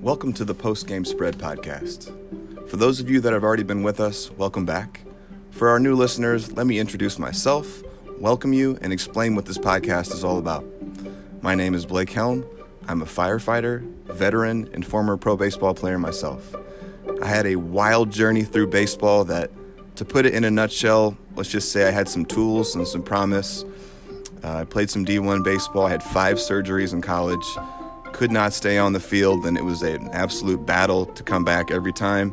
Welcome to the Post-Game Spread podcast. For those of you that have already been with us, welcome back. For our new listeners, let me introduce myself, welcome you, and explain what this podcast is all about. My name is Blake Helm. I'm a firefighter, veteran, and former pro baseball player myself. I had a wild journey through baseball that, to put it in a nutshell, let's just say I had some tools and some promise. I played some D1 baseball. I had 5 surgeries in college. Could not stay on the field, and it was an absolute battle to come back every time.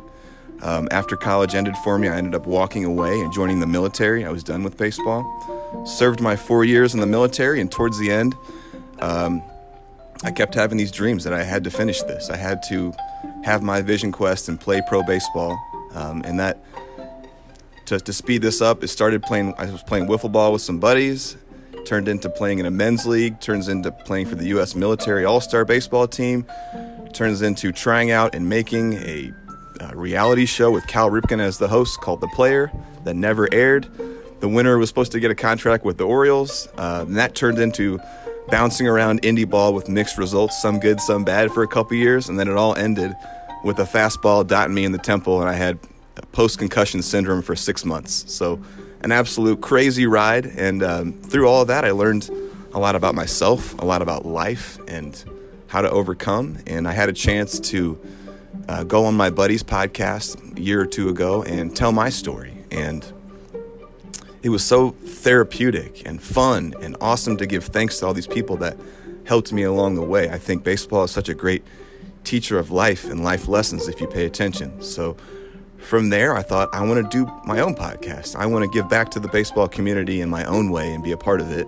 After college ended for me, I ended up walking away and joining the military. I was done with baseball. Served my 4 years in the military, and towards the end, I kept having these dreams that I had to finish this. I had to have my vision quest and play pro baseball, and that to speed this up, I was playing wiffle ball with some buddies. Turned into playing in a men's league, turns into playing for the U.S. military all-star baseball team, turns into trying out and making a reality show with Cal Ripken as the host called The Player that never aired. The winner was supposed to get a contract with the Orioles, and that turned into bouncing around indie ball with mixed results, some good, some bad for a couple years, and then it all ended with a fastball dotting me in the temple, and I had post-concussion syndrome for 6 months. So an absolute crazy ride, and through all of that, I learned a lot about myself, a lot about life, and how to overcome. And I had a chance to go on my buddy's podcast a year or two ago and tell my story. And it was so therapeutic and fun and awesome to give thanks to all these people that helped me along the way. I think baseball is such a great teacher of life and life lessons if you pay attention. So from there, I thought, I want to do my own podcast. I want to give back to the baseball community in my own way and be a part of it.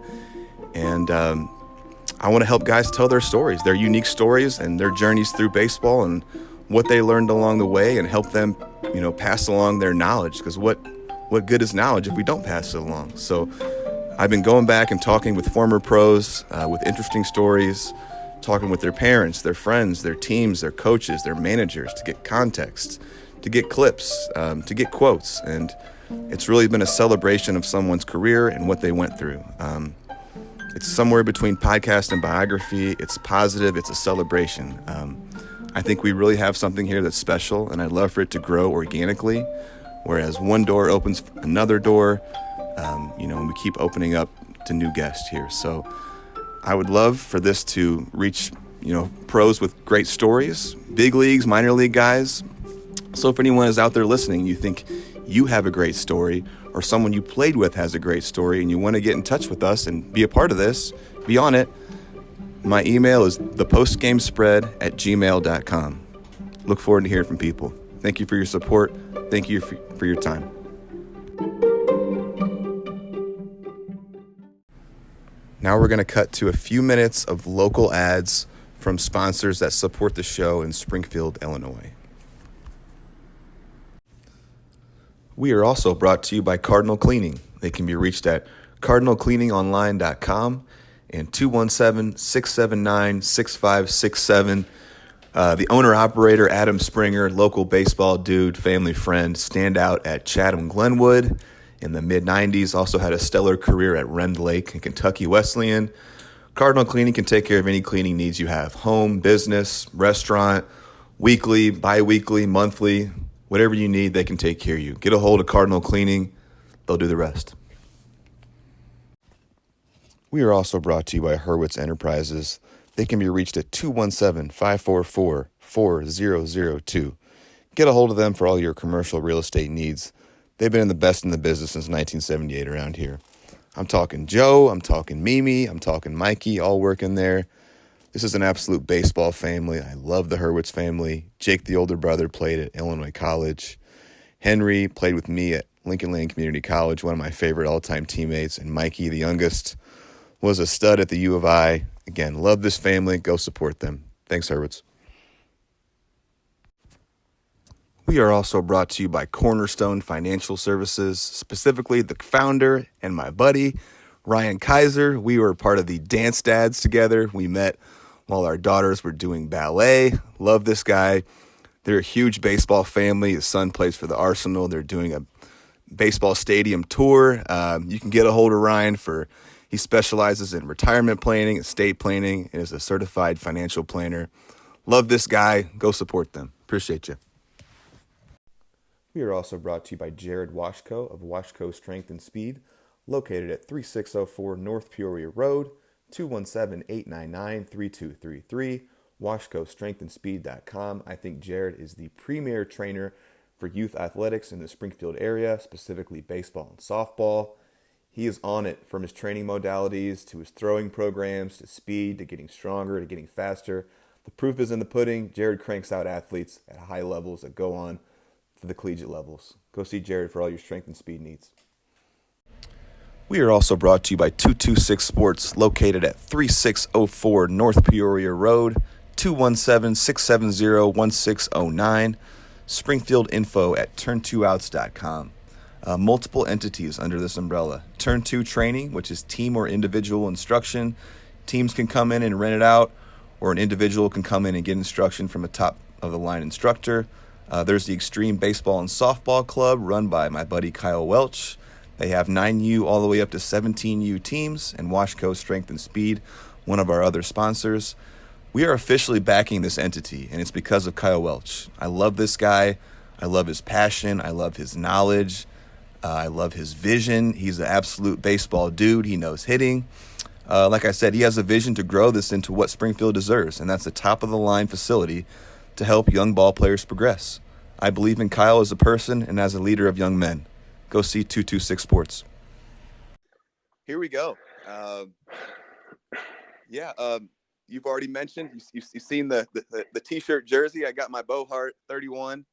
And I want to help guys tell their stories, their unique stories and their journeys through baseball and what they learned along the way, and help them, pass along their knowledge. Because what good is knowledge if we don't pass it along? So I've been going back and talking with former pros with interesting stories, talking with their parents, their friends, their teams, their coaches, their managers to get context, to get clips, to get quotes. And it's really been a celebration of someone's career and what they went through. It's somewhere between podcast and biography. It's positive. It's a celebration. I think we really have something here that's special, and I'd love for it to grow organically, whereas one door opens another door, and we keep opening up to new guests here. So I would love for this to reach, pros with great stories, big leagues, minor league guys. So if anyone is out there listening, you think you have a great story, or someone you played with has a great story, and you want to get in touch with us and be a part of this, be on it, my email is thepostgamespread@gmail.com. Look forward to hearing from people. Thank you for your support. Thank you for your time. Now we're going to cut to a few minutes of local ads from sponsors that support the show in Springfield, Illinois. We are also brought to you by Cardinal Cleaning. They can be reached at cardinalcleaningonline.com and 217-679-6567. The owner-operator, Adam Springer, local baseball dude, family friend, stand out at Chatham Glenwood in the mid-90s. Also had a stellar career at Rend Lake and Kentucky Wesleyan. Cardinal Cleaning can take care of any cleaning needs you have. Home, business, restaurant, weekly, bi-weekly, monthly. Whatever you need, they can take care of you. Get a hold of Cardinal Cleaning. They'll do the rest. We are also brought to you by Hurwitz Enterprises. They can be reached at 217-544-4002. Get a hold of them for all your commercial real estate needs. They've been the best in the business since 1978 around here. I'm talking Joe, I'm talking Mimi, I'm talking Mikey, all working there. This is an absolute baseball family. I love the Hurwitz family. Jake, the older brother, played at Illinois College. Henry played with me at Lincoln Lane Community College, one of my favorite all-time teammates. And Mikey, the youngest, was a stud at the U of I. Again, love this family. Go support them. Thanks, Hurwitz. We are also brought to you by Cornerstone Financial Services, specifically the founder and my buddy, Ryan Kaiser. We were part of the Dance Dads together. We met while our daughters were doing ballet. Love this guy. They're a huge baseball family. His son plays for the Arsenal. They're doing a baseball stadium tour. You can get a hold of Ryan he specializes in retirement planning, estate planning, and is a certified financial planner. Love this guy. Go support them. Appreciate you. We are also brought to you by Jared Washko of Washko Strength and Speed, located at 3604 North Peoria Road, 217-899-3233, washcostrengthandspeed.com. I think Jared is the premier trainer for youth athletics in the Springfield area, specifically baseball and softball. He is on it, from his training modalities to his throwing programs to speed to getting stronger to getting faster. The proof is in the pudding. Jared cranks out athletes at high levels that go on to the collegiate levels. Go see Jared for all your strength and speed needs. We are also brought to you by 226 Sports, located at 3604 North Peoria Road, 217-670-1609. Springfield info at turn2outs.com. Multiple entities under this umbrella. Turn 2 training, which is team or individual instruction. Teams can come in and rent it out, or an individual can come in and get instruction from a top-of-the-line instructor. There's the Extreme Baseball and Softball Club, run by my buddy Kyle Welch. They have 9U all the way up to 17U teams, and Washco Strength and Speed, one of our other sponsors. We are officially backing this entity, and it's because of Kyle Welch. I love this guy. I love his passion. I love his knowledge. I love his vision. He's an absolute baseball dude. He knows hitting. Like I said, he has a vision to grow this into what Springfield deserves, and that's a top-of-the-line facility to help young ball players progress. I believe in Kyle as a person and as a leader of young men. Go see 226 Sports. Here we go. You've already mentioned, you've seen the T-shirt jersey. I got my Bo Hart 31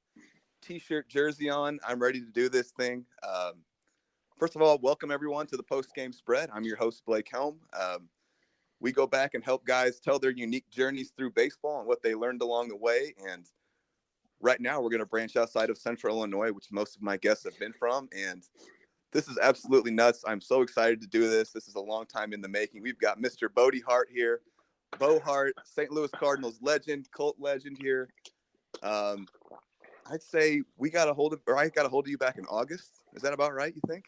T-shirt jersey on. I'm ready to do this thing. First of all, welcome everyone to the post-game spread. I'm your host, Blake Helm. We go back and help guys tell their unique journeys through baseball and what they learned along the way. And right now we're going to branch outside of Central Illinois, which most of my guests have been from. And this is absolutely nuts. I'm so excited to do this. This is a long time in the making. We've got Mr. Bo Hart here. Bo Hart, St. Louis Cardinals legend, cult legend here. I'd say I got a hold of you back in August. Is that about right, you think?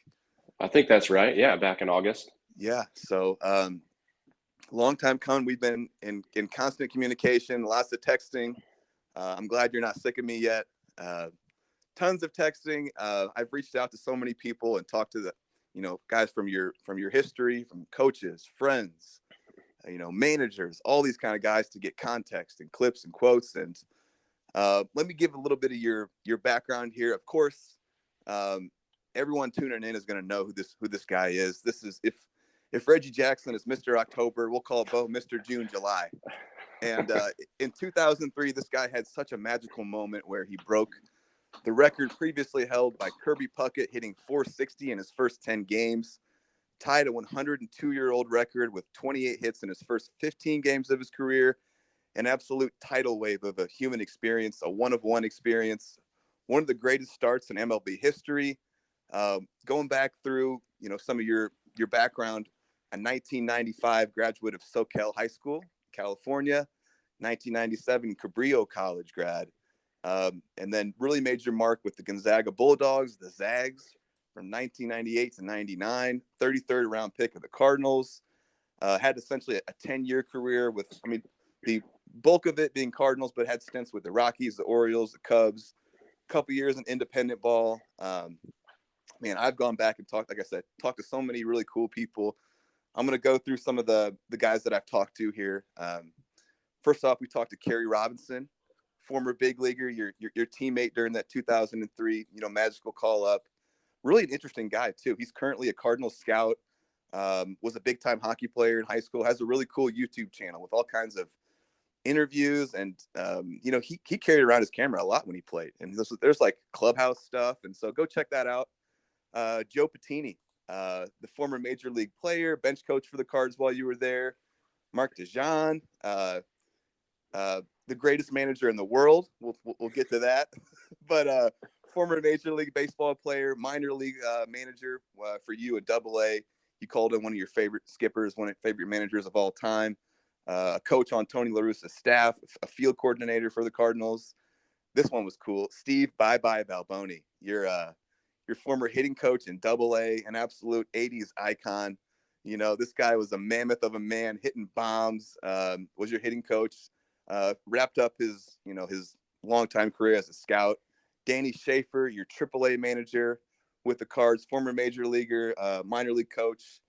I think that's right. Yeah, back in August. Yeah. So long time coming. We've been in constant communication, lots of texting. I'm glad you're not sick of me yet. Tons of texting. I've reached out to so many people and talked to the, guys from your history, from coaches, friends, managers, all these kind of guys to get context and clips and quotes. And let me give a little bit of your background here. Of course, everyone tuning in is going to know who this guy is. This is if Reggie Jackson is Mr. October, we'll call Bo Mr. June, July. And in 2003, this guy had such a magical moment where he broke the record previously held by Kirby Puckett, hitting .460 in his first 10 games, tied a 102-year-old record with 28 hits in his first 15 games of his career, an absolute tidal wave of a human experience, a one-of-one experience, one of the greatest starts in MLB history. Going back through, some of your background, a 1995 graduate of Soquel High School, California, 1997 Cabrillo College grad, and then really made your mark with the Gonzaga Bulldogs, the Zags, from 1998 to 99, 33rd round pick of the Cardinals. Had essentially a 10-year career with, the bulk of it being Cardinals, but had stints with the Rockies, the Orioles, the Cubs, a couple years in independent ball. I've gone back and talked to so many really cool people. I'm going to go through some of the guys that I've talked to here. First off, we talked to Kerry Robinson, former big leaguer, your teammate during that 2003, magical call up. Really an interesting guy too. He's currently a Cardinals scout, was a big time hockey player in high school, has a really cool YouTube channel with all kinds of interviews. And, he carried around his camera a lot when he played, and there's like clubhouse stuff. And so go check that out. Joe Patini, the former major league player, bench coach for the Cards while you were there. Mark DeJean, the greatest manager in the world. We'll get to that. But former Major League Baseball player, minor league manager for you at AA. You called him one of your favorite skippers, one of your favorite managers of all time. A coach on Tony La Russa's staff, a field coordinator for the Cardinals. This one was cool. Steve Bye-Bye Balboni, your former hitting coach in AA, an absolute 80s icon. This guy was a mammoth of a man, hitting bombs, was your hitting coach wrapped up his longtime career as a scout. Danny Schaefer, your AAA manager with the Cards, former major leaguer, minor league coach.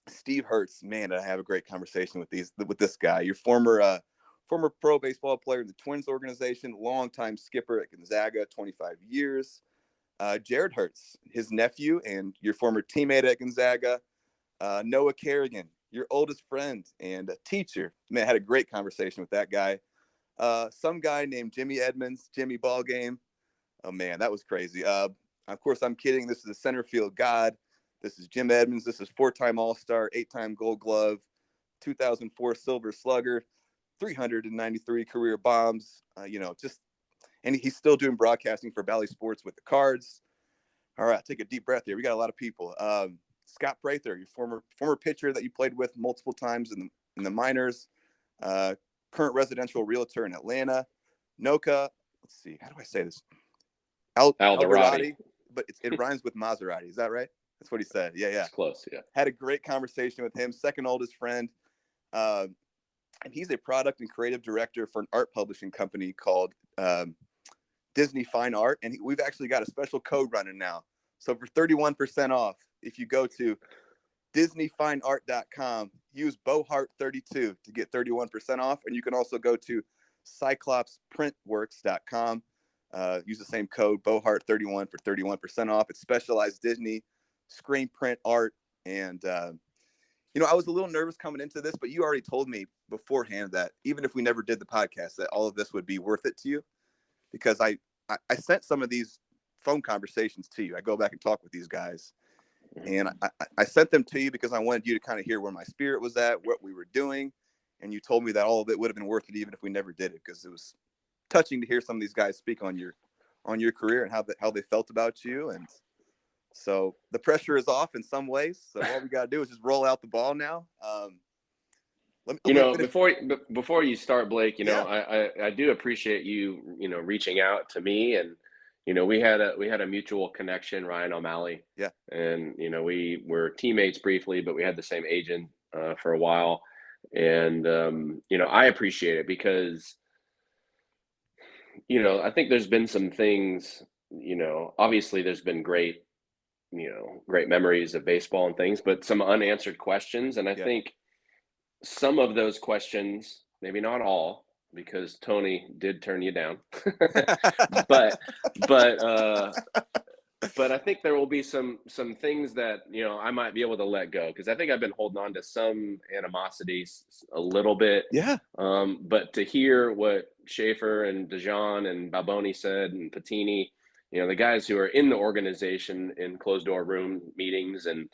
Steve Hertz, man, I have a great conversation with this guy. Your former pro baseball player in the Twins organization, longtime skipper at Gonzaga, 25 years. Jared Hertz, his nephew and your former teammate at Gonzaga. Noah Kerrigan, your oldest friend and a teacher. Man, I had a great conversation with that guy. Some guy named Jimmy Edmonds, Jimmy Ballgame. Oh, man, that was crazy. Of course, I'm kidding. This is a center field god. This is Jim Edmonds. This is 4-time All-Star, 8-time Gold Glove, 2004 Silver Slugger, 393 career bombs. And he's still doing broadcasting for Bally Sports with the Cards. All right, take a deep breath here. We got a lot of people. Scott Prather, your former pitcher that you played with multiple times in the minors, current residential realtor in Atlanta. Noka, let's see, how do I say this? Alderati, but it rhymes with Maserati. Is that right? That's what he said. Yeah. It's close, yeah. Had a great conversation with him, second oldest friend. And he's a product and creative director for an art publishing company called Disney Fine Art. And we've actually got a special code running now. So for 31% off, if you go to DisneyFineArt.com, use Bo Hart 32 to get 31% off. And you can also go to CyclopsPrintworks.com. Use the same code, Bo Hart 31 for 31% off. It's specialized Disney screen print art. And, I was a little nervous coming into this, but you already told me beforehand that even if we never did the podcast, that all of this would be worth it to you, because I sent some of these phone conversations to you. I go back and talk with these guys, and I sent them to you because I wanted you to kind of hear where my spirit was at, what we were doing. And you told me that all of it would have been worth it even if we never did it, because it was touching to hear some of these guys speak on your career and how they felt about you. And so the pressure is off in some ways. So all we got to do is just roll out the ball now. Before you start, Blake, I do appreciate you, reaching out to me, and, we had a mutual connection, Ryan O'Malley. Yeah. And, we were teammates briefly, but we had the same agent for a while. And, I appreciate it because, I think there's been some things, obviously there's been great memories of baseball and things, but some unanswered questions. And I think some of those questions, maybe not all, because Tony did turn you down, but I think there will be some things that, I might be able to let go, because I think I've been holding on to some animosities a little bit. Yeah. But to hear what Schaefer and DeJean and Balboni said, and Patini, the guys who are in the organization in closed door room meetings, and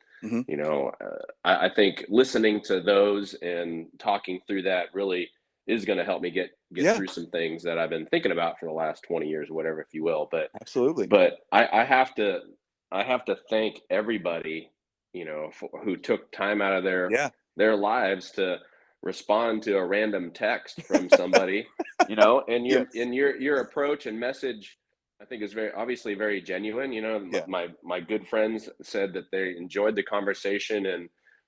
I think listening to those and talking through that really is going to help me get through some things that I've been thinking about for the last 20 years or whatever, if you will. But absolutely. But I have to thank everybody, who took time out of their lives to respond to a random text from somebody, and your approach and message, I think, is very genuine. My good friends said that they enjoyed the conversation, and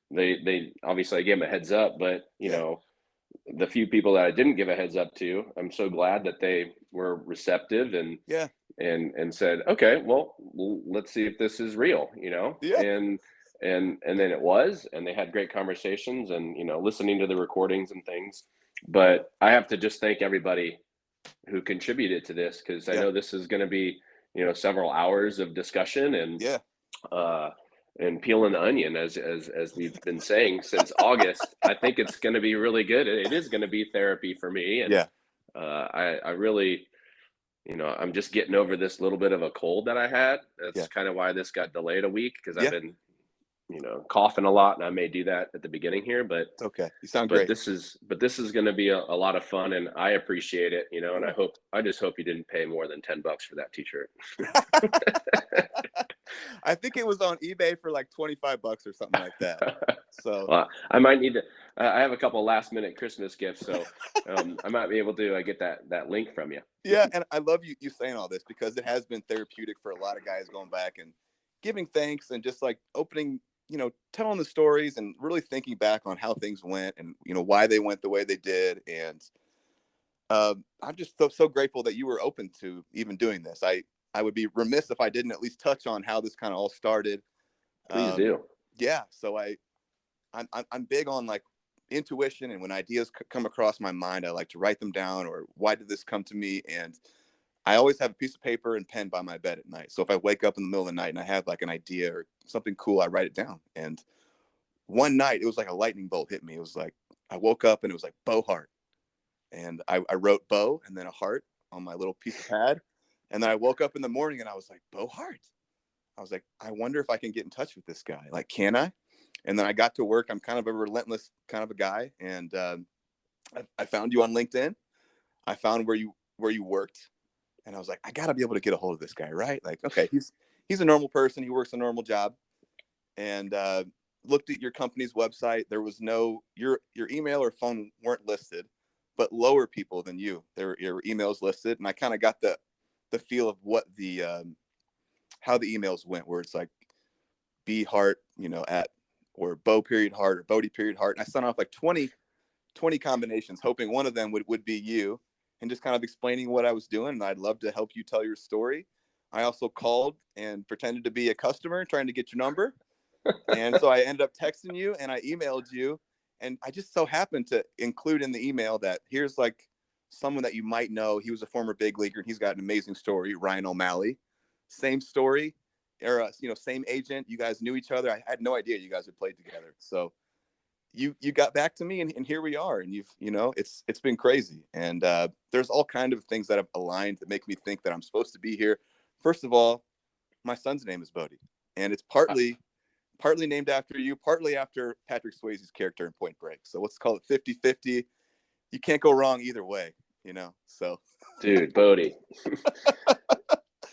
they obviously, I gave them a heads up, but the few people that I didn't give a heads up to, I'm so glad that they were receptive and said, okay, well, let's see if this is real, and then it was, and they had great conversations, and, listening to the recordings and things. But I have to just thank everybody who contributed to this, because I know this is going to be, several hours of discussion and peeling the onion, as we've been saying since August. I think it's going to be really good. It is going to be therapy for me. And I really, I'm just getting over this little bit of a cold that I had. That's kind of why this got delayed a week, because I've been, coughing a lot, and I may do that at the beginning here, but it's okay. You sound great. This is going to be a lot of fun, and I appreciate it, and I just hope you didn't pay more than $10 for that t-shirt. I think it was on eBay for like $25 or something like that. So well, I might need to, I have a couple last minute Christmas gifts, so I might be able to get that link from you. Yeah. And I love you saying all this, because it has been therapeutic for a lot of guys going back and giving thanks, and just like opening telling the stories and really thinking back on how things went and, why they went the way they did. And I'm just so grateful that you were open to even doing this. I would be remiss if I didn't at least touch on how this kind of all started. Please do. Yeah. So I'm big on like intuition, and when ideas come across my mind, I like to write them down, or why did this come to me? And I always have a piece of paper and pen by my bed at night. So if I wake up in the middle of the night and I have like an idea or something cool, I write it down. And one night it was like a lightning bolt hit me. It was like, I woke up and it was like Bo Hart. And I wrote Bo and then a heart on my little piece of pad. And then I woke up in the morning and I was like, Bo Hart. I was like, I wonder if I can get in touch with this guy. Like, can I? And then I got to work. I'm kind of a relentless kind of a guy. And I found you on LinkedIn. I found where you worked. And I was like, I got to be able to get a hold of this guy, right? Like, okay, he's a normal person. He works a normal job. And looked at your company's website. There was no, your email or phone weren't listed, but lower people than you. Your emails listed. And I kind of got the feel of what how the emails went, where it's like B Hart, at, or Bo period Hart or Bodie period Hart. And I sent off like 20 combinations, hoping one of them would be you, and just kind of explaining what I was doing. And I'd love to help you tell your story. I also called and pretended to be a customer trying to get your number. And so I ended up texting you and I emailed you. And I just so happened to include in the email that here's like someone that you might know. He was a former big leaguer and he's got an amazing story. Ryan O'Malley, same story, or, same agent. You guys knew each other. I had no idea you guys had played together. So you got back to me and here we are. And it's been crazy. And there's all kinds of things that have aligned that make me think that I'm supposed to be here. First of all, my son's name is Bodie, and it's partly named after you, partly after Patrick Swayze's character in Point Break. So let's call it 50-50. You can't go wrong either way, so. Dude, Bodie.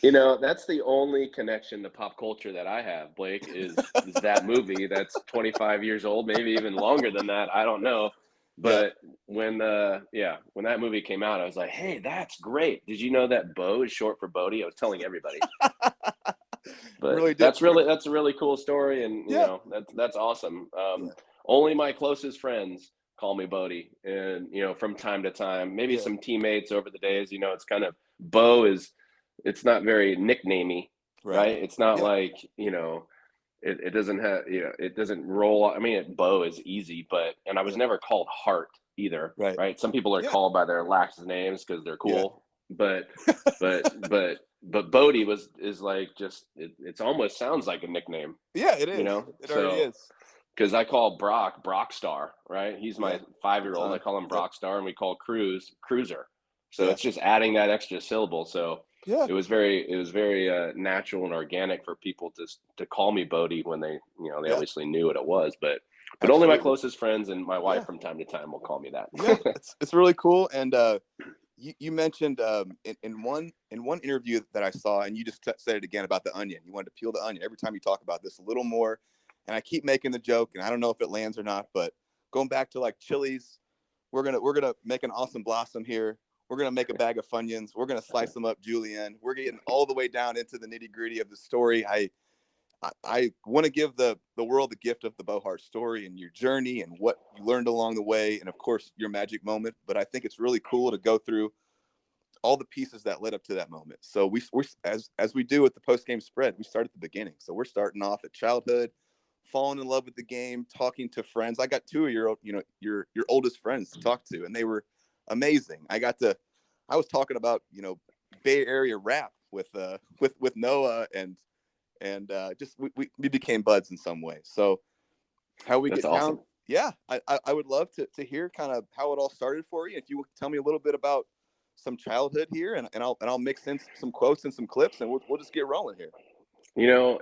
That's the only connection to pop culture that I have, Blake, is that movie that's 25 years old, maybe even longer than that. I don't know. But when that movie came out, I was like, hey, that's great. Did you know that Bo is short for Bodie? I was telling everybody. But that's a really cool story. And, that's awesome. Only my closest friends call me Bodie. And, from time to time, maybe some teammates over the days, it's kind of it's not very nicknamey, right? It's not like, it doesn't have, it doesn't roll. I mean, Bo is easy, and I was never called Hart either, right? Some people are called by their last names because they're cool, but Bodie is like it's almost sounds like a nickname. Yeah, it is. It already is. Because I call Brock Star, right? He's my 5-year-old. I call him Brock Star, and we call Cruiser. So it's just adding that extra syllable. So it was very natural and organic for people to call me Bodie when they obviously knew what it was, but only my closest friends and my wife from time to time will call me that. It's really cool. And you mentioned in one interview that I saw, and you just said it again about the onion. You wanted to peel the onion every time you talk about this a little more. And I keep making the joke, and I don't know if it lands or not, but going back to like chilies, we're gonna make an awesome blossom here. We're going to make a bag of Funyuns. We're going to slice them up julienne. We're getting all the way down into the nitty gritty of the story. I want to give the world the gift of the Bo Hart story and your journey and what you learned along the way. And of course your magic moment. But I think it's really cool to go through all the pieces that led up to that moment. So we're as we do with the post-game spread, we start at the beginning. So we're starting off at childhood, falling in love with the game, talking to friends. I got 2 of your oldest friends to talk to, and they were amazing. I was talking about, Bay Area rap with Noah and just we became buds in some way. So how we get awesome. Down. Yeah. I would love to hear kind of how it all started for you. If you would tell me a little bit about some childhood here, and I'll mix in some quotes and some clips, and we'll just get rolling here.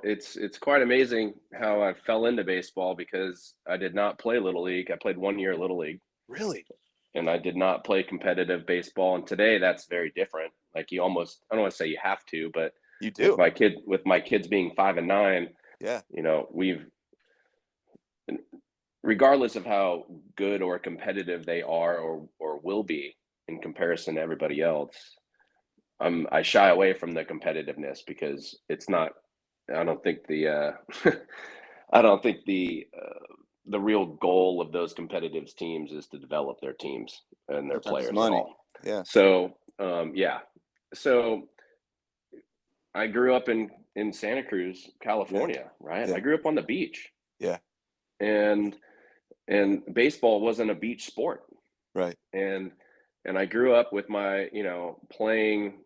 It's quite amazing how I fell into baseball, because I did not play Little League. I played 1 year at Little League. Really? And I did not play competitive baseball. And today that's very different. Like I don't want to say you have to, but you do. With my kids being 5 and 9, we've, regardless of how good or competitive they are or will be in comparison to everybody else, I shy away from the competitiveness, because it's not, I don't think I don't think the real goal of those competitive teams is to develop their teams and their players at all. Yeah. So, so I grew up in Santa Cruz, California, right? Yeah. I grew up on the beach. Yeah. And baseball wasn't a beach sport. Right. And I grew up with my, playing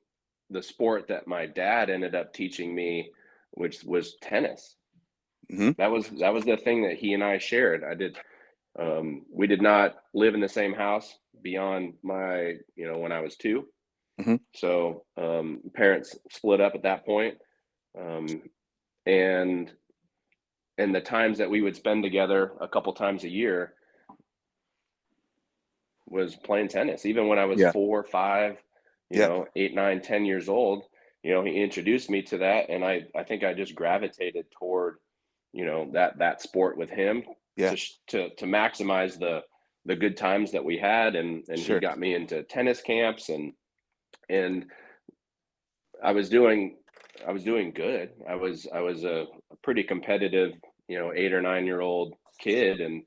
the sport that my dad ended up teaching me, which was tennis. Mm-hmm. That was the thing that he and I shared. We did not live in the same house beyond my, when I was 2. Mm-hmm. So parents split up at that point. And the times that we would spend together a couple times a year was playing tennis. Even when I was 4, 5, 8, 9, 10 years old, he introduced me to that. And I think I just gravitated toward, that sport with him to maximize the good times that we had. And he got me into tennis camps and I was doing good. I was a pretty competitive, 8 or 9-year-old kid, and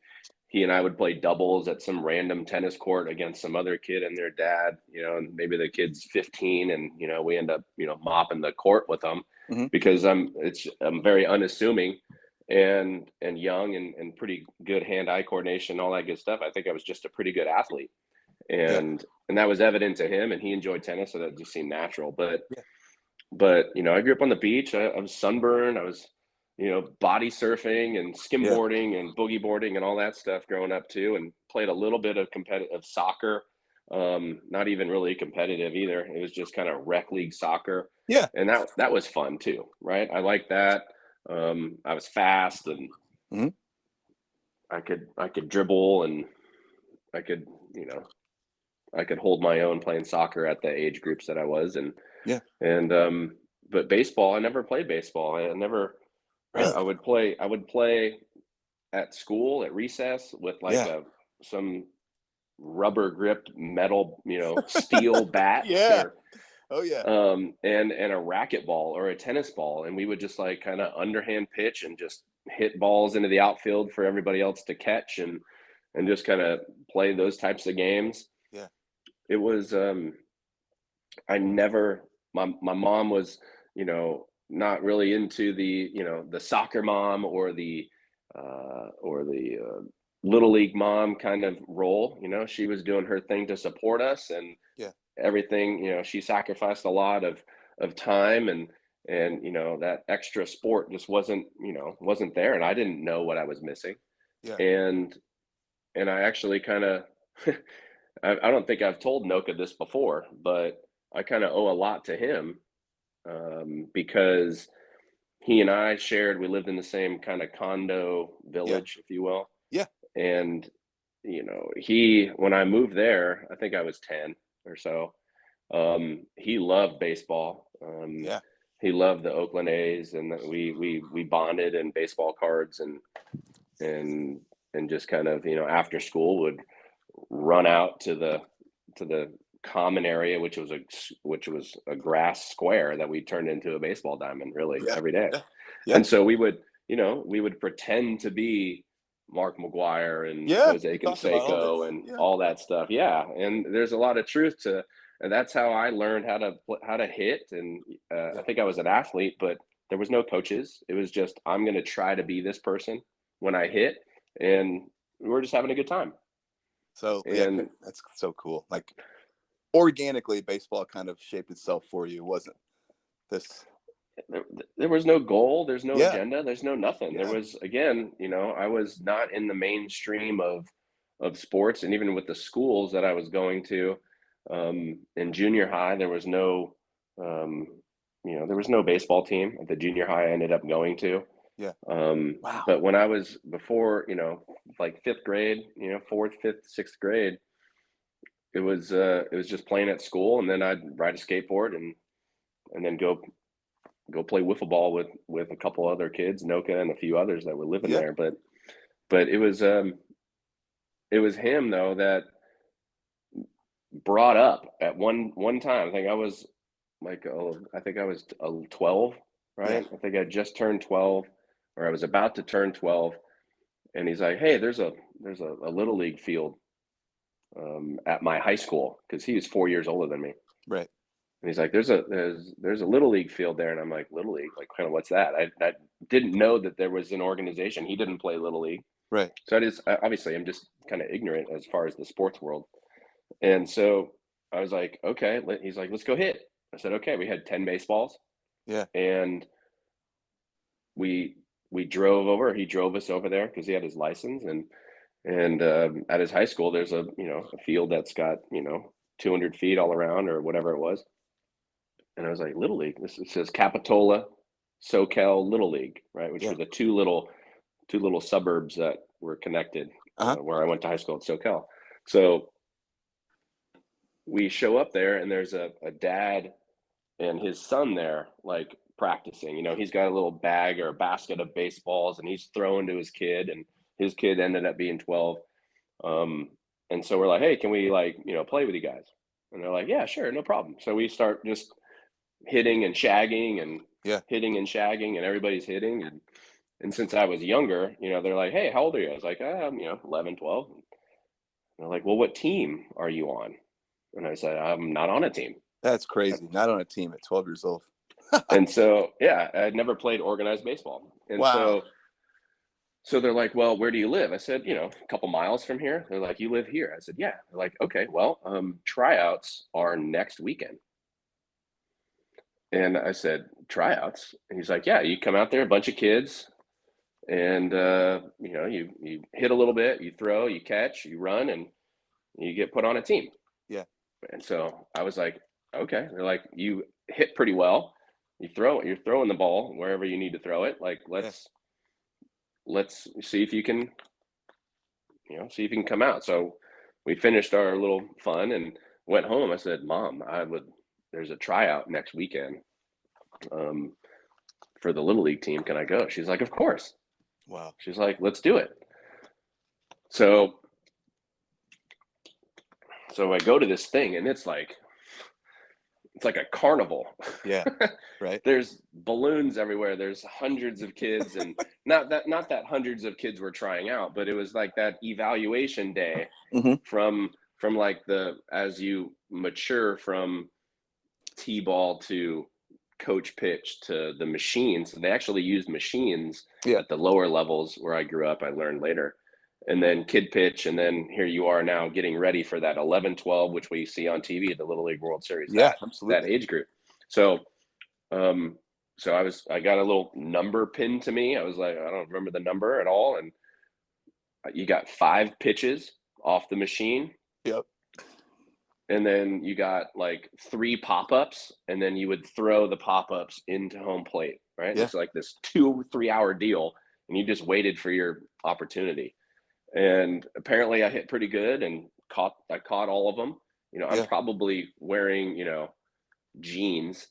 he and I would play doubles at some random tennis court against some other kid and their dad, and maybe the kid's 15, and we end up mopping the court with them because I'm very unassuming and young and pretty good hand-eye coordination, all that good stuff. I think I was just a pretty good athlete, and that was evident to him, and he enjoyed tennis, so that just seemed natural. But I grew up on the beach. I was sunburned. I was body surfing and skimboarding and boogie boarding and all that stuff growing up too, and played a little bit of competitive soccer. Not even really competitive either. It was just kind of rec league soccer. Yeah. And that was fun too, right? I liked that. I was fast and I could dribble, and I could hold my own playing soccer at the age groups that I was. And but baseball, I never played baseball. I never. Really? I would play at school at recess with some rubber gripped metal, steel bat. And a racquetball or a tennis ball, and we would just kind of underhand pitch and just hit balls into the outfield for everybody else to catch, and just kind of play those types of games. Yeah. It was I never. My mom was, not really into the, the soccer mom or the little league mom kind of role. She was doing her thing to support us, and everything. She sacrificed a lot of time, and that extra sport just wasn't there, and I didn't know what I was missing. And I actually kind of I don't think I've told Noka this before, but I kind of owe a lot to him, because he and I we lived in the same kind of condo village, if you will. Yeah. And, when I moved there, I think I was 10 or so. He loved baseball. He loved the Oakland A's, and we bonded in baseball cards, and just kind of, after school would run out to the common area, which was a grass square that we turned into a baseball diamond every day. And so we would pretend to be Mark McGuire and Jose Canseco and all that stuff. And there's a lot of truth to, and that's how I learned how to hit. And I think I was an athlete, but there was no coaches. It was just, I'm going to try to be this person when I hit, and we were just having a good time. So that's so cool. Like, organically, baseball kind of shaped itself for you, wasn't this? There was no goal. There's no agenda. There's no nothing. There was, again, I was not in the mainstream of sports, and even with the schools that I was going to, in junior high, there was no, there was no baseball team at the junior high I ended up going to. Wow. But when I was before, like 5th grade, 4th, 5th, 6th grade, it was just playing at school, and then I'd ride a skateboard and then go play wiffle ball with a couple other kids, Noka and a few others that were living there. But it was him though that brought up at one time. I think I was 12, right? I think I just turned 12 or I was about to turn 12, and he's like, "Hey, there's a little league field at my high school," because he was 4 years older than me. Right. And he's like, "There's a little league field there," and I'm like, "Little league? Like, kind of what's that?" I didn't know that there was an organization. He didn't play little league, right? So obviously I'm just kind of ignorant as far as the sports world, and so I was like, "Okay." He's like, "Let's go hit." I said, "Okay." We had 10 baseballs. Yeah. And we drove over. He drove us over there because he had his license, and at his high school, there's a field that's got 200 feet all around or whatever it was. And I was like, Little League. It says Capitola, SoCal Little League, right? Which were the two little suburbs that were connected where I went to high school at SoCal. So we show up there, and there's a dad and his son there, like practicing. He's got a little bag or a basket of baseballs, and he's throwing to his kid, and his kid ended up being 12. And so we're like, "Hey, can we play with you guys?" And they're like, "Yeah, sure, no problem." So we start just hitting and shagging and hitting and shagging, and everybody's hitting. And since I was younger, they're like, "Hey, how old are you?" I was like, "I'm 11, 12. And they're like, "Well, what team are you on?" And I said, "I'm not on a team." That's crazy. Not on a team at 12 years old. And so, yeah, I'd never played organized baseball. And so they're like, "Well, where do you live?" I said, "A couple miles from here." They're like, "You live here?" I said, "Yeah." They're like, "Okay, well, tryouts are next weekend." And I said, "Tryouts?" And he's like, "Yeah, you come out there, a bunch of kids, and you hit a little bit, you throw, you catch, you run, and you get put on a team." Yeah. And so I was like, "Okay." They're like, "You hit pretty well. You're throwing the ball wherever you need to throw it. Like, let's see if you can, come out." So we finished our little fun and went home. I said, "Mom, there's a tryout next weekend for the little league team. Can I go?" She's like, "Of course." Wow. She's like, "Let's do it." So I go to this thing, and it's like a carnival. Yeah. Right. There's balloons everywhere. There's hundreds of kids, and not that hundreds of kids were trying out, but it was like that evaluation day from like as you mature from T-ball to coach pitch to the machines. They actually used machines at the lower levels where I grew up. I learned later. And then kid pitch, and then here you are now getting ready for that 11, 12, which we see on TV at the Little League World Series. Yeah, absolutely. That age group. So, I got a little number pinned to me. I was like, I don't remember the number at all. And you got 5 pitches off the machine. Yep. And then you got like 3 pop-ups, and then you would throw the pop-ups into home plate, right? Yeah. It's like this 2-3 hour deal, and you just waited for your opportunity. And apparently I hit pretty good and I caught all of them. I'm probably wearing, jeans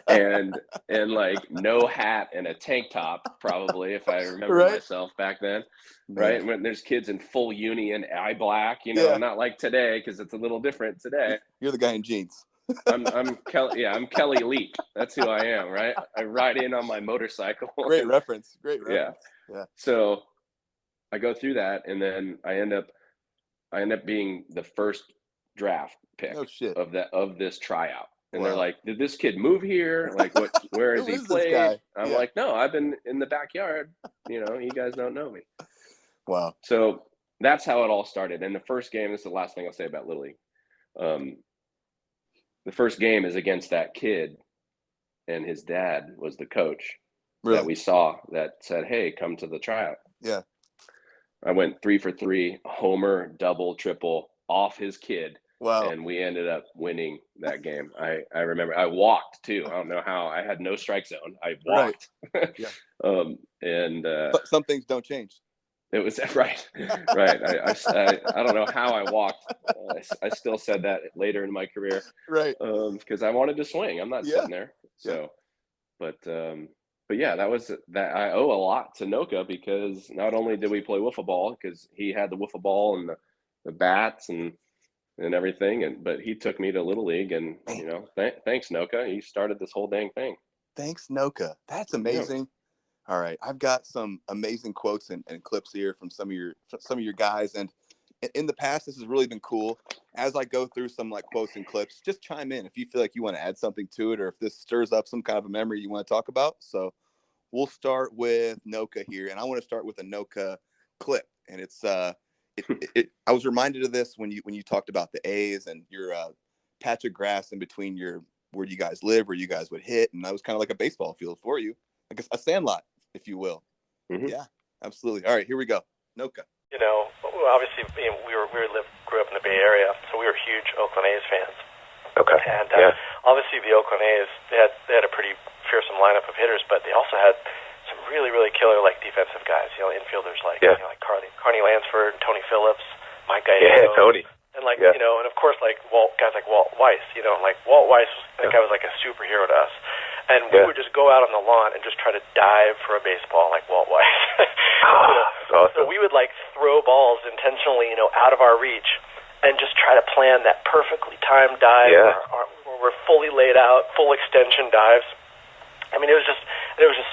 and like no hat and a tank top, probably, if I remember myself back then. Right. When there's kids in full uni and eye black, not like today, because it's a little different today. You're the guy in jeans. I'm Kelly. Yeah, I'm Kelly Leak. That's who I am, right? I ride in on my motorcycle. Great reference. Yeah. So I go through that, and then I end up being the first draft pick of this tryout. And they're like, "Did this kid move here? Like, where has he played?" I'm like, "No, I've been in the backyard. You guys don't know me." Wow. So that's how it all started. And the first game, this is the last thing I'll say about Little League. The first game is against that kid, and his dad was the coach that we saw that said, "Hey, come to the tryout." Yeah. I went 3 for 3, homer, double, triple off his kid. Wow. And we ended up winning that game. I remember I walked too. I don't know how. I had no strike zone. I walked. Right. Yeah. But some things don't change. It was right. I don't know how I walked. I still said that later in my career. Right. Because I wanted to swing. I'm not sitting there. So, but yeah, that I owe a lot to Noka, because not only did we play wiffle ball, because he had the wiffle ball and the bats and everything, but he took me to Little League, and thanks Noka. He started this whole dang thing. Thanks Noka. That's amazing. All right, I've got some amazing quotes and clips here from some of your guys, and in the past, this has really been cool. As I go through some like quotes and clips, just chime in if you feel like you want to add something to it, or if this stirs up some kind of a memory you want to talk about. So we'll start with Noka here, and I want to start with a Noka clip, and it's I was reminded of this when you talked about the A's and your patch of grass in between where you guys live, where you guys would hit, and that was kind of like a baseball field for you, like a sandlot, if you will. Mm-hmm. Yeah, absolutely. All right, here we go. Noka. Obviously, we grew up in the Bay Area, so we were huge Oakland A's fans. Okay. And obviously, the Oakland A's they had a pretty fearsome lineup of hitters, but they also had some really, really killer defensive guys. Infielders like Carney Lansford, Tony Phillips, Mike Gallego. Yeah, Tony. And and of course guys like Walt Weiss. Walt Weiss that guy was like a superhero to us. And we would just go out on the lawn and just try to dive for a baseball like Walt Weiss. Awesome. So we would throw balls intentionally, out of our reach, and just try to plan that perfectly timed dive where we're fully laid out, full extension dives. I mean, it was just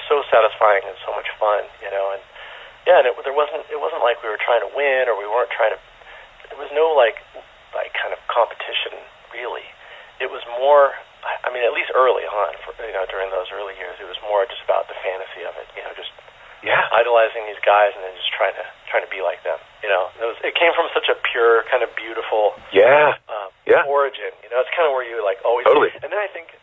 so satisfying and so much fun, and it wasn't like we were trying to win or we weren't trying to. There was no kind of competition really. It was more. I mean, at least early on, during those early years, it was more just about the fantasy of it. Just idolizing these guys and then just trying to be like them. It came from such a pure, kind of beautiful origin. It's kind of where you always. Totally. And then I think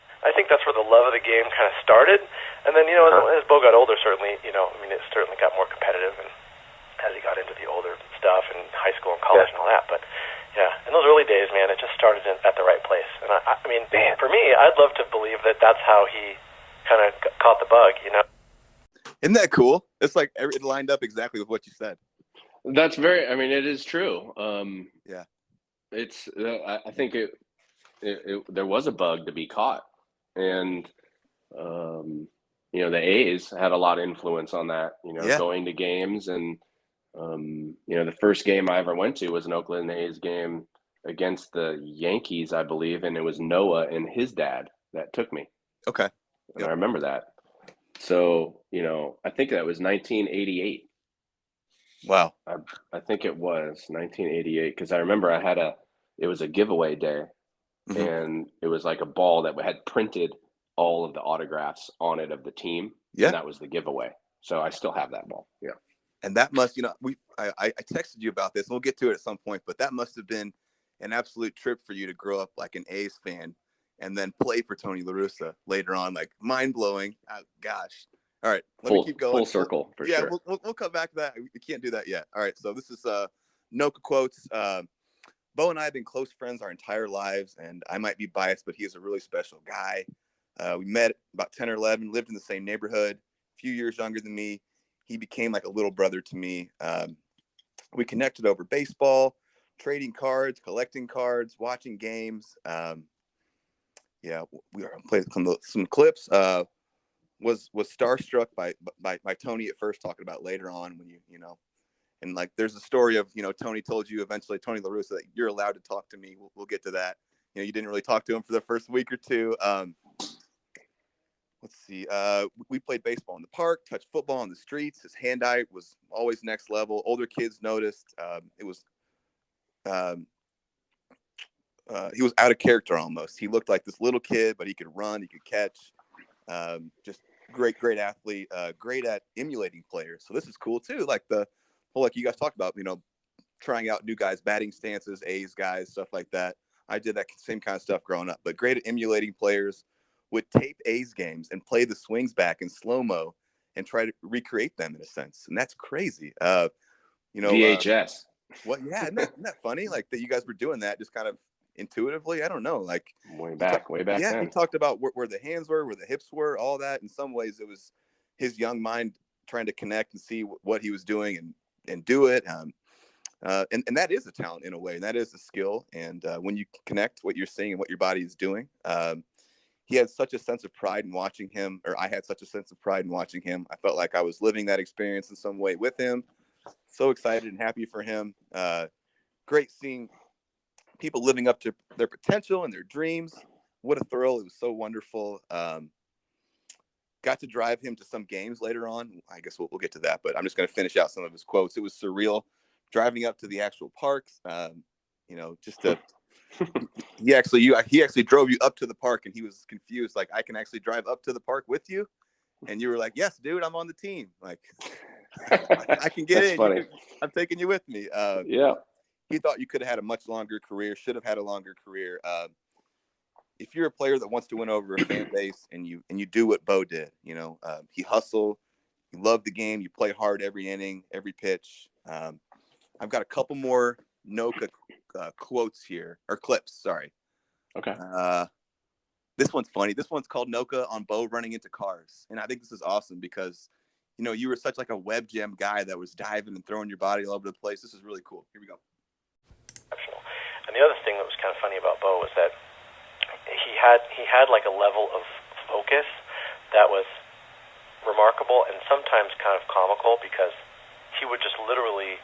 that's where the love of the game kind of started. And then as Bo got older, certainly it certainly got more competitive, and as he got into the older stuff and high school and college and all that, but. Yeah, in those early days, man, it just started at the right place. And I mean, for me, I'd love to believe that that's how he kind of caught the bug, Isn't that cool? It's like it lined up exactly with what you said. That's it is true. It's, I think there was a bug to be caught. And, the A's had a lot of influence on that, going to games and, the first game I ever went to was an Oakland A's game against the Yankees, I believe, and it was Noah and his dad that took me. Okay. And I remember that. So, I think that was 1988. Wow. I think it was 1988 because I remember it was a giveaway day, and it was like a ball that had printed all of the autographs on it of the team. Yeah. And that was the giveaway. So I still have that ball. Yeah. And that must, I texted you about this, and we'll get to it at some point, but that must have been an absolute trip for you to grow up like an A's fan and then play for Tony La Russa later on, like mind-blowing. Oh, gosh. All right, let me keep going. Full circle, for sure. Yeah, we'll come back to that. We can't do that yet. All right, so this is Noka quotes. Bo and I have been close friends our entire lives, and I might be biased, but he is a really special guy. We met about 10 or 11, lived in the same neighborhood, a few years younger than me. He became like a little brother to me. We connected over baseball, trading cards, collecting cards, watching games. We played some clips. Was starstruck by Tony at first, talking about later on when and there's a story of Tony told you eventually, Tony La Russa, that you're allowed to talk to me. We'll get to that. You didn't really talk to him for the first week or two. Let's see. We played baseball in the park, touched football on the streets. His hand-eye was always next level. Older kids noticed. He was out of character almost. He looked like this little kid, but he could run, he could catch. Just great athlete. Great at emulating players. So this is cool too. Like the whole, you guys talked about, trying out new guys, batting stances, A's guys, stuff like that. I did that same kind of stuff growing up. But great at emulating players. Would tape A's games and play the swings back in slow-mo and try to recreate them in a sense. And that's crazy. VHS. Isn't that funny? Like that you guys were doing that just kind of intuitively. I don't know. Like way back then. Yeah, he talked about where the hands were, where the hips were, all that. In some ways, it was his young mind trying to connect and see what he was doing and do it. And that is a talent in a way. And that is a skill. And when you connect what you're seeing and what your body is doing, he had such a sense of pride in watching him, or I had such a sense of pride in watching him. I felt like I was living that experience in some way with him. So excited and happy for him. Great seeing people living up to their potential and their dreams. What a thrill. It was so wonderful. got to drive him to some games later on. I guess we'll get to that, but I'm just going to finish out some of his quotes. It was surreal driving up to the actual parks. Just to he actually drove you up to the park, and he was confused. Like, I can actually drive up to the park with you, and you were like, "Yes, dude, I'm on the team. Like, I can get in. Funny. I'm taking you with me." Yeah. He thought you could have had a much longer career. Should have had a longer career. If you're a player that wants to win over a fan base, and you do what Bo did, he hustled, you love the game, you play hard every inning, every pitch. I've got a couple more Noka quotes here, or clips. Sorry. Okay. This one's funny. This one's called Noka on Bo running into cars, and I think this is awesome because, you were such like a web gem guy that was diving and throwing your body all over the place. This is really cool. Here we go. And the other thing that was kind of funny about Bo was that he had like a level of focus that was remarkable and sometimes kind of comical, because he would just literally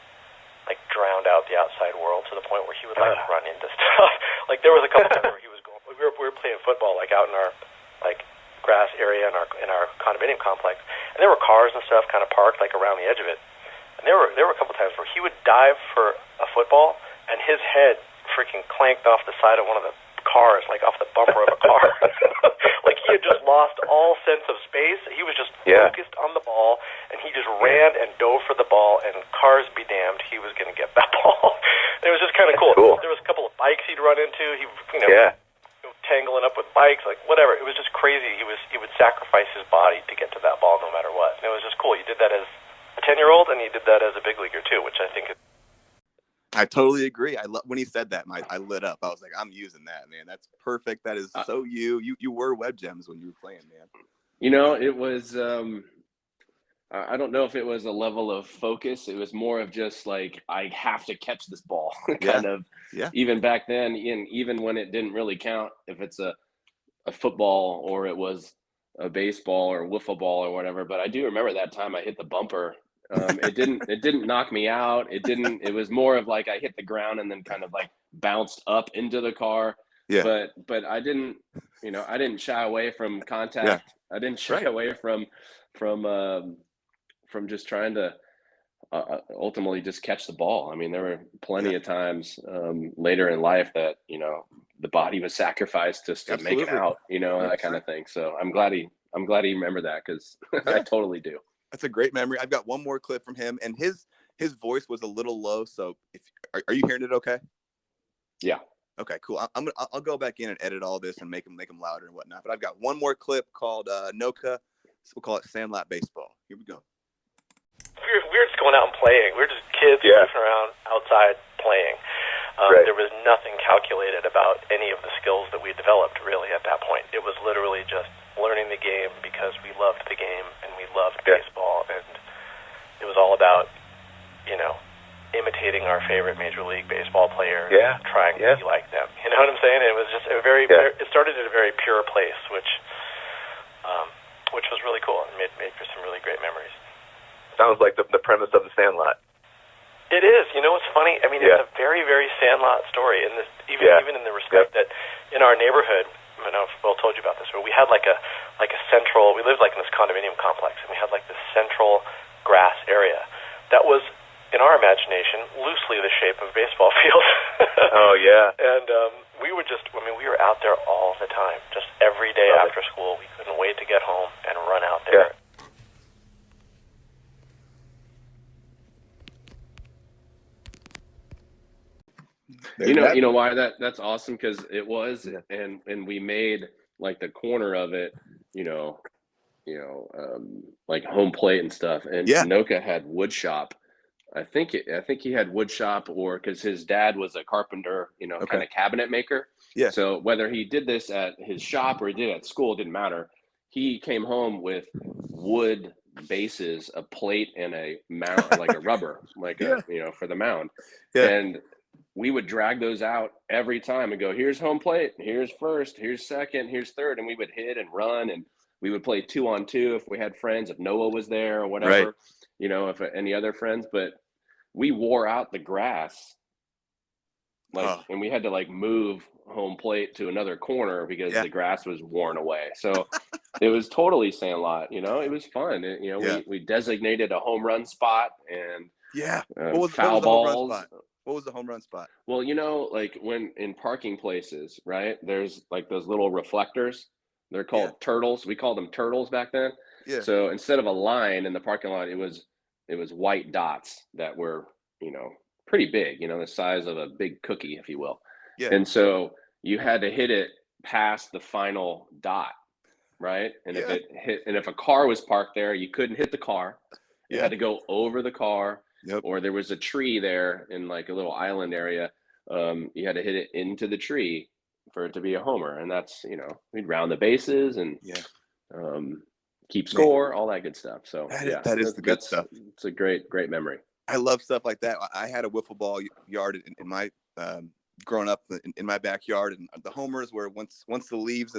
like drown out the outside world to the point where he would like run into stuff. Like there was a couple times where he was going. We were playing football like out in our like grass area in our condominium complex, and there were cars and stuff kind of parked like around the edge of it. And there were a couple times where he would dive for a football, and his head freaking clanked off the side of one of the cars, like off the bumper of a car. Like he had just lost all sense of space. He was just focused on the ball, and he just ran and dove for the ball, and cars be damned, he was going to get that ball. It was just kind of cool. There was a couple of bikes he'd run into. He, tangling up with bikes, like whatever. It was just crazy. He would sacrifice his body to get to that ball no matter what. And it was just cool. You did that as a 10-year-old, and you did that as a big leaguer too, which I think is. I totally agree. When he said that, I lit up. I was like, I'm using that, man. That's perfect. That is so you. You were web gems when you were playing, man. It was. I don't know if it was a level of focus. It was more of just like, I have to catch this ball, kind of. Yeah. Even back then, even when it didn't really count, if it's a football or it was a baseball or wiffle ball or whatever. But I do remember that time I hit the bumper. It didn't knock me out. It was more of like I hit the ground and then kind of like bounced up into the car. Yeah. But I didn't shy away from contact. Yeah. I didn't shy away from just trying to ultimately just catch the ball. I mean, there were plenty of times later in life that, the body was sacrificed just to make it out, that kind of thing. So I'm glad he remembered that, because I totally do. That's a great memory. I've got one more clip from him, and his voice was a little low. So are you hearing it okay? Yeah. Okay, cool. I'll go back in and edit all this and make them louder and whatnot. But I've got one more clip called Noka. So we'll call it Sandlot Baseball. Here we go. We were just going out and playing. We were just kids goofing around outside playing. There was nothing calculated about any of the skills that we developed really at that point. It was literally just learning the game because we loved the game and we loved baseball, and it was all about, imitating our favorite Major League Baseball players, trying to be like them. You know what I'm saying? It was just it started at a very pure place, which was really cool and made for some really great memories. Sounds like the premise of the Sandlot. It is. What's funny? I mean, it's a very, very Sandlot story, and even in the respect that in our neighborhood, I don't know if Bill told you about this, but we had like a central. We lived like in this condominium complex, and we had like this central grass area that was, in our imagination, loosely the shape of a baseball field. Oh yeah. And we were out there all the time, just every day after school. We couldn't wait to get home and run out there. Yeah. You know why that's awesome, because it was, and we made like the corner of it, like home plate and stuff. And Noka had wood shop. I think he had wood shop, or because his dad was a carpenter, kind of cabinet maker. Yeah. So whether he did this at his shop or he did it at school, it didn't matter. He came home with wood bases, a plate, and a mound, like a rubber, like for the mound. Yeah. And we would drag those out every time and go, here's home plate, here's first, here's second, here's third. And we would hit and run, and we would play 2-on-2 if we had friends, if Noah was there or whatever, if any other friends. But we wore out the grass and we had to like move home plate to another corner because the grass was worn away. So it was totally sandlot, it was fun. We designated a home run spot and foul balls. What was the home run spot? Well, like when in parking places, right? There's like those little reflectors. They're called turtles. We called them turtles back then. Yeah. So instead of a line in the parking lot, it was white dots that were, pretty big, the size of a big cookie, if you will. Yeah. And so you had to hit it past the final dot, right? And if a car was parked there, you couldn't hit the car. You had to go over the car. Yep. Or there was a tree there in like a little island area. You had to hit it into the tree for it to be a homer. And that's, we'd round the bases and keep score, all that good stuff. So that is the good stuff. It's a great memory. I love stuff like that. I had a wiffle ball yard in my growing up in my backyard, and the homers were once the leaves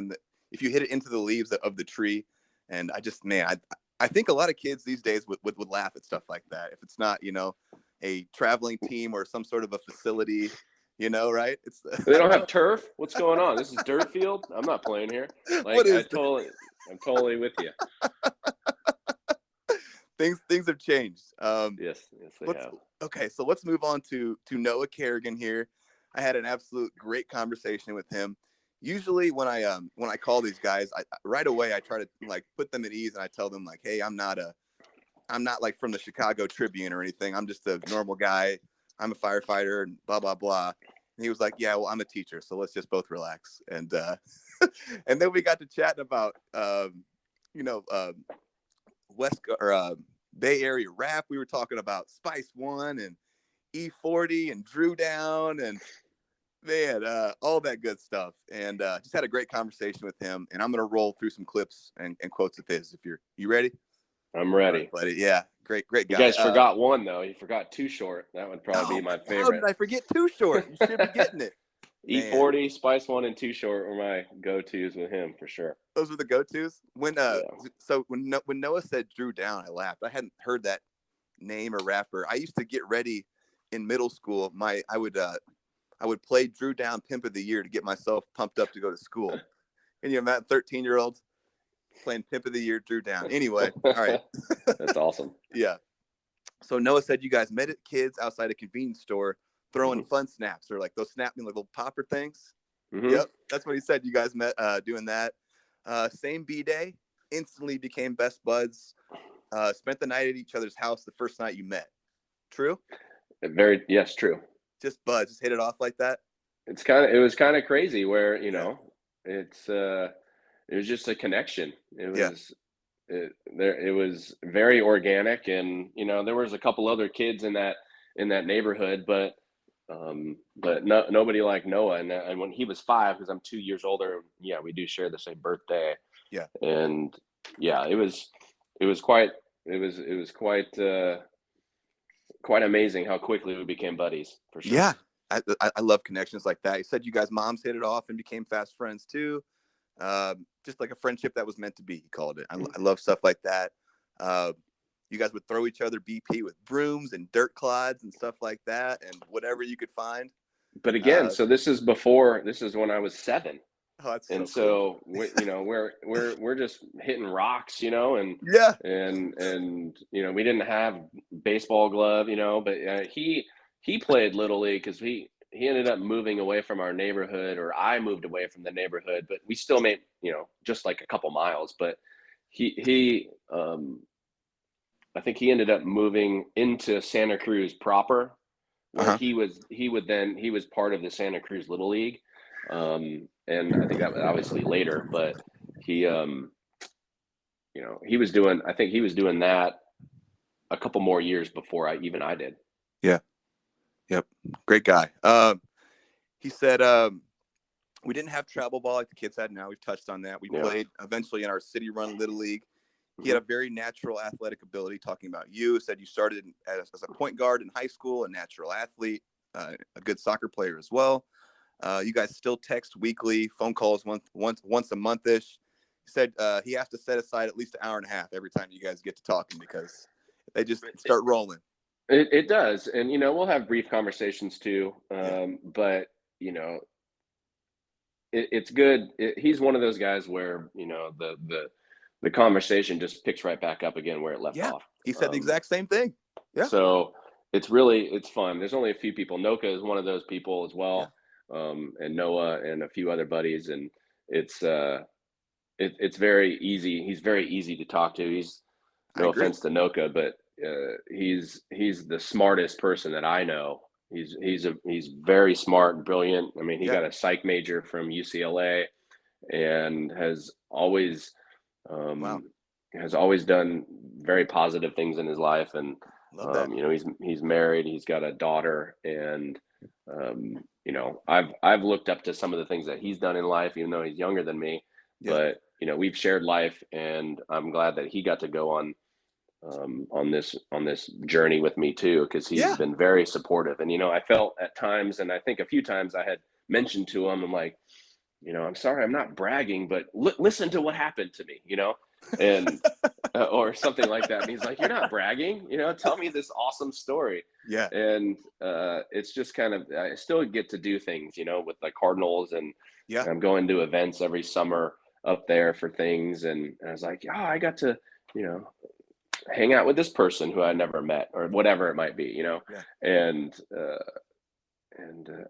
if you hit it into the leaves of the tree, and I think a lot of kids these days would laugh at stuff like that if it's not a traveling team or some sort of a facility, right? They don't have turf. What's going on? This is dirt field. I'm not playing here. Like I'm totally with you. Things have changed. Yes, they have. Okay, so let's move on to Noah Kerrigan here. I had an absolute great conversation with him. Usually when I call these guys, right away I try to like put them at ease, and I tell them like, hey, I'm not like from the Chicago Tribune or anything. I'm just a normal guy. I'm a firefighter and blah blah blah. And he was like, yeah, well, I'm a teacher, so let's just both relax. And and then we got to chatting about Bay Area rap. We were talking about Spice One and E40 and Drew Down and all that good stuff. And just had a great conversation with him. And I'm going to roll through some clips and quotes of his. If you ready? I'm ready. Right, buddy. Yeah. Great guy. You guys forgot one, though. You forgot Too Short. That would probably be my favorite. How did I forget Too Short? You should be getting it. E40, Spice One, and Too Short were my go-tos with him for sure. Those were the go-tos. When Noah said Drew Down, I laughed. I hadn't heard that name or rapper. I used to get ready in middle school. I would play Drew Down Pimp of the Year to get myself pumped up to go to school. Can you imagine 13-year-old playing Pimp of the Year, Drew Down? Anyway, all right. That's awesome. Yeah. So Noah said you guys met kids outside a convenience store throwing fun snaps, or like those snapping like little popper things. Mm-hmm. Yep, that's what he said. You guys met doing that. Same B-day, instantly became best buds. Spent the night at each other's house the first night you met. True? Yes, true. Just buds, just hit it off like that. It was kind of crazy where it was just a connection. It was very organic, and there was a couple other kids in that neighborhood, but nobody like Noah. And when he was 5, because I'm 2 years older, we do share the same birthday. Yeah. And it was quite amazing how quickly we became buddies, for sure. Yeah. I love connections like that. You said you guys' moms hit it off and became fast friends too. Just like a friendship that was meant to be, he called it. I love stuff like that. You guys would throw each other BP with brooms and dirt clods and stuff like that, and whatever you could find. But again, so this is when I was 7. Oh, that's and so cool. we're just hitting rocks, and we didn't have baseball glove, but he played Little League because he ended up moving away from our neighborhood, or I moved away from the neighborhood, but we still made, just like a couple miles. But I think he ended up moving into Santa Cruz proper, where he was part of the Santa Cruz Little League. And I think that was obviously later, but he was doing that a couple more years before I did. Yeah. Yep. Great guy. He said, we didn't have travel ball like the kids had now. We've touched on that. We played eventually in our city run Little League. He had a very natural athletic ability. Talking about you, said you started as a point guard in high school, a natural athlete, a good soccer player as well. You guys still text weekly, phone calls once a month-ish. He said he has to set aside at least an hour and a half every time you guys get to talking, because they just start rolling. It does. And, we'll have brief conversations too. But, it's good. He's one of those guys where, the conversation just picks right back up again where it left off. He said the exact same thing. Yeah. So it's fun. There's only a few people. Noka is one of those people as well. And Noah and a few other buddies. And it's very easy. He's very easy to talk to. He's no offense to Noka, but he's the smartest person that I know. He's very smart, brilliant. I mean, he got a psych major from UCLA and has always done very positive things in his life. And he's married, he's got a daughter, and I've looked up to some of the things that he's done in life, even though he's younger than me. But we've shared life, and I'm glad that he got to go on this journey with me too, because he's been very supportive. And I felt at times, and I think a few times I had mentioned to him, I'm like, I'm sorry, I'm not bragging, but listen to what happened to me, and or something like that. And he's like, you're not bragging, tell me this awesome story. And it's just kind of, I still get to do things, with the Cardinals, and I'm going to events every summer up there for things. And I was like, I got to, hang out with this person who I never met, or whatever it might be, and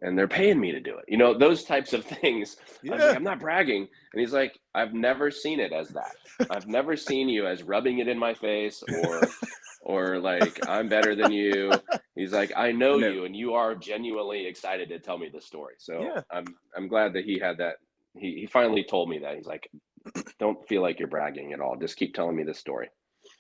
they're paying me to do it, those types of things. I was like, I'm not bragging. And he's like, I've never seen it as that. I've never seen you as rubbing it in my face or like I'm better than you. He's like, I know you, and you are genuinely excited to tell me the story. So I'm glad that he had that. He finally told me that. He's like, don't feel like you're bragging at all. Just keep telling me this story.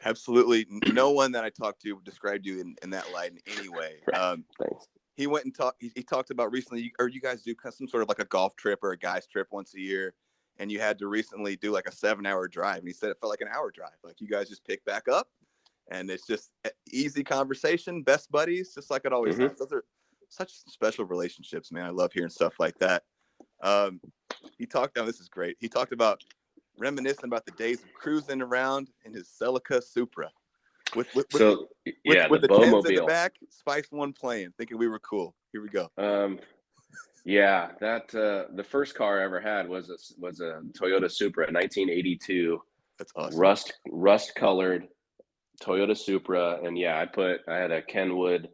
Absolutely. No one that I talked to described you in that light in any way. Thanks. He went and talked. He talked about recently, or you guys do some sort of like a golf trip or a guy's trip once a year, and you had to recently do like a 7-hour drive. And he said it felt like an hour drive. Like you guys just pick back up, and it's just easy conversation, best buddies, just like it always is. Those are such special relationships, man. I love hearing stuff like that. He talked. This is great. He talked about reminiscing about the days of cruising around in his Celica Supra. With the Tens in the back, Spice One playing, thinking we were cool. Here we go. That the first car I ever had was a Toyota Supra, 1982. That's awesome. Rust colored Toyota Supra, and I had a Kenwood,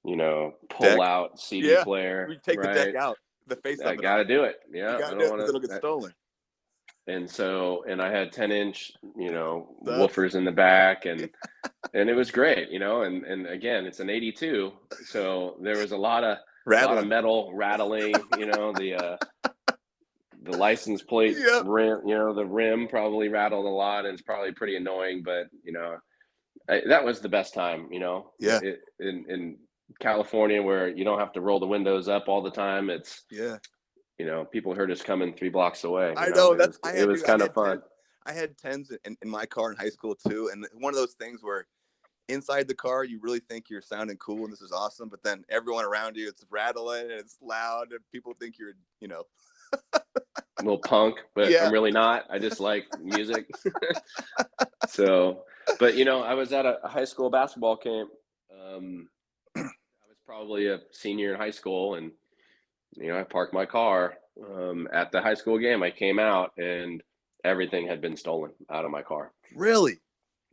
pull out CD player. We take the deck out, the face. I gotta do it. Yeah, I don't want it'll get stolen. And I had 10-inch, woofers in the back, and it was great, and again, it's an 82. So there was a lot of metal rattling, the license plate rim, the rim probably rattled a lot, and it's probably pretty annoying, but that was the best time, in California, where you don't have to roll the windows up all the time. It's people heard us coming 3 blocks away. I know it was kind of fun. I had 10s in my car in high school too, and one of those things where inside the car you really think you're sounding cool and this is awesome, but then everyone around you, it's rattling and it's loud and people think you're a little punk, but I'm really not. I just like music. So, but I was at a high school basketball camp. I was probably a senior in high school, and I parked my car at the high school game. I came out and everything had been stolen out of my car. Really?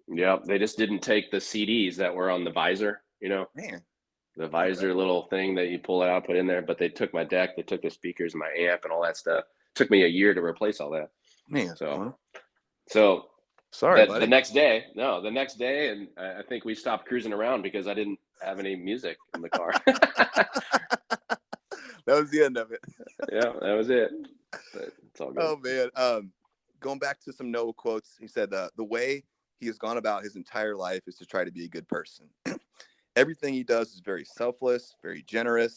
Yeah. They just didn't take the CDs that were on the visor, Man. The visor little thing that you pull out, put in there. But they took my deck, they took the speakers, my amp, and all that stuff. It took me a year to replace all that. Man. So sorry, the next day, and I think we stopped cruising around because I didn't have any music in the car. That was the end of it. Yeah, that was it. But it's all good. Oh man. Going back to some Noah quotes, he said the way he has gone about his entire life is to try to be a good person. Everything he does is very selfless, very generous.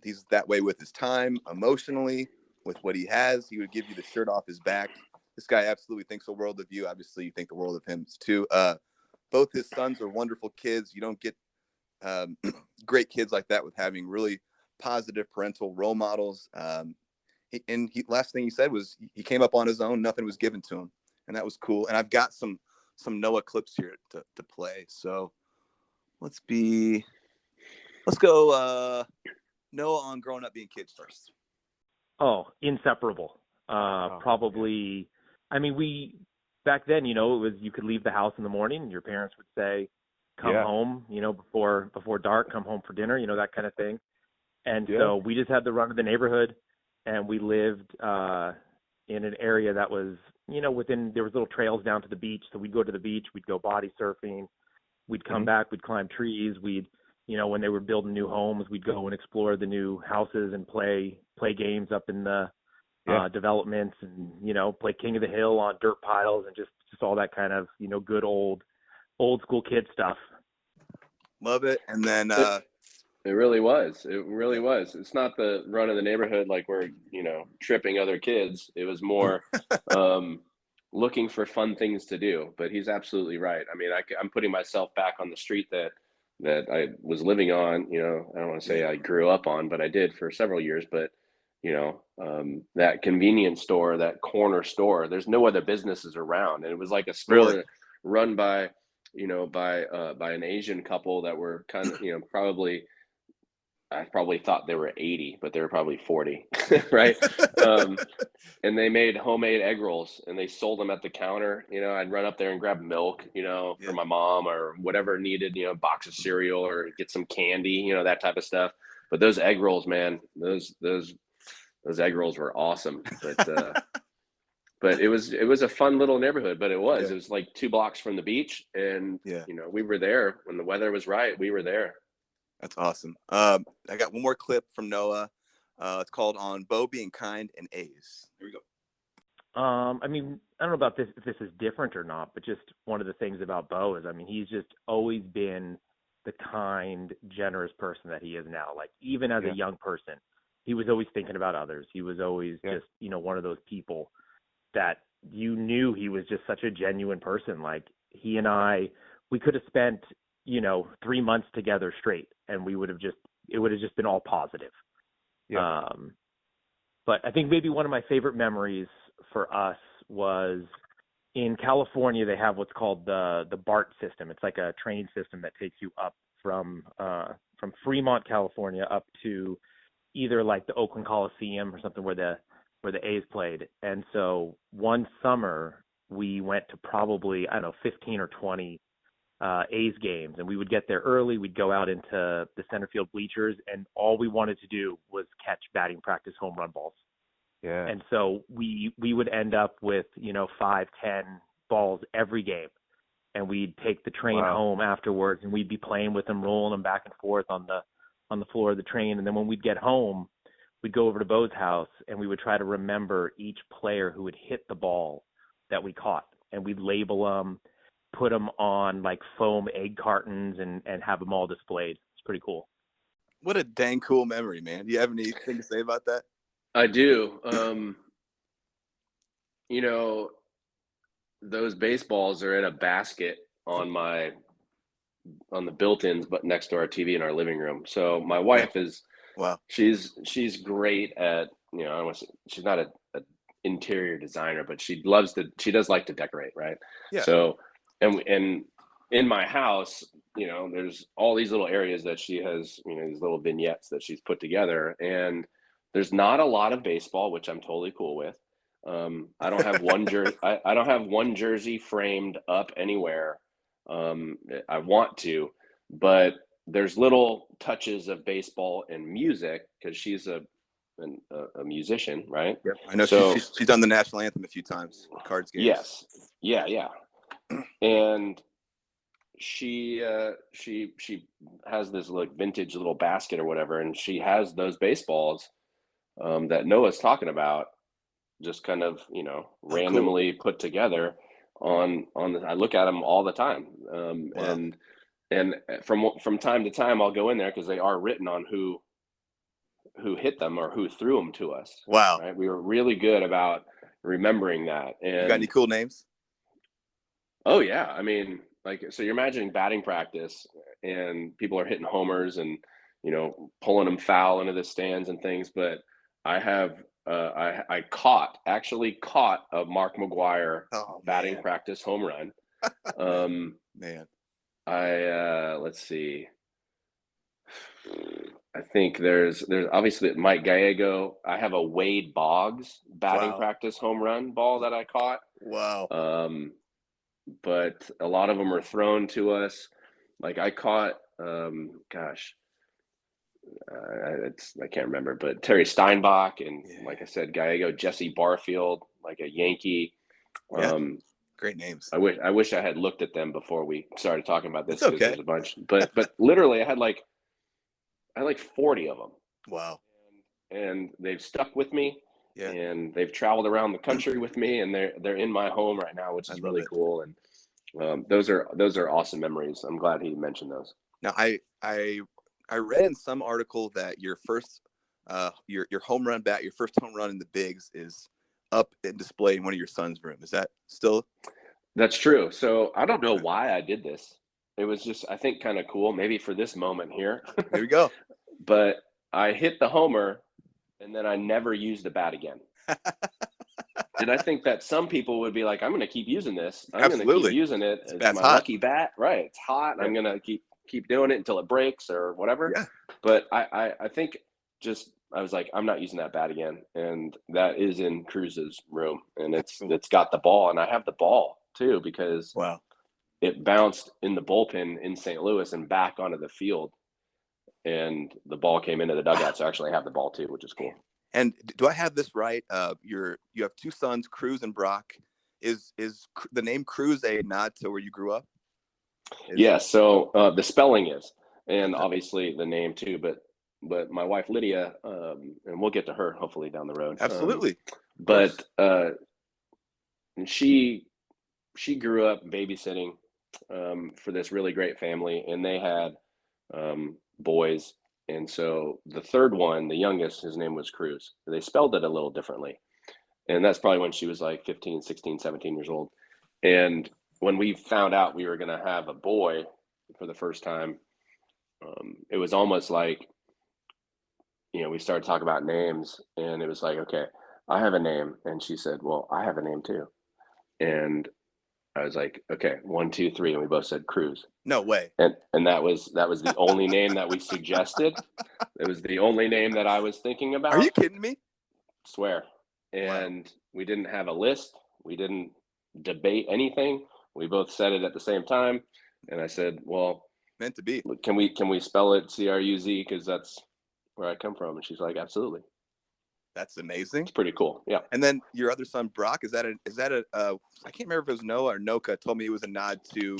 He's that way with his time, emotionally, with what he has. He would give you the shirt off his back. This guy absolutely thinks the world of you. Obviously, you think the world of him too. Both his sons are wonderful kids. You don't get great kids like that with having really positive parental role models. Last thing he said was he came up on his own. Nothing was given to him, and that was cool. And I've got some Noah clips here to play. So let's go Noah on growing up being kids first. Oh, inseparable. Probably. I mean, back then, it was, you could leave the house in the morning and your parents would say, come home, before dark, come home for dinner, that kind of thing. And so we just had the run of the neighborhood, and we lived in an area that was, there was little trails down to the beach. So we'd go to the beach, we'd go body surfing, we'd come back, we'd climb trees, we'd, when they were building new homes, we'd go and explore the new houses and play games up in the developments, and, play King of the Hill on dirt piles, and just all that kind of, good old school kid stuff. Love it. And then it really was. It really was. It's not the run of the neighborhood like we're, tripping other kids. It was more looking for fun things to do. But he's absolutely right. I mean, I'm putting myself back on the street that I was living on. I don't want to say I grew up on, but I did for several years. But that convenience store, that corner store, there's no other businesses around, and it was like a store run by an Asian couple that were kind of, I probably thought they were 80, but they were probably 40, right? And they made homemade egg rolls, and they sold them at the counter. I'd run up there and grab milk, for my mom or whatever needed, a box of cereal or get some candy, that type of stuff. But those egg rolls, man, those egg rolls were awesome. But it was a fun little neighborhood. But it was like 2 blocks from the beach, and we were there when the weather was right. We were there. That's awesome. I got one more clip from Noah. It's called "On Bo Being Kind and A's." Here we go. I mean, I don't know about this, if this is different or not, but just one of the things about Bo is, I mean, he's just always been the kind, generous person that he is now. Like, even as a young person, he was always thinking about others. He was always just, one of those people that you knew he was just such a genuine person. Like, he and we could have spent, 3 months together straight, and it would have just been all positive. Yeah. But I think maybe one of my favorite memories for us was in California. They have what's called the BART system. It's like a train system that takes you up from Fremont, California, up to either like the Oakland Coliseum or something where the A's played. And so one summer we went to probably, 15 or 20 A's games, and we would get there early. We'd go out into the center field bleachers, and all we wanted to do was catch batting practice home run balls. Yeah. And so we would end up with, 5, 10 balls every game, and we'd take the train home afterwards, and we'd be playing with them, rolling them back and forth on the floor of the train. And then when we'd get home, we'd go over to Bo's house, and we would try to remember each player who had hit the ball that we caught, and we'd label them, put them on like foam egg cartons, and have them all displayed. It's pretty cool. What a dang cool memory, man. Do you have anything to say about that? I do. Those baseballs are in a basket on the built-ins, but next to our TV in our living room. So my wife is, she's great at, she's not an interior designer, but she does like to decorate. Right. Yeah. So, and in my house, there's all these little areas that she has, these little vignettes that she's put together, and there's not a lot of baseball, which I'm totally cool with. I don't have one jersey. I don't have one jersey framed up anywhere. I want to, but there's little touches of baseball and music because she's a musician, right? Yep. I know. So, she's done the national anthem a few times, Cards games. Yes. Yeah. And she has this like vintage little basket or whatever, and she has those baseballs that Noah's talking about, just kind of randomly put together on I look at them all the time, and from time to time I'll go in there because they are written on who hit them or who threw them to us. Wow. Right? We were really good about remembering that. And you got any cool names? Oh yeah, I mean, like, so you're imagining batting practice and people are hitting homers and pulling them foul into the stands and things, but I have I actually caught a Mark McGwire batting practice home run. Man. Let's see. I think there's obviously Mike Gallego. I have a Wade Boggs batting practice home run ball that I caught. Wow. But a lot of them are thrown to us. Like I caught, I can't remember, but Terry Steinbach and like I said, Gallego, Jesse Barfield, like a Yankee. Great names. I wish I had looked at them before we started talking about this. It's okay. There's a bunch, but literally I had like 40 of them. Wow. And they've stuck with me. Yeah. And they've traveled around the country with me, and they're in my home right now, which is really cool. And those are awesome memories. I'm glad he mentioned those. Now, I read in some article that your first your home run bat, your first home run in the bigs, is up and display in one of your son's room. Is that still? That's true. So I don't know why I did this. It was just, I think, kind of cool, maybe for this moment here. There we go. But I hit the homer, and then I never used the bat again. And I think that some people would be like, I'm going to keep using this. I'm going to keep using it. It's my lucky bat. Right. It's hot. Right. I'm going to keep doing it until it breaks or whatever. Yeah. But I think I was like, I'm not using that bat again. And that is in Cruz's room. And it's got the ball. And I have the ball too, because it bounced in the bullpen in St. Louis and back onto the field. And the ball came into the dugout. So I actually have the ball too, which is cool. And do I have this right? You have two sons, Cruz and Brock. Is the name Cruz a nod to where you grew up? So the spelling is, and obviously the name too. But my wife Lydia, and we'll get to her hopefully down the road. Absolutely. But she grew up babysitting for this really great family, and they had boys. And so the third one, the youngest, his name was Cruz. They spelled it a little differently. And that's probably when she was like 15, 16, 17 years old. And when we found out we were going to have a boy for the first time, it was almost like, we started talking about names, and it was like, okay, I have a name. And she said, well, I have a name too. And I was like, okay, 1, 2, 3. And we both said Cruz. No way. And that was the only name that we suggested. It was the only name that I was thinking about. Are you kidding me? Swear. And we didn't have a list. We didn't debate anything. We both said it at the same time. And I said, well, meant to be. Can we spell it Cruz? Because that's where I come from. And she's like, absolutely. That's amazing. It's pretty cool. Yeah. And then your other son, Brock, is that a I can't remember if it was Noah or Noka told me it was a nod to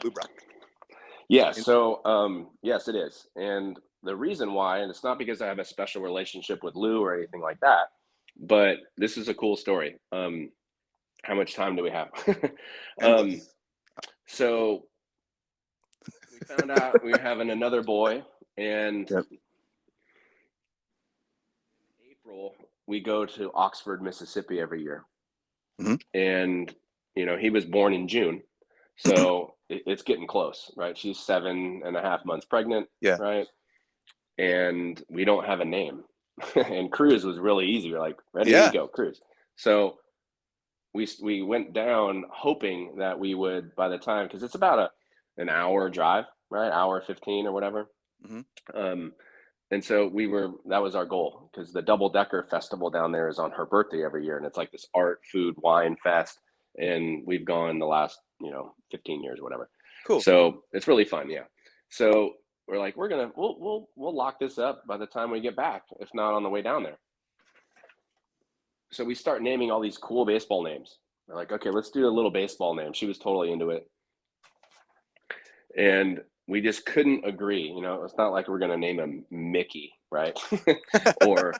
Lou Brock. Yeah. So, yes, it is. And the reason why, and it's not because I have a special relationship with Lou or anything like that, but this is a cool story. How much time do we have? So we found out we were having another boy, and April, we go to Oxford, Mississippi every year. Mm-hmm. And, he was born in June. So it's getting close, right? She's 7.5 months pregnant. Yeah. Right. And we don't have a name. And Cruz was really easy. We're like, ready to go, Cruz. So we went down hoping that we would, by the time, because it's about an hour drive, right? Hour 15 or whatever. Mm-hmm. And so that was our goal, because the Double Decker Festival down there is on her birthday every year. And it's like this art, food, wine fest. And we've gone the last, 15 years or whatever. Cool. So it's really fun. Yeah. So we're like, we'll lock this up by the time we get back, if not on the way down there. So we start naming all these cool baseball names. We're like, okay, let's do a little baseball name. She was totally into it. And we just couldn't agree. It's not like we're going to name him Mickey, right? Or,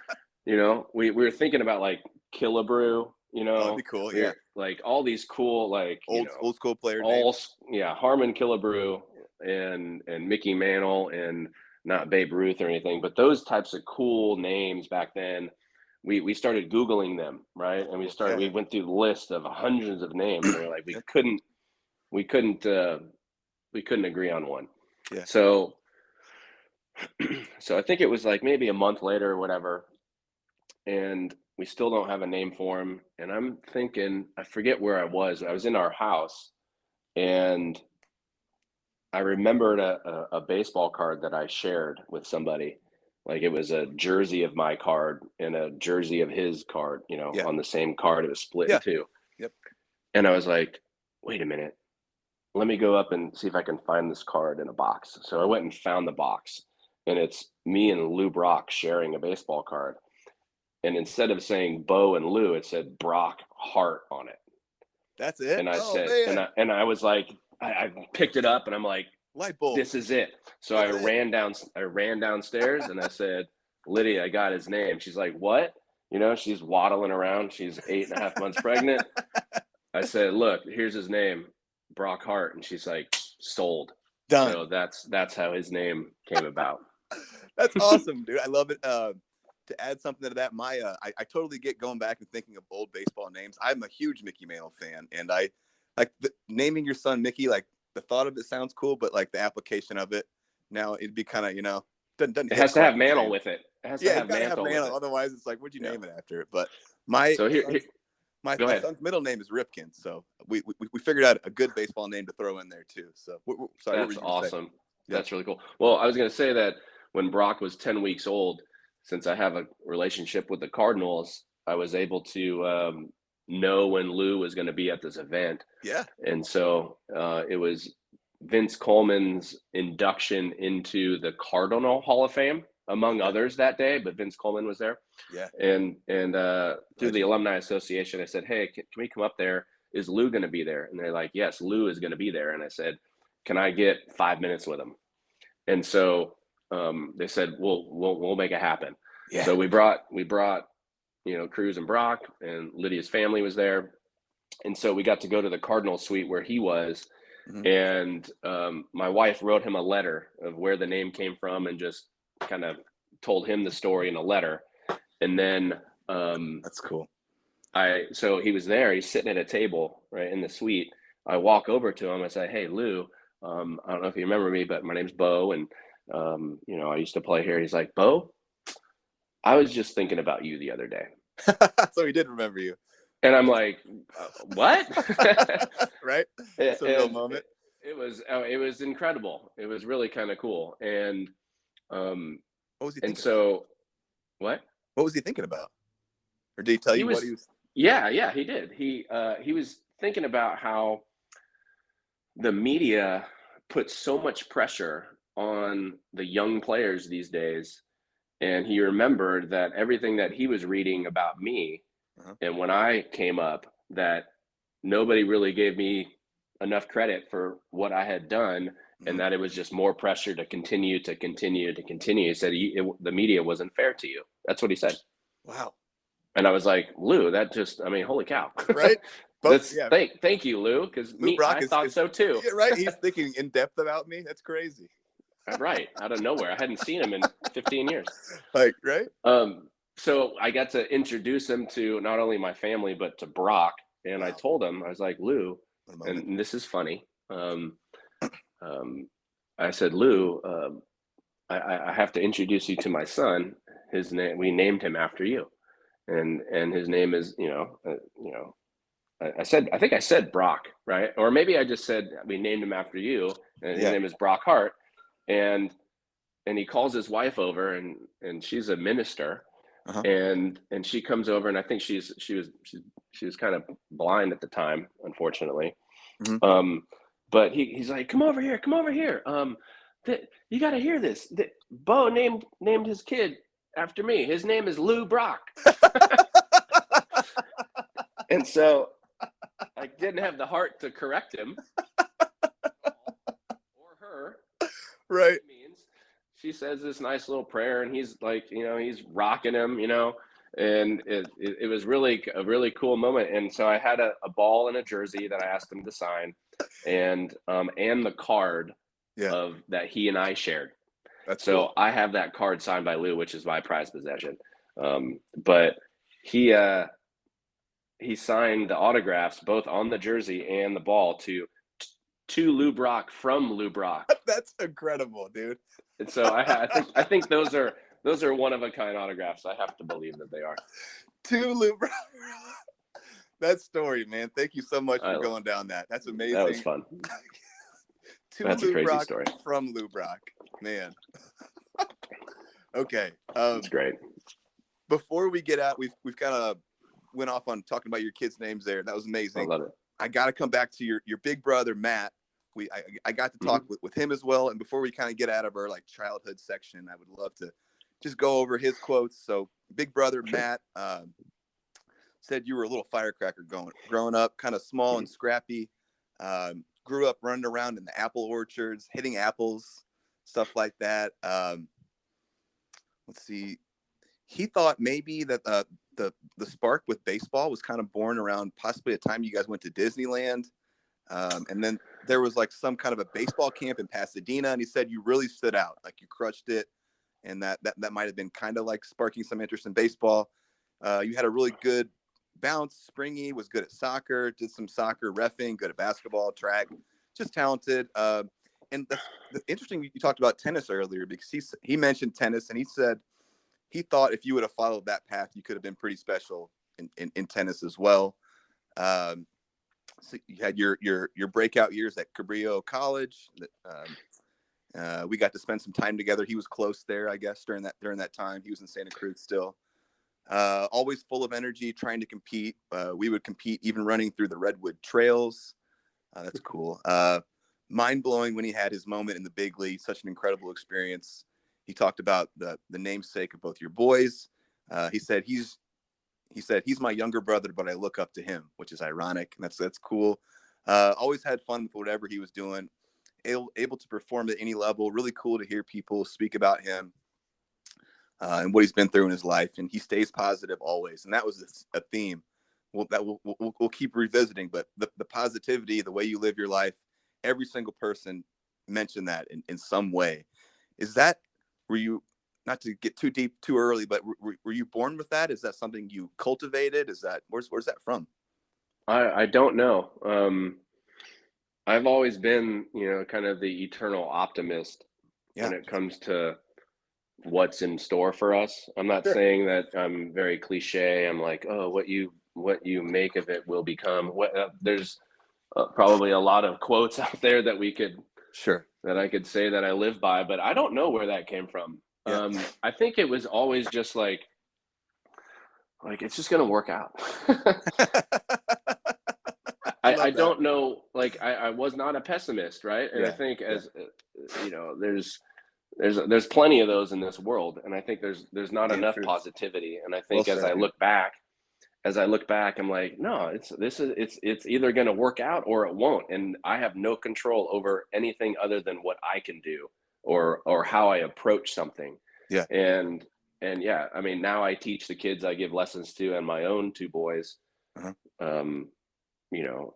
we were thinking about like Killebrew, That'd be cool. Yeah. Like all these cool, like old school player names. Harmon Killebrew and Mickey Mantle, and not Babe Ruth or anything, but those types of cool names back then. We started Googling them, right? And we went through the list of hundreds of names, and we're like, we couldn't agree on one. Yeah. So I think it was like maybe a month later or whatever, and we still don't have a name for him. And I'm thinking, I forget where I was in our house, and I remembered a baseball card that I shared with somebody. Like it was a jersey of my card and a jersey of his card, on the same card. It was split in two. Yep. And I was like, wait a minute. Let me go up and see if I can find this card in a box. So I went and found the box, and it's me and Lou Brock sharing a baseball card. And instead of saying Bo and Lou, it said Brock Hart on it. That's it. And I said, and I was like, I picked it up, and I'm like, light bulb. This is it. So I ran downstairs, and I said, Lydia, I got his name. She's like, what? She's waddling around. She's 8.5 months pregnant. I said, look, here's his name, Brock Hart. And she's like, sold. Done. So that's how his name came about. That's awesome, dude. I love it. To add something to that, I totally get going back and thinking of old baseball names. I'm a huge Mickey Mantle fan, and I like naming your son Mickey. Like the thought of it sounds cool, but like the application of it now, it'd be kind of doesn't. It has to have Mantle with it. It has to have Mantle. Otherwise, it's like, what'd you name it after? But my son's middle name is Ripken, so we figured out a good baseball name to throw in there too. So sorry, that's awesome. Yeah. That's really cool. Well, I was going to say that when Brock was 10 weeks old, since I have a relationship with the Cardinals, I was able to know when Lou was going to be at this event. Yeah. And so it was Vince Coleman's induction into the Cardinal Hall of Fame, among others that day, but Vince Coleman was there. Yeah. And through the Alumni Association, I said, hey, can we come up there? Is Lou going to be there? And they're like, yes, Lou is going to be there. And I said, can I get 5 minutes with him? And so they said, we'll make it happen. Yeah. So we brought Cruz and Brock, and Lydia's family was there. And so we got to go to the Cardinal suite where he was. Mm-hmm. And my wife wrote him a letter of where the name came from and just kind of told him the story in a letter. And then that's cool. So he was there, he's sitting at a table right in the suite. I walk over to him. I say, hey, Lou, I don't know if you remember me, but my name's Bo. And, I used to play here. He's like, Bo, I was just thinking about you the other day. So he did remember you. And I'm like, what? Right? It's a real moment. It was incredible. It was really kind of cool. And what was he thinking? And so what was he thinking about? Or did he tell you what he was? Yeah, he did. He was thinking about how the media puts so much pressure on the young players these days. And he remembered that everything that he was reading about me, and when I came up, that nobody really gave me enough credit for what I had done, and that it was just more pressure to continue. He said the media wasn't fair to you. That's what he said. Wow. And I was like, Lou, holy cow. Right? Thank you, Lou, because I thought so too. Right? He's thinking in depth about me. That's crazy. Right, out of nowhere. I hadn't seen him in 15 years. Like, right? So I got to introduce him to not only my family, but to Brock. And I told him, I was like, Lou, and this is funny. I said, Lou, I have to introduce you to my son. His name, we named him after you. And his name is, I think I said Brock, right? Or maybe I just said, we named him after you, and his name is Brock Hart. And he calls his wife over, and she's a minister, and she comes over, and I think she was kind of blind at the time, unfortunately. Mm-hmm. But he's like, come over here. You got to hear this. Bo named his kid after me. His name is Lou Brock. And so I didn't have the heart to correct him or her. Right. She says this nice little prayer, and he's like, he's rocking him, and it was really a really cool moment. And so I had a ball and a jersey that I asked him to sign, and the card of that he and I shared. That's so cool. I have that card signed by Lou, which is my prized possession. But he signed the autographs both on the jersey and the ball to Lou Brock from Lou Brock. That's incredible, dude. And so I think those are one of a kind autographs. I have to believe that they are. To Lou Brock. That story, man. Thank you so much for going down that. That's amazing. That was fun. That's a crazy story. From Lou Brock, man. Okay. That's great. Before we get out, we've kind of went off on talking about your kids' names there. That was amazing. I love it. I got to come back to your big brother, Matt. I got to talk with him as well. And before we kind of get out of our like childhood section, I would love to just go over his quotes. So big brother, Matt, said you were a little firecracker growing up, kind of small and scrappy. Grew up running around in the apple orchards, hitting apples, stuff like that. Let's see. He thought maybe that the spark with baseball was kind of born around possibly a time you guys went to Disneyland. And then there was like some kind of a baseball camp in Pasadena, and he said you really stood out, like you crushed it, and that might have been kind of like sparking some interest in baseball. You had a really good bounce, springy, was good at soccer, did some soccer reffing, good at basketball, track, just talented. And the interesting, you talked about tennis earlier, because he mentioned tennis, and he said he thought if you would have followed that path, you could have been pretty special in tennis as well. So you had your breakout years at Cabrillo College. We got to spend some time together. He was close there, I guess, during that time. He was in Santa Cruz still. Always full of energy, trying to compete. We would compete even running through the Redwood Trails. That's cool. Mind-blowing when he had his moment in the big league. Such an incredible experience. He talked about the namesake of both your boys. He said he's my younger brother, but I look up to him, which is ironic. And that's cool. Always had fun with whatever he was doing. Able to perform at any level. Really cool to hear people speak about him and what he's been through in his life. And he stays positive always. And that was a theme we'll keep revisiting. But the positivity, the way you live your life, every single person mentioned that in some way. Were you, not to get too deep too early, but were you born with that? Is that something you cultivated? Where's that from? I don't know. I've always been, kind of the eternal optimist when it comes to what's in store for us. I'm not saying that I'm very cliche. I'm like, oh, what you make of it will become. There's probably a lot of quotes out there that that I could say that I live by, but I don't know where that came from. Yeah. I think it was always just like it's just going to work out. I don't know. I was not a pessimist. Right. And I think there's plenty of those in this world. And I think there's not enough positivity. And I think as I look back, I'm like, no, it's either going to work out or it won't. And I have no control over anything other than what I can do or how I approach something. Yeah. And yeah, I mean, now I teach the kids I give lessons to and my own two boys.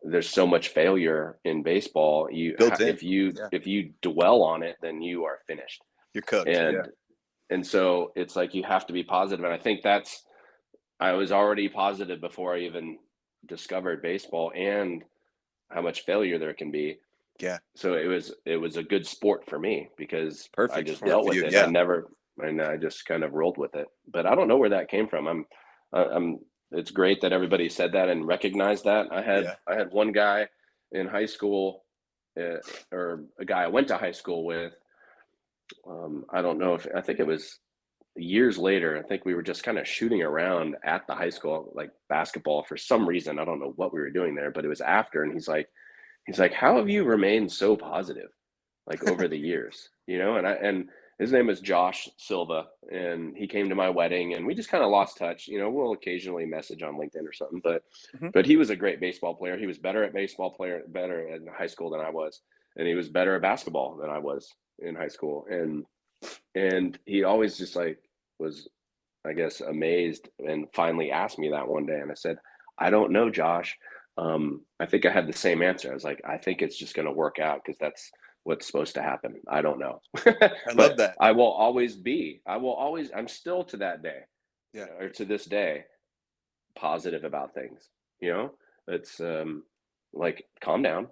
There's so much failure in baseball. If you dwell on it, then you are finished. You're cooked. And so it's like, you have to be positive. And I think I was already positive before I even discovered baseball and how much failure there can be. Yeah. So it was a good sport for me because I just dealt with it. Yeah. I just kind of rolled with it, but I don't know where that came from. It's great that everybody said that and recognized that. I had one guy in high school, or a guy I went to high school with. I think it was years later. I think we were just kind of shooting around at the high school, like basketball for some reason. I don't know what we were doing there, but it was after. And he's like, how have you remained so positive, over the years, and his name is Josh Silva, and he came to my wedding, and we just kind of lost touch. We'll occasionally message on LinkedIn or something, but he was a great baseball player. He was better at better in high school than I was. And he was better at basketball than I was in high school. And he always just was, I guess, amazed, and finally asked me that one day. And I said, I don't know, Josh. I think I had the same answer. I was like, I think it's just going to work out because that's what's supposed to happen. I don't know. I love that. I'm still to that day, or to this day, positive about things. It's calm down.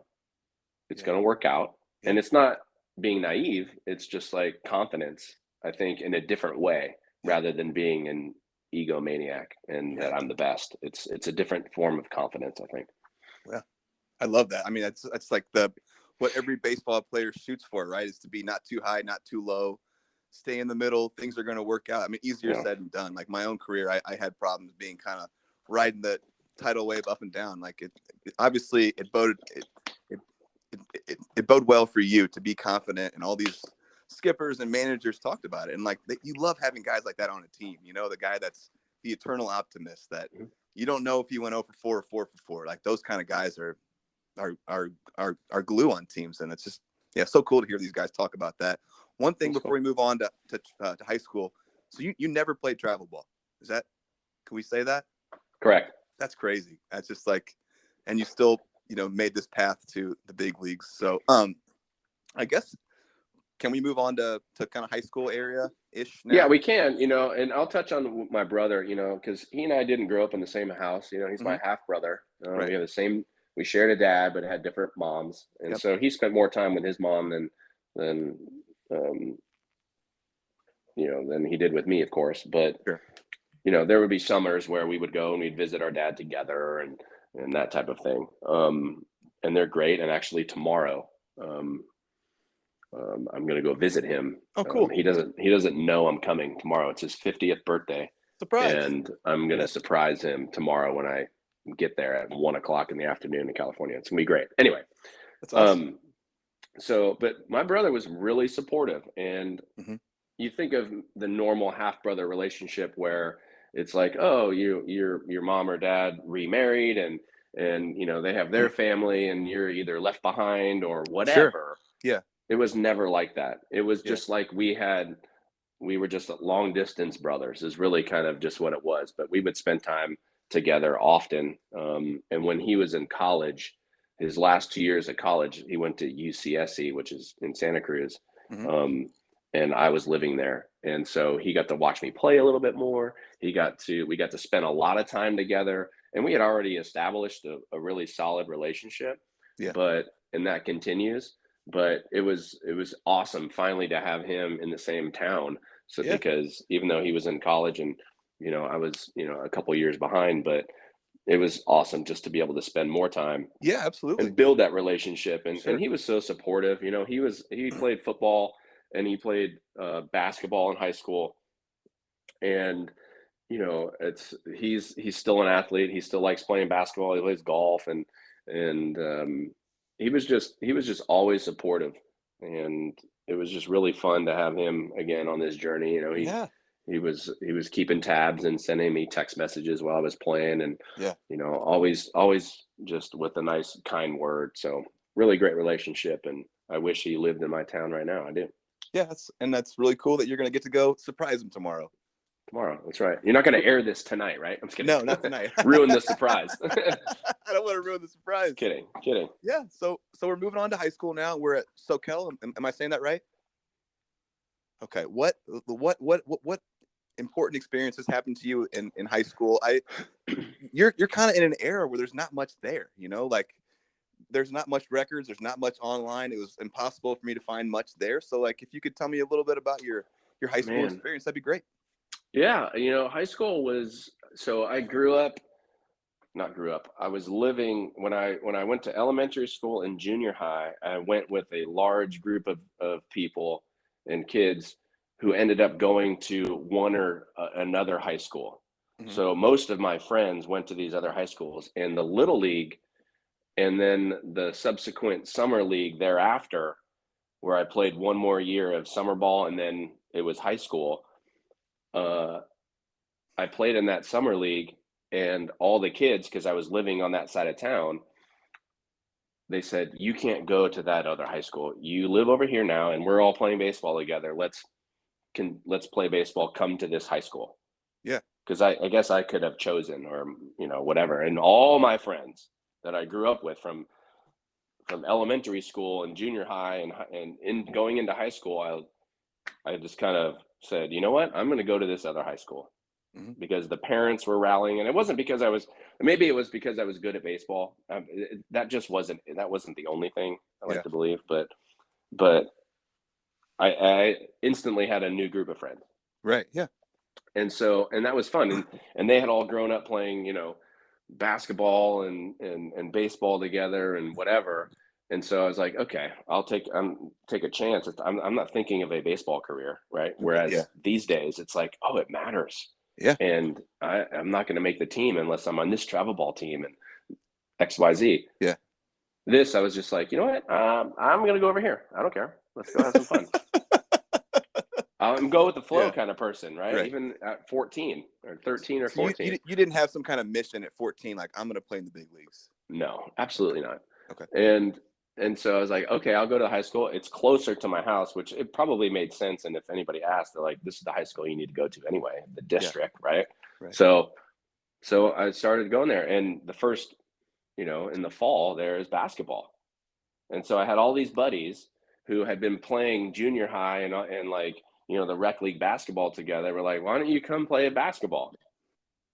It's going to work out. And it's not being naive. It's just confidence, I think, in a different way, rather than being an egomaniac and that I'm the best. It's a different form of confidence, I think. Yeah. I love that. I mean, it's like what every baseball player shoots for, right? Is to be not too high, not too low, stay in the middle. Things are going to work out. I mean, easier said than done. Like my own career, I had problems being kind of riding the tidal wave up and down. Like it obviously it boded well for you to be confident, and all these skippers and managers talked about it. And like you love having guys like that on a team, you know, the guy that's the eternal optimist that you don't know if he went 0 for 4 or 4 for 4. Like those kind of guys are glue on teams. And it's just, so cool to hear these guys talk about that. One thing before we move on to high school. So you never played travel ball. Can we say that? Correct. That's crazy. That's just like, and you still, made this path to the big leagues. So, I guess, can we move on to kind of high school area-ish now? Yeah, we can, and I'll touch on my brother, because he and I didn't grow up in the same house. He's my half brother. Right. We shared a dad, but had different moms. And so he spent more time with his mom than he did with me, of course. But, sure. There would be summers where we would go and we'd visit our dad together and that type of thing. And they're great. And actually tomorrow, I'm going to go visit him. Oh, cool. He doesn't know I'm coming tomorrow. It's his 50th birthday. Surprise. And I'm going to surprise him tomorrow when I get there at 1:00 in the afternoon in California. It's going to be great. Anyway. That's awesome. But my brother was really supportive, and you think of the normal half brother relationship where it's like, oh, your mom or dad remarried and they have their family and you're either left behind or whatever. Sure. Yeah. It was never like that. It was just like we were just long distance brothers is really kind of just what it was. But we would spend time together often. And when he was in college, his last 2 years at college, he went to UCSC, which is in Santa Cruz. And I was living there. And so he got to watch me play a little bit more. We got to spend a lot of time together, and we had already established a really solid relationship. Yeah. And that continues. But it was awesome finally to have him in the same town. So because even though he was in college and, I was, a couple years behind, but it was awesome just to be able to spend more time. Yeah, absolutely. And build that relationship. And, sure. And he was so supportive. He played football and he played basketball in high school. And, he's still an athlete. He still likes playing basketball. He plays golf and he was just always supportive, and it was just really fun to have him again on this journey. He was keeping tabs and sending me text messages while I was playing, and always just with a nice, kind word. So really great relationship, and I wish he lived in my town right now. I do. Yeah, that's really cool that you're going to get to go surprise him tomorrow. That's right. You're not going to air this tonight, right? I'm just kidding. No, not tonight. Ruin the surprise. I don't want to ruin the surprise. Kidding. Yeah. So we're moving on to high school now. We're at SoCal. Am I saying that right? Okay. What important experiences happened to you in high school? You're kind of in an era where there's not much there, like there's not much records. There's not much online. It was impossible for me to find much there. So like, if you could tell me a little bit about your high school experience, that'd be great. Yeah. High school was, so I I was living when I went to elementary school and junior high, I went with a large group of people and kids who ended up going to one or another high school. So most of my friends went to these other high schools, and the Little League and then the subsequent summer league thereafter, where I played one more year of summer ball and then it was high school. I played in that summer league, and all the kids, because I was living on that side of town, they said, you can't go to that other high school. You live over here now, and we're all playing baseball together. Let's play baseball. Come to this high school. Yeah. Because I guess I could have chosen, or whatever. And all my friends that I grew up with from elementary school and junior high and in going into high school, I just kind of said, you know what, I'm going to go to this other high school because the parents were rallying. And it wasn't because maybe it was because I was good at baseball. That wasn't the only thing I like to believe, but I instantly had a new group of friends. Right. Yeah. And that was fun. And they had all grown up playing, basketball and baseball together and whatever. And so I was like, okay, I'll take a chance. I'm not thinking of a baseball career, right? Whereas these days it's like, oh, it matters. Yeah. And I'm not going to make the team unless I'm on this travel ball team and XYZ. Yeah. This, I was just like, you know what? I'm going to go over here. I don't care. Let's go have some fun. I'm go with the flow kind of person, right? Even at 14 or 13 or 14. You didn't have some kind of mission at 14, like I'm going to play in the big leagues. No, absolutely not. Okay. And so I was like, okay, I'll go to high school. It's closer to my house, which it probably made sense. And if anybody asked, they're like, this is the high school you need to go to anyway, the district, right? So I started going there. And the first, in the fall, there is basketball. And so I had all these buddies who had been playing junior high and like, the rec league basketball together. We're like, why don't you come play basketball?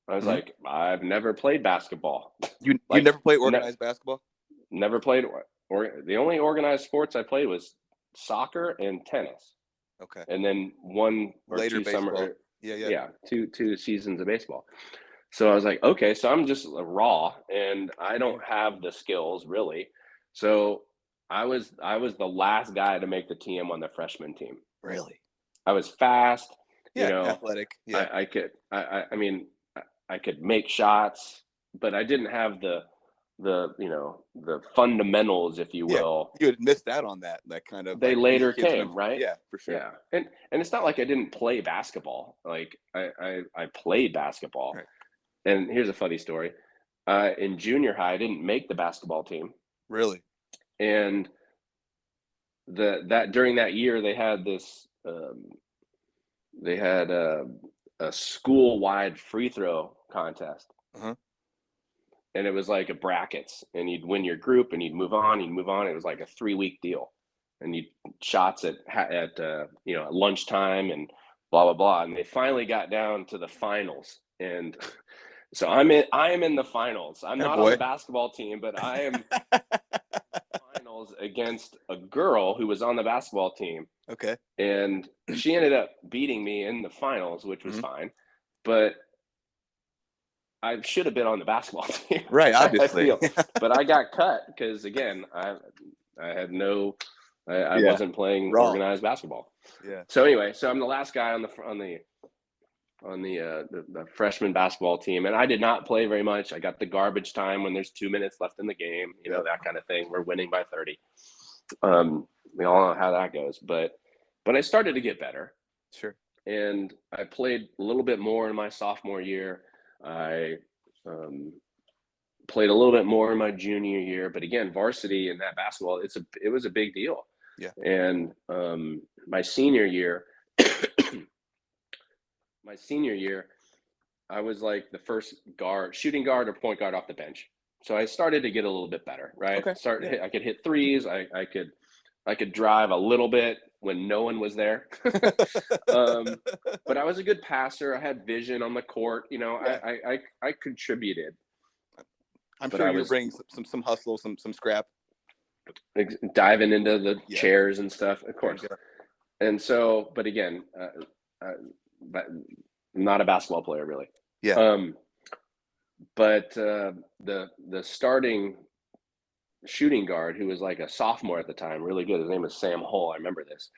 I was like, I've never played basketball. You never played organized basketball? Never played. The only organized sports I played was soccer and tennis. Okay. And then one or later two baseball. summer. Yeah. Two seasons of baseball. So I was like, okay, so I'm just raw and I don't have the skills really. So I was the last guy to make the team on the freshman team. Really? I was fast. Athletic. Yeah. I could make shots, but I didn't have the fundamentals, if you will. You had missed out on that kind of. They later came, right? Yeah, for sure. Yeah, and it's not like I didn't play basketball. Like I played basketball. Right. And here's a funny story. In junior high, I didn't make the basketball team. Really? And during that year, they had this. They had a school-wide free throw contest. And it was like a brackets, and you'd win your group and you'd move on. It was like a 3-week deal, and you shots at lunchtime and blah, blah, blah. And they finally got down to the finals. And so I am in the finals. I'm not on the basketball team, but I am finals against a girl who was on the basketball team. Okay. And she ended up beating me in the finals, which was fine, but I should have been on the basketball team. Right, obviously. But I got cut because, again, I had I wasn't playing organized basketball. Yeah. So anyway, I'm the last guy on the freshman baskball team, and I did not play very much. I got the garbage time when there's 2 minutes left in the game, that kind of thing. We're winning by 30. We all know how that goes, but I started to get better. Sure. And I played a little bit more in my sophomore year. I played a little bit more in my junior year, but again, varsity and that basketball, it was a big deal. Yeah. And my senior year, I was like the first shooting guard or point guard off the bench. So I started to get a little bit better, right? Okay. I could hit threes. I could drive a little bit when no one was there. But I was a good passer. I had vision on the court. I contributed. I'm sure you were bringing some hustle, some scrap. Diving into the chairs and stuff, of course. And so, but again, but I'm not a basketball player really. Yeah. But the starting shooting guard, who was like a sophomore at the time, really good. His name was Sam Hull. I remember this.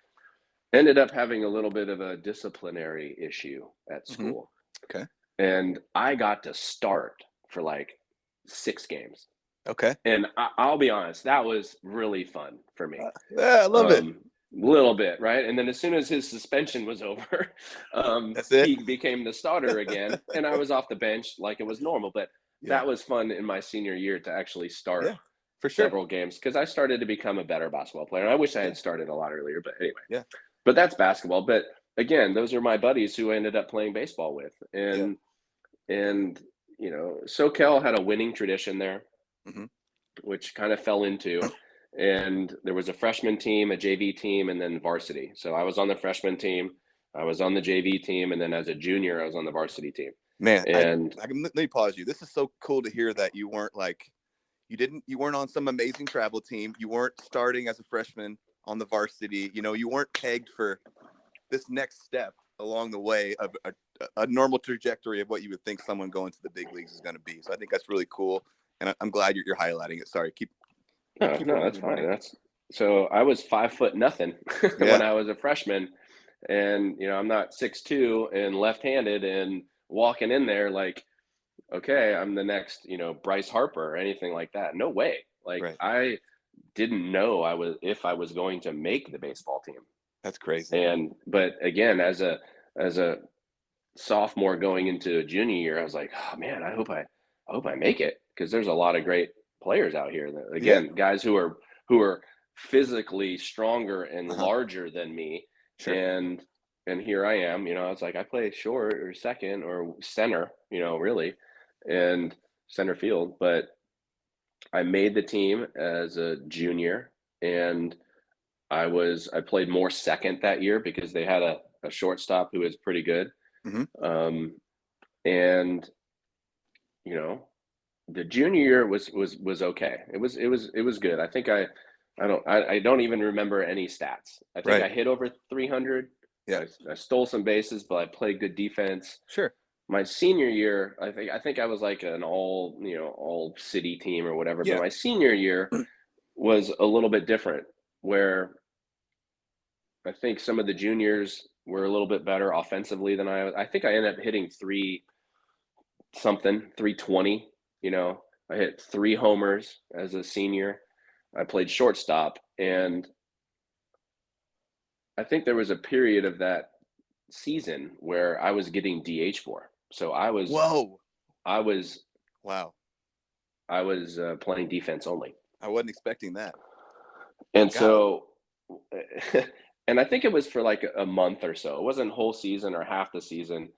Ended up having a little bit of a disciplinary issue at school. Okay. And I got to start for like 6 games. Okay. And I'll be honest, that was really fun for me. Yeah, I love it. Little bit, right? And then as soon as his suspension was over, That's it. he became the starter again. And I was off the bench like it was normal. But that was fun in my senior year to actually start for sure. several games, because I started to become a better basketball player. And I wish I had started a lot earlier, but anyway. Yeah. But that's basketball. But again, those are my buddies who I ended up playing baseball with. And SoCal had a winning tradition there, which kind of fell into. And there was a freshman team, a JV team, and then varsity. So I was on the freshman team, I was on the JV team, and then as a junior, I was on the varsity team. Man, and let me pause you. This is so cool to hear that you weren't you weren't on some amazing travel team. You weren't starting as a freshman on the varsity. You weren't pegged for this next step along the way of a normal trajectory of what you would think someone going to the big leagues is going to be. So I think that's really cool, and I'm glad you're highlighting it. Sorry, keep. No, that's fine. So I was 5'0" nothing when I was a freshman, and I'm not 6'2" and left-handed and walking in there like, okay, I'm the next, Bryce Harper or anything like that. No way. Like I didn't know if I was going to make the baseball team. That's crazy. But again, as a sophomore going into a junior year, I was like, oh man, I hope I make it, because there's a lot of great players out here. Again, guys who are physically stronger and larger than me. Sure. And here I am, I was like, I play short or second or center, really, and center field. But I made the team as a junior, and I played more second that year because they had a shortstop who was pretty good. Mm-hmm. And the junior year was okay. It was good. I think I don't even remember any stats. I think I hit over 300. Yeah. I stole some bases, but I played good defense. Sure. My senior year, I think I was like an all city team or whatever. Yeah. But my senior year was a little bit different, where I think some of the juniors were a little bit better offensively than I was. I think I ended up hitting 320. I hit 3 homers as a senior. I played shortstop, and I think there was a period of that season where I was getting DH for. So I was playing defense only. I wasn't expecting that. And so, and I think it was for like a month or so. It wasn't whole season or half the season.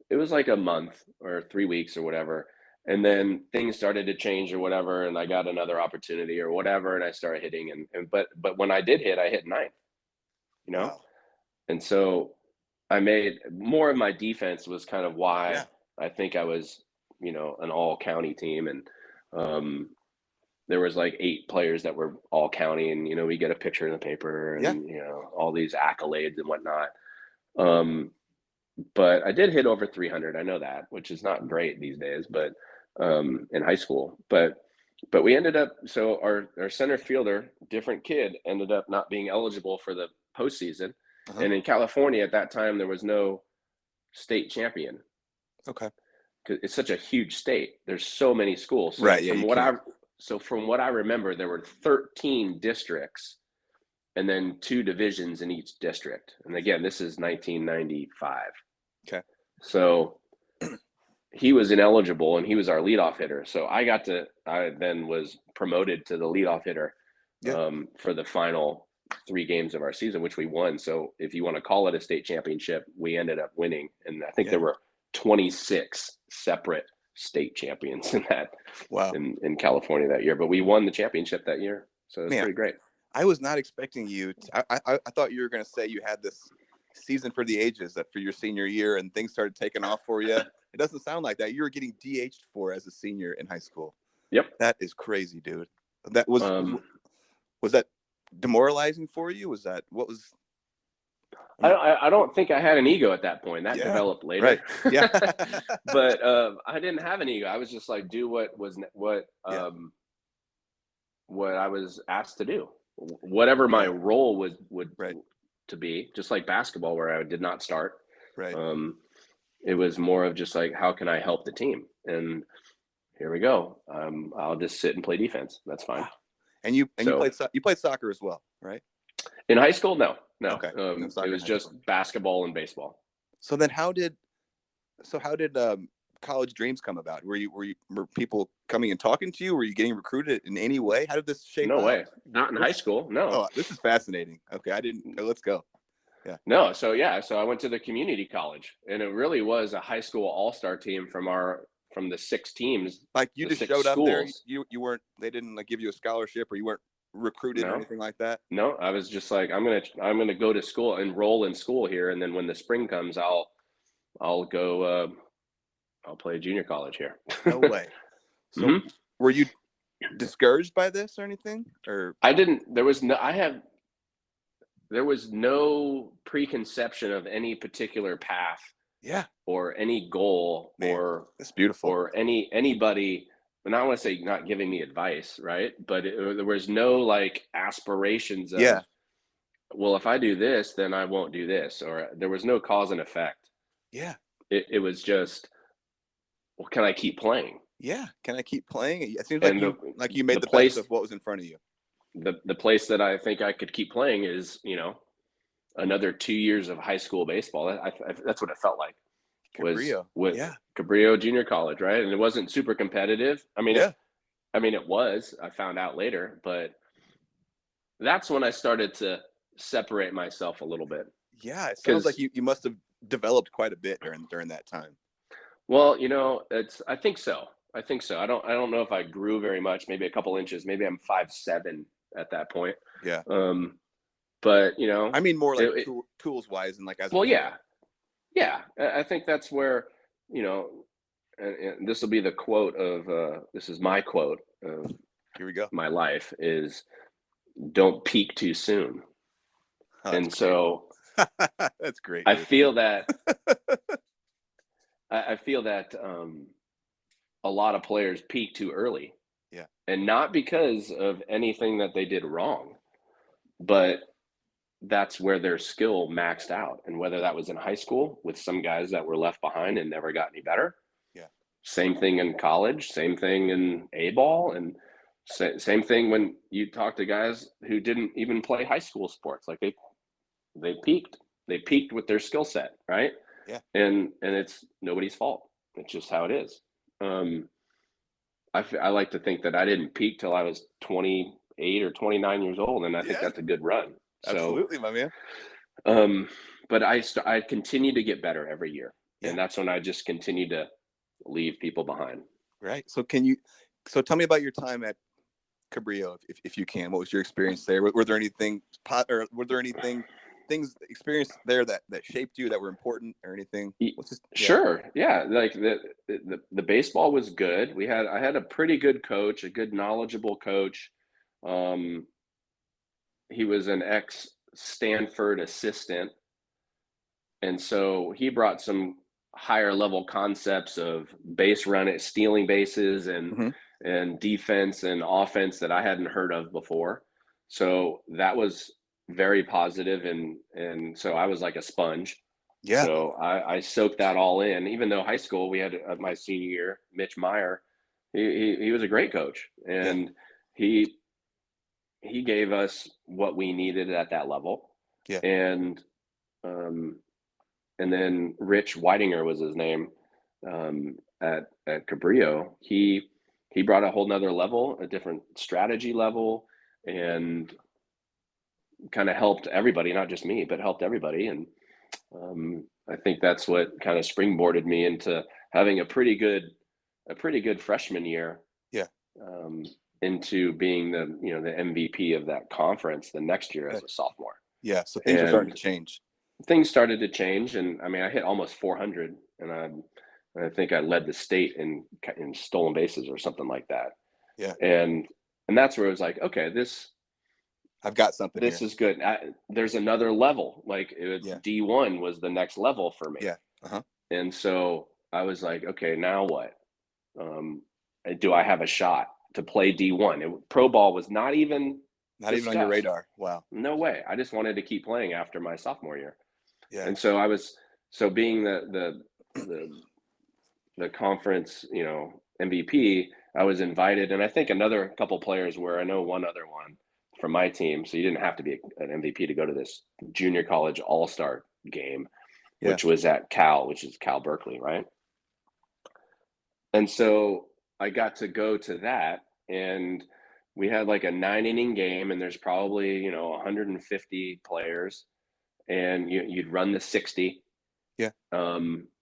It was like a month or 3 weeks or whatever. And then things started to change or whatever, and I got another opportunity or whatever, and I started hitting. But when I did hit, I hit 9th. Wow. And so I made more of my defense was kind of why I think I was, an all county team. And there was like 8 players that were all county, and, we get a picture in the paper and, all these accolades and whatnot. But I did hit over 300. I know that, which is not great these days, but in high school. But we ended up, so our center fielder, different kid, ended up not being eligible for the postseason. And in California at that time, there was no state champion. Okay. Because it's such a huge state. There's so many schools. So from what I remember, there were 13 districts and then 2 divisions in each district. And again, this is 1995. Okay. So he was ineligible, and he was our leadoff hitter. So I then was promoted to the leadoff hitter for the final 3 games of our season, which we won. So if you want to call it a state championship, we ended up winning. And I think there were 26 separate state champions in that in California that year. But we won the championship that year. So it was pretty great. I was not expecting you I thought you were going to say you had this season for the ages, that for your senior year and things started taking off for you. It doesn't sound like that. You were getting DH'd for as a senior in high school. Yep. That is crazy, dude. That was that demoralizing for you? What was? I don't think I had an ego at that point. That developed later. Right. Yeah. But I didn't have an ego. I was just like, do what I was asked to do, whatever my role would to be, just like basketball, where I did not start. Right. It was more of just like, how can I help the team? And here we go. I'll just sit and play defense. That's fine. Wow. And you played soccer as well, right? In high school, no. Okay. It was just basketball and baseball. So then, how did college dreams come about? Were people coming and talking to you? Were you getting recruited in any way? How did this shape out? No way. Not in high school. No. Oh, this is fascinating. Okay. Let's go. Yeah. No. So I went to the community college, and it really was a high school all-star team from the 6 teams. Like you just showed up there. You weren't, they didn't give you a scholarship, or you weren't recruited or anything like that? No, I was just like, I'm going to go to school, enroll in school here. And then when the spring comes, I'll go, I'll play junior college here. No way. So were you discouraged by this or anything? Or I didn't, there was no preconception of any particular path. Yeah. Or any goal. Man, that's beautiful. Or anybody and I don't want to say not giving me advice, right? But there was no like aspirations of, well, if I do this, then I won't do this, or there was no cause and effect. Yeah. It was just, well, can I keep playing? Yeah. Can I keep playing? It seems like you made the best of what was in front of you. The place that I think I could keep playing is, another 2 years of high school baseball. That's what it felt like. Cabrillo. Was with Cabrillo Junior College, right? And it wasn't super competitive. I mean, it was. I found out later, but that's when I started to separate myself a little bit. Yeah, it sounds like you must have developed quite a bit during that time. Well, I think so. I don't know if I grew very much, maybe a couple inches. Maybe I'm 5'7" at that point. Yeah. But I mean more like tools wise and like as well, yeah. I think that's where, and this will be the quote of this is my quote of here we go. My life is, don't peak too soon. Oh, and so that's great. I feel that I feel that a lot of players peak too early. Yeah. And not because of anything that they did wrong, but that's where their skill maxed out. And whether that was in high school with some guys that were left behind and never got any better. Yeah. Same thing in college, same thing in A-ball, and same thing when you talk to guys who didn't even play high school sports. Like they peaked with their skill set, right? Yeah. And it's nobody's fault. It's just how it is. I like to think that I didn't peak till I was 28 or 29 years old, and I think that's a good run. Absolutely, my man. But I continue to get better every year, and that's when I just continue to leave people behind. Right. So tell me about your time at Cabrillo, if you can. What was your experience there? Were there anything things experienced there that shaped you, that were important, or anything? Sure. Yeah. Like the baseball was good. I had a pretty good coach, a good knowledgeable coach. He was an ex-Stanford assistant. And so he brought some higher level concepts of base running, stealing bases, and defense and offense that I hadn't heard of before. So that was very positive. And so I was like a sponge. Yeah. So I soaked that all in, even though high school, we had my senior year, Mitch Meyer, he was a great coach, and he gave us what we needed at that level. Yeah. And then Rich Whitinger was his name, at Cabrillo. He brought a whole nother level, a different strategy level, and kind of helped everybody, not just me, but helped everybody. And I think that's what kind of springboarded me into having a pretty good freshman year. Yeah. Into being the MVP of that conference the next year as a sophomore. Yeah. So things were starting to change. Things started to change, and I mean, I hit almost 400, and I think I led the state in stolen bases or something like that. Yeah. And that's where it was like, okay, I've got something. This is good. There's another level. Like D1 was the next level for me. Yeah. Uh-huh. And so I was like, okay, now what? Do I have a shot to play D1? Pro ball was not even on your radar. Wow. No way. I just wanted to keep playing after my sophomore year. Yeah. And so being the conference, MVP, I was invited, and I think another couple players were. I know one other one from my team. So you didn't have to be an MVP to go to this junior college all-star game, which was at Cal, which is Cal Berkeley, right? And so I got to go to that, and we had like a 9-inning game, and there's probably 150 players, and you'd run the 60. Yeah.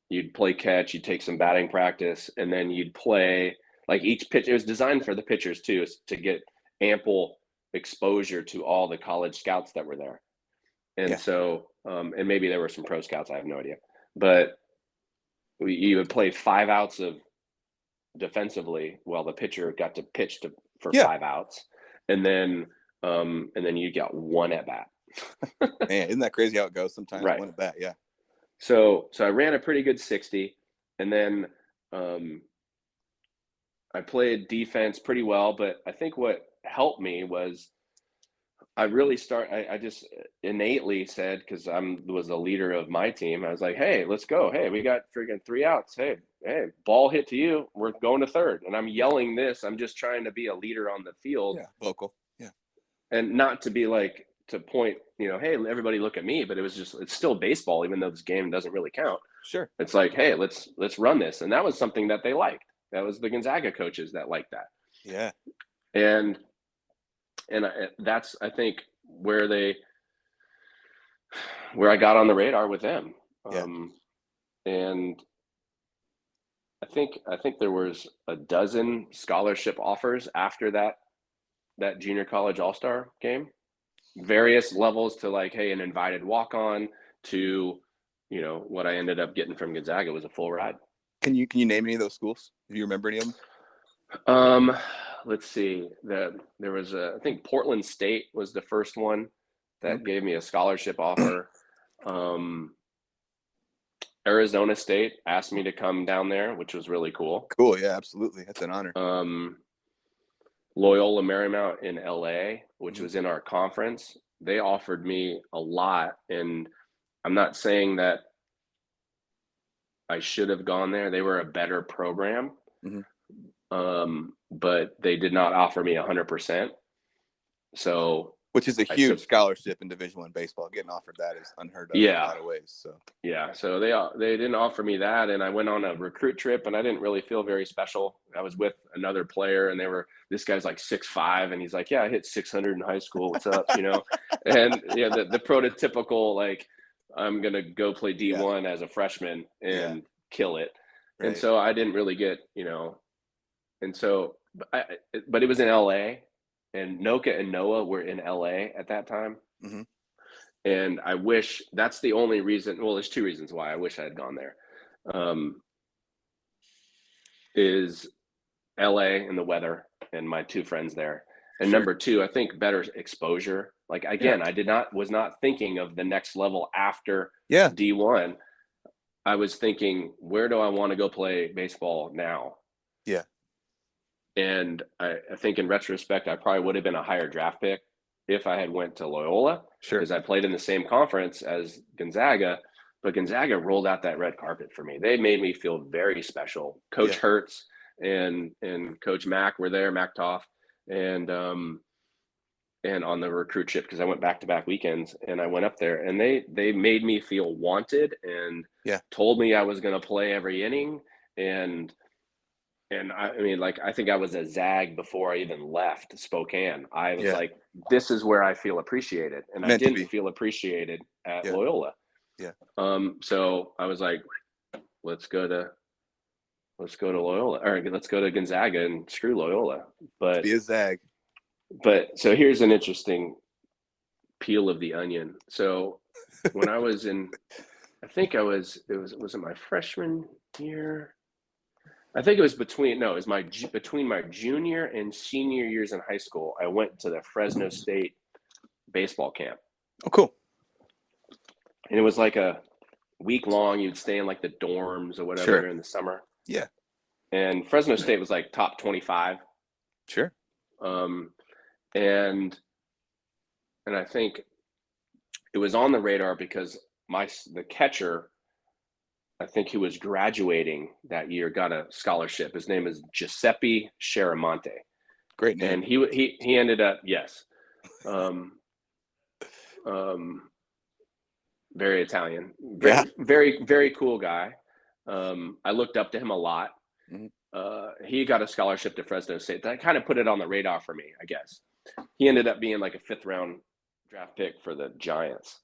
You'd play catch, you'd take some batting practice, and then you'd play like each pitch. It was designed for the pitchers too, to get ample exposure to all the college scouts that were there. And so, and maybe there were some pro scouts, I have no idea, but you would play 5 outs of defensively while the pitcher got to pitch for 5 outs. And then you got 1 at bat. Man, isn't that crazy how it goes sometimes? Right. 1 at bat. Yeah. So I ran a pretty good 60, and then I played defense pretty well, but I think what helped me was I just innately said, because was the leader of my team, I was like, hey, let's go. Hey, we got freaking 3 outs. Hey, ball hit to you. We're going to third. And I'm yelling this. I'm just trying to be a leader on the field. Yeah, vocal. Yeah. And not to be like, to point, hey, everybody look at me, but it's still baseball, even though this game doesn't really count. Sure. It's like, hey, let's run this. And that was something that they liked. That was the Gonzaga coaches that liked that. Yeah. And that's, I think, where I got on the radar with them. Yeah. And I think there was a dozen scholarship offers after that junior college all-star game, various levels, to like, hey, an invited walk-on, to, what I ended up getting from Gonzaga was a full ride. Can you name any of those schools? Do you remember any of them? Let's see. There was I think Portland State was the first one that gave me a scholarship offer. Arizona State asked me to come down there, which was really cool. Cool. Yeah, absolutely. That's an honor. Loyola Marymount in LA, which was in our conference, they offered me a lot. And I'm not saying that I should have gone there. They were a better program. But they did not offer me 100%. So, which is a huge scholarship in Division I baseball. Getting offered that is unheard of in a lot of ways. So so they didn't offer me that, and I went on a recruit trip, and I didn't really feel very special. I was with another player, and this guy's like 6'5", and he's like, yeah, I hit 600 in high school. What's up, And the prototypical, like, I'm gonna go play D1 as a freshman and kill it. Right. And so I didn't really get, and so, but it was in LA, and Noka and Noah were in LA at that time. And I wish, that's the only reason. Well, there's 2 reasons why I wish I had gone there. Is LA and the weather and my 2 friends there. And number 2, I think better exposure. Like, again, I was not thinking of the next level after D1. I was thinking, where do I want to go play baseball now? Yeah. And I think in retrospect, I probably would have been a higher draft pick if I had went to Loyola. Sure. Because I played in the same conference as Gonzaga, but Gonzaga rolled out that red carpet for me. They made me feel very special. Coach Hertz and Coach Mack were there, Mack Toff, and on the recruit trip, because I went back-to-back weekends, and I went up there, and they made me feel wanted, and told me I was going to play every inning, and I mean, like, I think I was a Zag before I even left Spokane. I was like, this is where I feel appreciated. And I didn't feel appreciated at Loyola. Yeah. So I was like, let's go to Loyola, or let's go to Gonzaga and screw Loyola. But be a Zag. But so here's an interesting peel of the onion. So when I was in, I think was it my freshman year? I think it was between my junior and senior years in high school. I went to the Fresno State baseball camp. Oh, cool. And it was like a week long. You'd stay in like the dorms or whatever in the summer. Yeah. And Fresno State was like top 25. Sure. And I think it was on the radar because the catcher, I think he was graduating that year, got a scholarship. His name is Giuseppe Chiaramonte. Great name. And he ended up, very Italian, very, very cool guy. I looked up to him a lot. He got a scholarship to Fresno State. That kind of put it on the radar for me, I guess. He ended up being like a 5th round draft pick for the Giants.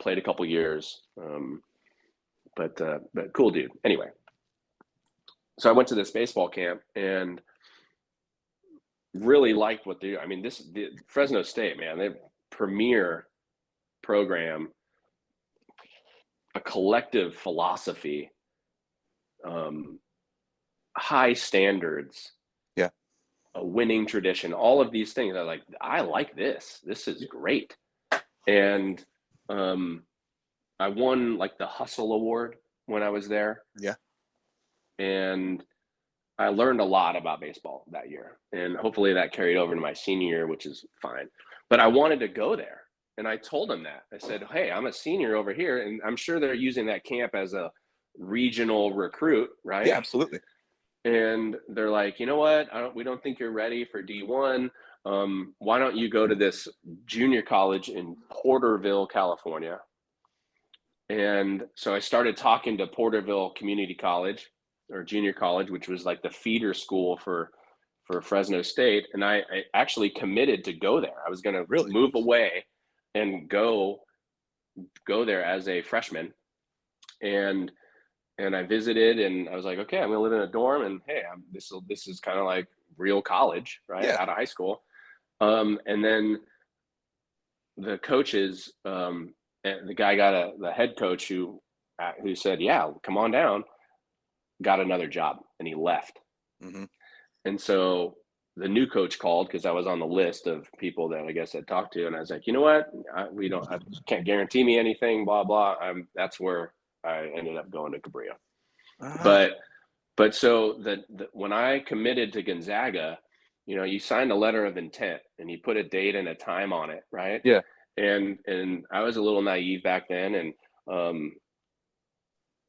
Played a couple years. But cool dude. Anyway, so I went to this baseball camp and really liked what they do. I mean, the Fresno State, man, they premier program, a collective philosophy, high standards, a winning tradition, all of these things. I like this. This is great. And I won like the Hustle Award when I was there. Yeah. And I learned a lot about baseball that year, and hopefully that carried over to my senior year, which is fine. But I wanted to go there, and I told them that. I said, "Hey, I'm a senior over here," and I'm sure they're using that camp as a regional recruit, right? Yeah, absolutely. And they're like, "You know what? We don't think you're ready for D1. Why don't you go to this junior college in Porterville, California?" And so I started talking to Porterville Community College, or junior college, which was like the feeder school for Fresno State. And I actually committed to go there. I was going to move away and go there as a freshman. And I visited, and I was like, okay, I'm going to live in a dorm, and hey, this is kind of like real college, right? Yeah. Out of high school. And then the coaches, and the guy got the head coach who said, yeah, come on down, got another job, and he left. Mm-hmm. And so the new coach called, because I was on the list of people that I guess I'd talked to. And I was like, you know what? I can't guarantee me anything, blah, blah. That's where I ended up going to Cabrillo. But so when I committed to Gonzaga, you signed a letter of intent and you put a date and a time on it, right? Yeah. And I was a little naive back then. And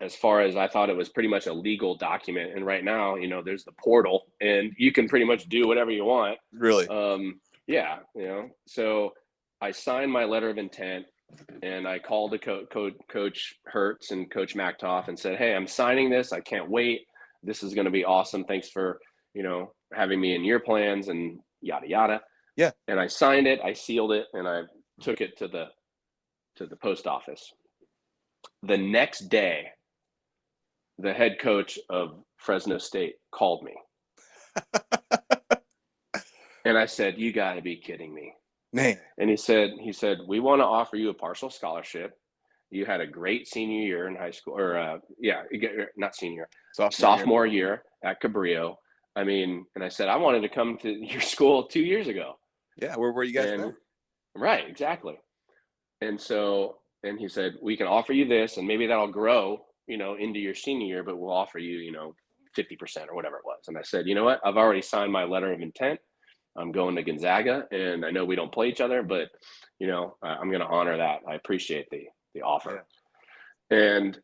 as far as I thought it was pretty much a legal document. And right now, there's the portal and you can pretty much do whatever you want. Really? Yeah. So I signed my letter of intent and I called the Coach Hertz and Coach Mactoff and said, hey, I'm signing this. I can't wait. This is going to be awesome. Thanks for, having me in your plans and yada, yada. Yeah. And I signed it, I sealed it, and I took it to the post office. The next day, the head coach of Fresno State called me. And I said, you got to be kidding me. Man. And he said, we want to offer you a partial scholarship. You had a great senior year in high school, or not senior, sophomore year at Cabrillo. I mean, and I said, I wanted to come to your school 2 years ago. Yeah, where were you guys then? Right, exactly. And he said, we can offer you this, and maybe that'll grow, into your senior year, but we'll offer you, 50% or whatever it was. And I said, you know what? I've already signed my letter of intent. I'm going to Gonzaga, and I know we don't play each other, but, I'm going to honor that. I appreciate the offer. Yeah. And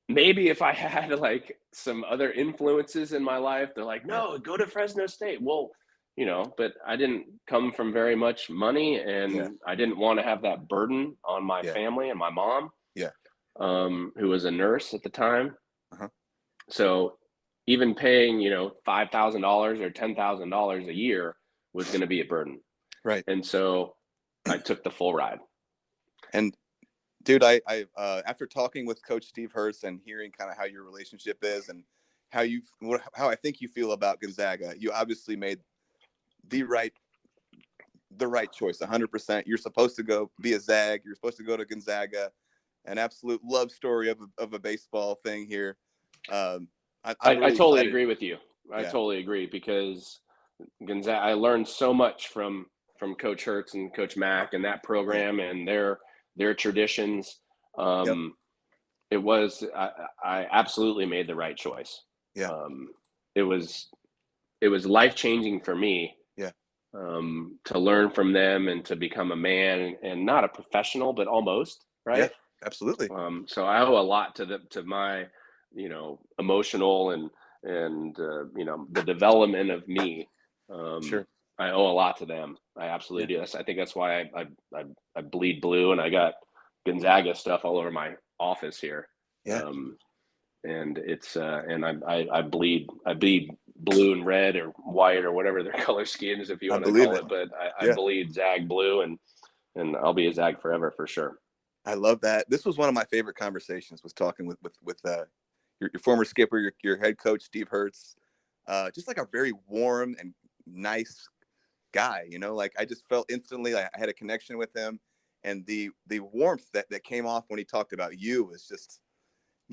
maybe if I had like some other influences in my life, they're like, no, go to Fresno State. Well, but I didn't come from very much money, and I didn't want to have that burden on my family and my mom, who was a nurse at the time. Uh-huh. So even paying, $5,000 or $10,000 a year was going to be a burden. Right. And so I took the full ride. And dude, I after talking with Coach Steve Hertz and hearing kind of how your relationship is and how I think you feel about Gonzaga, you obviously made the right choice, 100%. You're supposed to go be a Zag. You're supposed to go to Gonzaga. An absolute love story of a baseball thing here. I totally agree with you. I totally agree, because Gonzaga, I learned so much from Coach Hertz and Coach Mack and that program and their traditions. It was, I absolutely made the right choice. Yeah. It was life-changing for me. Yeah. To learn from them and to become a man, and not a professional, but almost, right? Yeah, absolutely. So I owe a lot to my, emotional and the development of me. Sure. I owe a lot to them. I absolutely do. I think that's why I bleed blue, and I got Gonzaga stuff all over my office here. Yeah. And it's and I bleed blue and red or white or whatever their color scheme is, if you want to call it. But I bleed Zag blue, and I'll be a Zag forever for sure. I love that. This was one of my favorite conversations, was talking with your former skipper, your head coach, Steve Hertz. Just like a very warm and nice guy, like I just felt instantly like I had a connection with him, and the warmth that came off when he talked about you was just,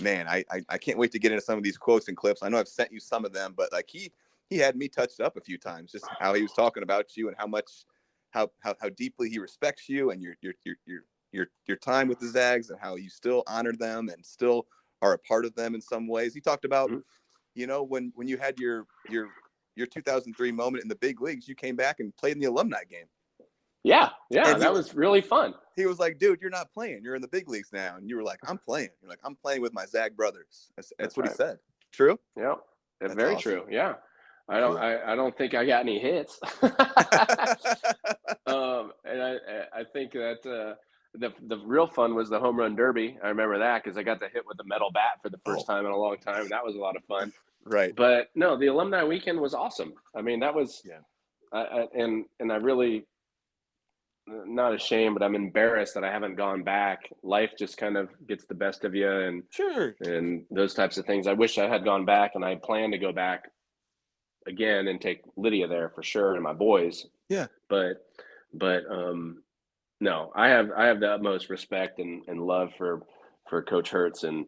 man, I can't wait to get into some of these quotes and clips. I know I've sent you some of them, but like he had me touched up a few times, just how he was talking about you and how deeply he respects you and your time with the Zags, and how you still honored them and still are a part of them in some ways. He talked about you know, when you had your 2003 moment in the big leagues, you came back and played in the alumni game. Yeah, that was really fun. He was like, dude, you're not playing. You're in the big leagues now. And you were like, I'm playing. You're like, I'm playing with my Zag brothers. That's what he said. True? Yeah, very awesome. True. Yeah. I don't think I got any hits. And I think that the real fun was the home run derby. I remember that because I got to hit with a metal bat for the first time in a long time. That was a lot of fun. Right. But no, the alumni weekend was awesome. I mean, that was, and I really, not ashamed, but I'm embarrassed that I haven't gone back. Life just kind of gets the best of you, and and those types of things. I wish I had gone back, and I plan to go back again and take Lydia there for sure, and my boys. Yeah. But no, I have the utmost respect and love for Coach Hertz and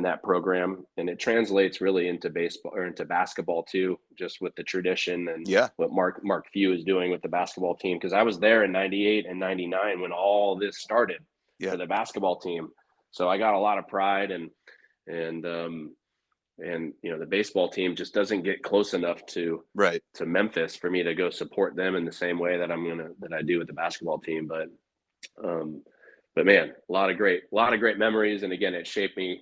that program, and it translates really into baseball or into basketball too, just with the tradition and what Mark Few is doing with the basketball team. Because I was there in '98 and '99 when all this started for the basketball team, so I got a lot of pride and you know, the baseball team just doesn't get close enough to Memphis for me to go support them in the same way that I do with the basketball team. But man, a lot of great memories, and again, it shaped me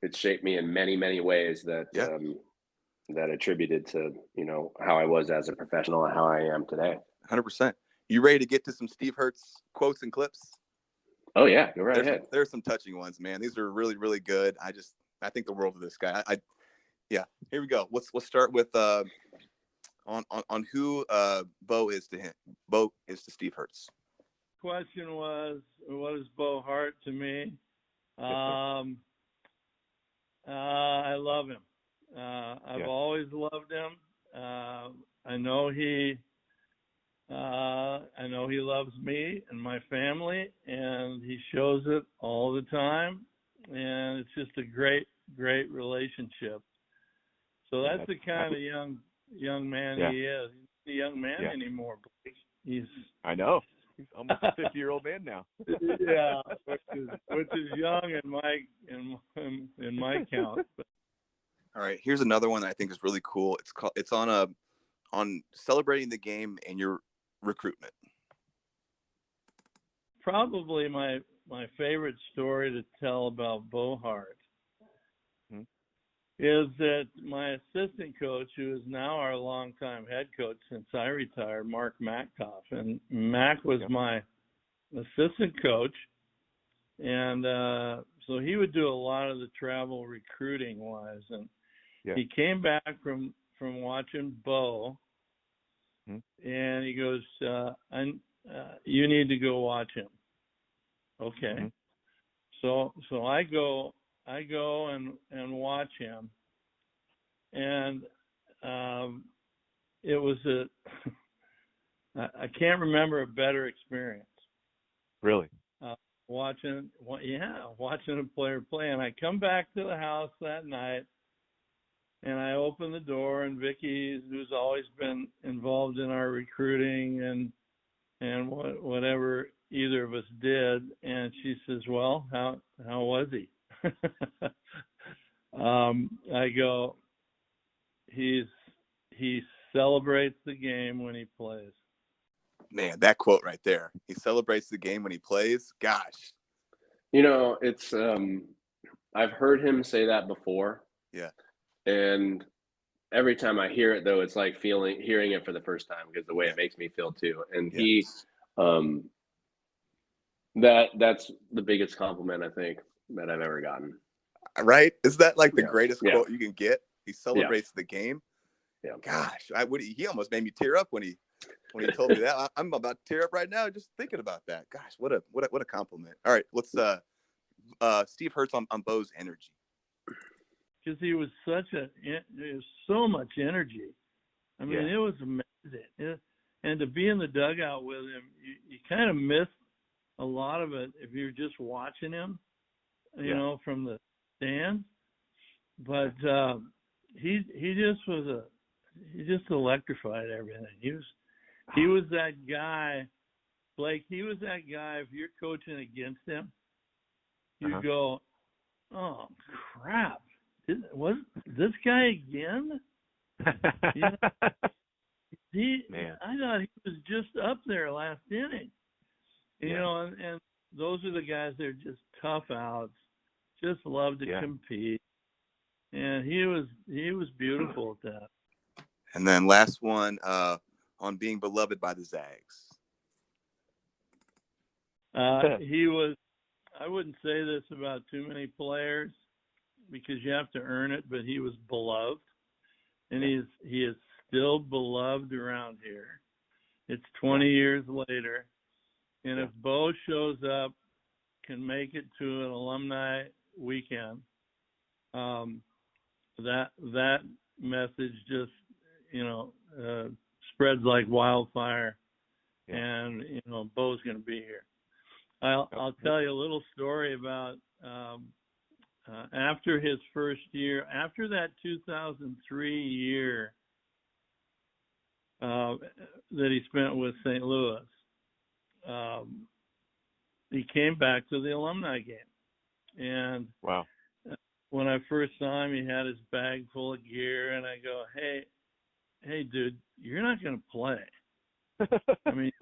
in many, many ways that that attributed to, you know, how I was as a professional and how I am today. 100%. You ready to get to some Steve Hertz quotes and clips? Oh yeah, go right ahead. There's some touching ones, man. These are really, really good. I think the world of this guy. Here we go. Let's start with on who Bo is to him. Bo is to Steve Hertz. Question was, what is Bo Hart to me? I love him. I've always loved him. I know he loves me and my family, and he shows it all the time. And it's just a great relationship. So that's the kind of young man he is. He's a young man anymore. I know. He's almost a 50-year-old man now. Yeah, which is young in my count. But. All right, here's another one that I think is really cool. It's on celebrating the game and your recruitment. Probably my favorite story to tell about Bo Hart is that my assistant coach, who is now our longtime head coach since I retired, Mark Mackoff, and Mac was my assistant coach, and so he would do a lot of the travel recruiting wise, and he came back from watching Bo, and he goes, you need to go watch him. Okay. So I go and watch him, and it was I can't remember a better experience. Really? Watching a player play. And I come back to the house that night, and I open the door, and Vicky, who's always been involved in our recruiting and whatever either of us did, and she says, well, how was he? I go, he celebrates the game when he plays. Man, that quote right there. He celebrates the game when he plays. Gosh. You know, it's I've heard him say that before. Yeah. And every time I hear it, though, it's like hearing it for the first time, because the way it makes me feel too. And he that's the biggest compliment I think that I've ever gotten. Right? Is that like the greatest quote you can get? He celebrates the game. Yeah. Gosh, he almost made me tear up when he told me that. I'm about to tear up right now just thinking about that. Gosh, what a compliment. All right, let's Steve Hertz on Bo's energy. Because he was so much energy. I mean, it was amazing. And to be in the dugout with him, you kind of miss a lot of it if you're just watching him, you know, from the stands. But he just electrified everything. He was that guy, Blake. He was that guy. If you're coaching against him, you go, oh crap, was this guy again? Yeah. Man. I thought he was just up there last inning. You know, and those are the guys that are just tough outs, just love to compete. And he was beautiful at that. And then last one on being beloved by the Zags. He was. I wouldn't say this about too many players because you have to earn it, but he was beloved, and he is still beloved around here. It's 20 years later, and if Bo shows up, can make it to an alumni weekend, that message just spreads like wildfire, and Bo's going to be here. I'll tell you a little story about after his first year, after that 2003 year that he spent with St. Louis. He came back to the alumni game, and when I first saw him, he had his bag full of gear, and I go, "Hey, dude, you're not going to play. I mean,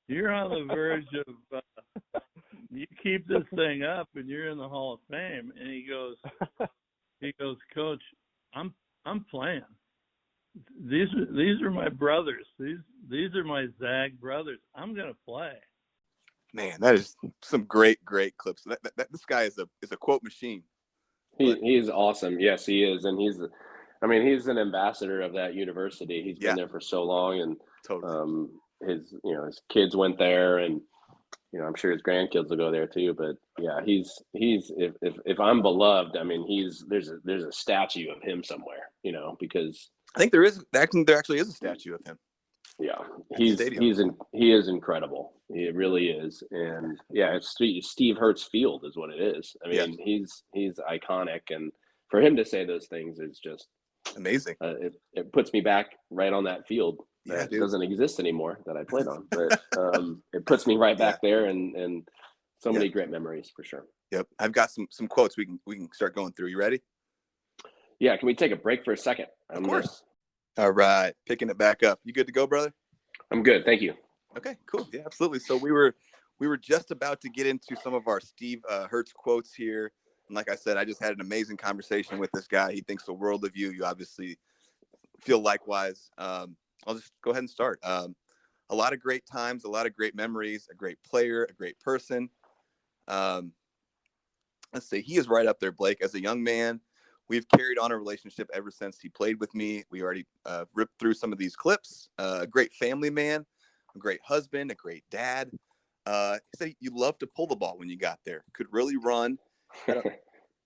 you're on the verge of you keep this thing up, and you're in the Hall of Fame." And he goes, "Coach, I'm playing. These are my brothers. These are my Zag brothers. I'm going to play." Man, that is some great clips. This guy is a quote machine. He is awesome. Yes, he is, and he's an ambassador of that university. He's been there for so long, and totally. His kids went there, and I'm sure his grandkids will go there too. But yeah, he's if I'm beloved, I mean, there's a statue of him somewhere, because I think there actually is a statue of him. Yeah, he is incredible. He really is, and it's Steve Hertz Field is what it is. I mean, he's iconic, and for him to say those things is just amazing. It puts me back right on that field that doesn't exist anymore that I played on, but it puts me right back there, and so many great memories for sure. Yep, I've got some quotes we can start going through. You ready? Yeah, can we take a break for a second? Of course. All right, picking it back up. You good to go, brother? I'm good, thank you. Okay, cool. Yeah, absolutely. So we were just about to get into some of our Steve Hertz quotes here. And like I said, I just had an amazing conversation with this guy. He thinks the world of you. You obviously feel likewise. I'll just go ahead and start. A lot of great times, a lot of great memories, a great player, a great person. Let's see. He is right up there, Blake. As a young man, we've carried on a relationship ever since he played with me. We already ripped through some of these clips. A great family man, a great husband, a great dad. He said you loved to pull the ball when you got there. Could really run.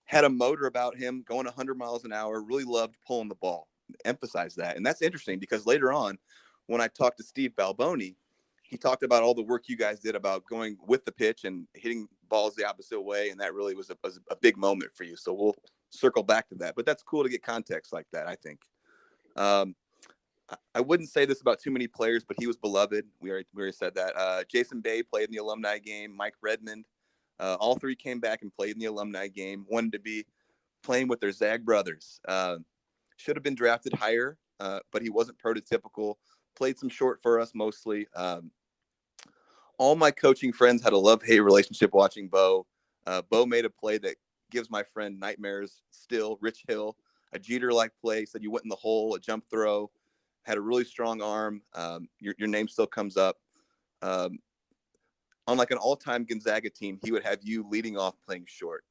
Had a motor about him, going 100 miles an hour. Really loved pulling the ball. Emphasize that. And that's interesting because later on, when I talked to Steve Balboni, he talked about all the work you guys did about going with the pitch and hitting balls the opposite way. And that really was a big moment for you. So we'll circle back to that. But that's cool to get context like that, I think. I wouldn't say this about too many players, but he was beloved. We already said that. Jason Bay played in the alumni game. Mike Redmond. All three came back and played in the alumni game. Wanted to be playing with their Zag brothers. Should have been drafted higher, but he wasn't prototypical. Played some short for us mostly. All my coaching friends had a love-hate relationship watching Bo. Bo made a play that gives my friend nightmares still. Rich Hill, a Jeter-like play, said you went in the hole, a jump throw, had a really strong arm. Your name still comes up. On like an all-time Gonzaga team, he would have you leading off playing short.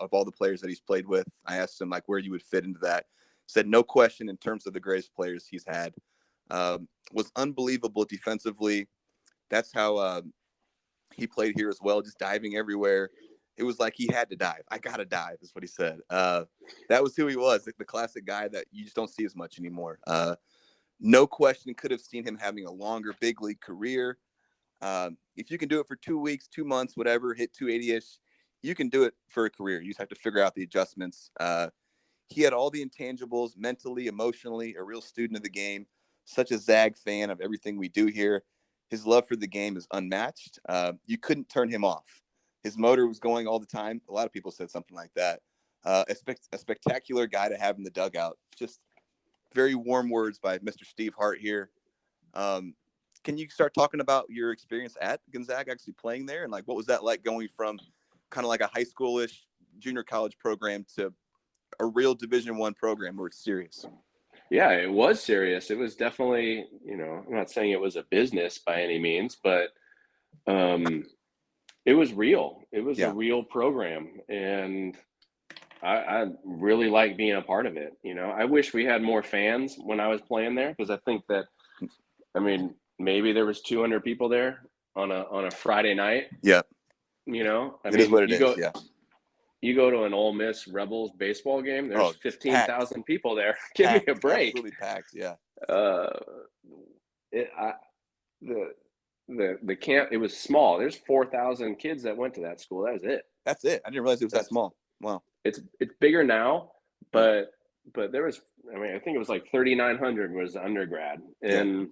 Of all the players that he's played with, I asked him like where you would fit into that. Said no question in terms of the greatest players he's had. Was unbelievable defensively. That's how he played here as well, just diving everywhere. It was like he had to dive. I got to dive is what he said. That was who he was, the classic guy that you just don't see as much anymore. No question could have seen him having a longer big league career. If you can do it for 2 weeks, 2 months, whatever, hit 280-ish, you can do it for a career. You just have to figure out the adjustments. He had all the intangibles, mentally, emotionally, a real student of the game, such a Zag fan of everything we do here. His love for the game is unmatched. You couldn't turn him off. His motor was going all the time. A lot of people said something like that. a spectacular guy to have in the dugout. Just very warm words by Mr. Steve Hart here. Can you start talking about your experience at Gonzaga, actually playing there, and like what was that like going from kind of like a high schoolish junior college program to a real Division I program where it's serious? Yeah, it was serious. It was definitely, I'm not saying it was a business by any means, but it was real. It was a real program, and I really like being a part of it. I wish we had more fans when I was playing there, because I think that, maybe there was 200 people there on a Friday night. Yeah. It is what it is. Yeah. You go to an Ole Miss Rebels baseball game, there's 15,000 people there. Give me a break. Absolutely packed. Yeah. The camp, it was small. There's 4,000 kids that went to that school. That was it. That's it. I didn't realize it was that small. Wow. It's bigger now, but there was, I think it was like 3,900 was undergrad, and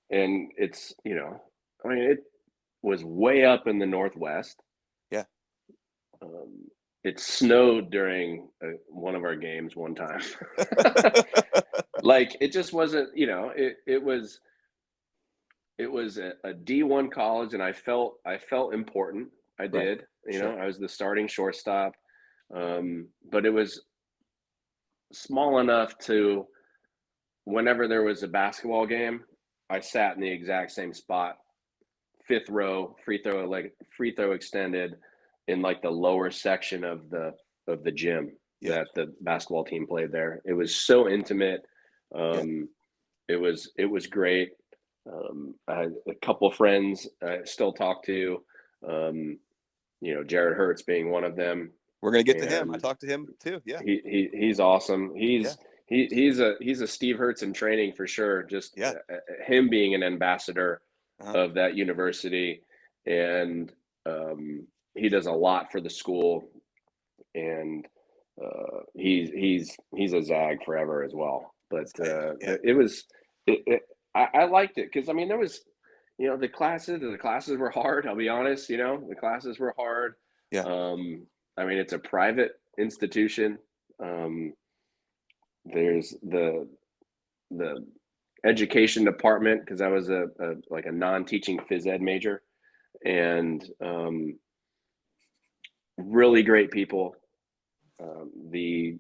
it's, it was way up in the Northwest. Yeah. It snowed during one of our games one time. Like, it just wasn't, it was a D1 college, and I felt important. I did, Sure. I was the starting shortstop. But it was small enough to, whenever there was a basketball game, I sat in the exact same spot, 5th row, free throw extended, in like the lower section of the gym that the basketball team played there. It was so intimate. It was great. I had a couple of friends I still talk to, Jared Hertz being one of them. We're gonna get to him. I talked to him too. Yeah. He's awesome. He's a Steve Hertz in training for sure. Just him being an ambassador of that university, and he does a lot for the school, and he's a Zag forever as well. But I liked it because there was, the classes were hard. I'll be honest, the classes were hard. Yeah. It's a private institution. There's the education department, because I was a non-teaching phys ed major, and really great people. The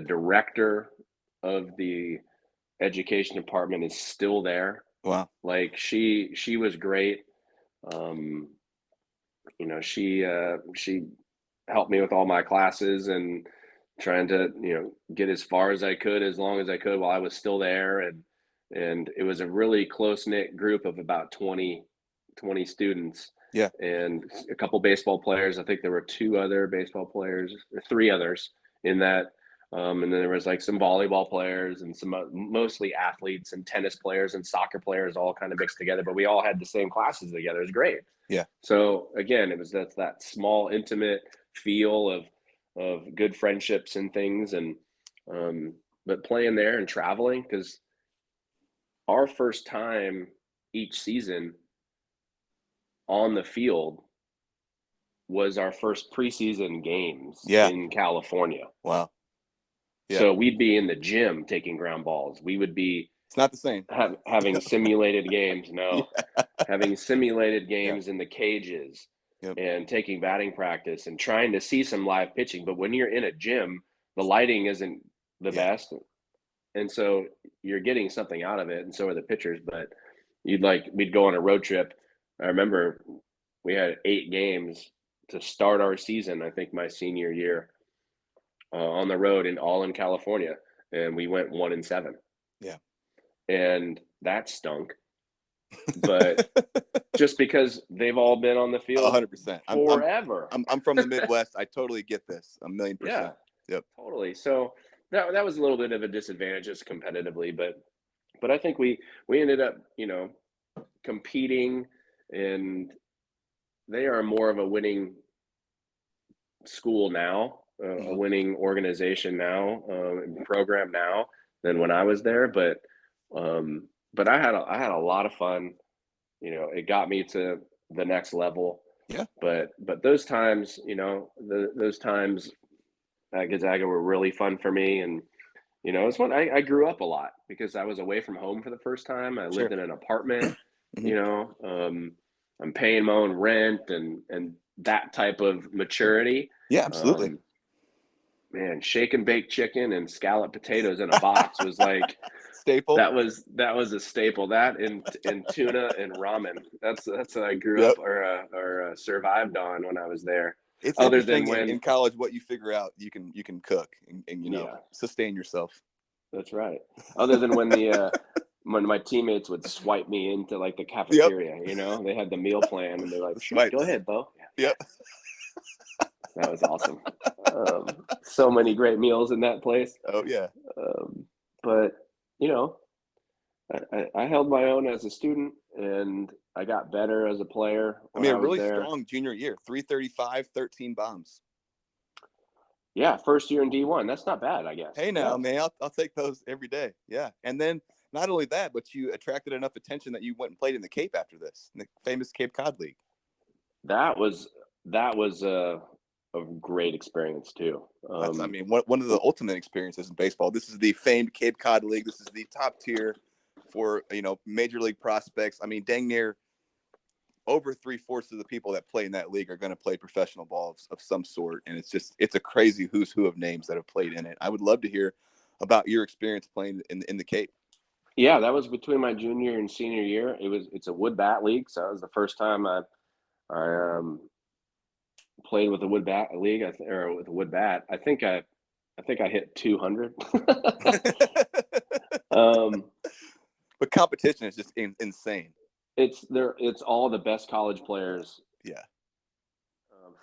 director of the education department is still there. Wow. Like, she was great. She helped me with all my classes, and trying to, get as far as I could, as long as I could, while I was still there. And it was a really close-knit group of about 20 students. Yeah. And a couple baseball players. I think there were 2 other baseball players, or 3 others in that. And then there was like some volleyball players and some mostly athletes and tennis players and soccer players, all kind of mixed together, but we all had the same classes together. It was great. Yeah. So again, it was that small, intimate feel of good friendships and things. And, but playing there and traveling, because our first time each season on the field was our first preseason games in California. Wow. Yeah. So we'd be in the gym taking ground balls. We would be, it's not the same, having simulated games. No, having simulated games in the cages, and taking batting practice and trying to see some live pitching. But when you're in a gym, the lighting isn't the best. And so you're getting something out of it. And so are the pitchers, but we'd go on a road trip. I remember we had 8 games to start our season. I think my senior year, on the road, all in California, and we went 1-7. Yeah. And that stunk. But just because they've all been on the field 100% forever. I'm from the Midwest. I totally get this. 1,000,000%. Yeah. Yep. Totally. So that was a little bit of a disadvantage just competitively, but I think we ended up, competing, and they are more of a winning school now, a winning organization now, program now, than when I was there. But I had a lot of fun. It got me to the next level. Yeah. But those times, those times at Gonzaga were really fun for me. And, you know, it's when I grew up a lot because I was away from home for the first time. I lived in an apartment, you know, I'm paying my own rent and that type of maturity. Yeah, absolutely. Man, shake and bake chicken and scallop potatoes in a box was like staple. That was a staple. That and tuna and ramen. That's what I grew up or survived on when I was there. It's interesting in college what you figure out you can cook and you know sustain yourself. That's right. Other than when when my teammates would swipe me into like the cafeteria, you know, they had the meal plan and they're like, "Go ahead, Bo." Yep. That was awesome. So many great meals in that place. Oh yeah. But you know, I held my own as a student, and I got better as a player. I mean, a really strong junior year, 335, 13 bombs. Yeah, first year in D1. That's not bad, I guess. Hey, now, man, I'll take those every day. Yeah, and then not only that, but you attracted enough attention that you went and played in the Cape after this, in the famous Cape Cod League. That was a great experience too. I mean, one of the ultimate experiences in baseball. This is the famed Cape Cod League. This is the top tier for, you know, major league prospects. I mean, dang near over 3/4 of the people that play in that league are going to play professional ball of some sort. And it's a crazy who's who of names that have played in it. I would love to hear about your experience playing in the Cape. Yeah, that was between my junior and senior year. It's a wood bat league. So that was the first time I played with a wood bat league, or with a wood bat. I think I hit 200. But competition is just insane. It's all the best college players. Yeah.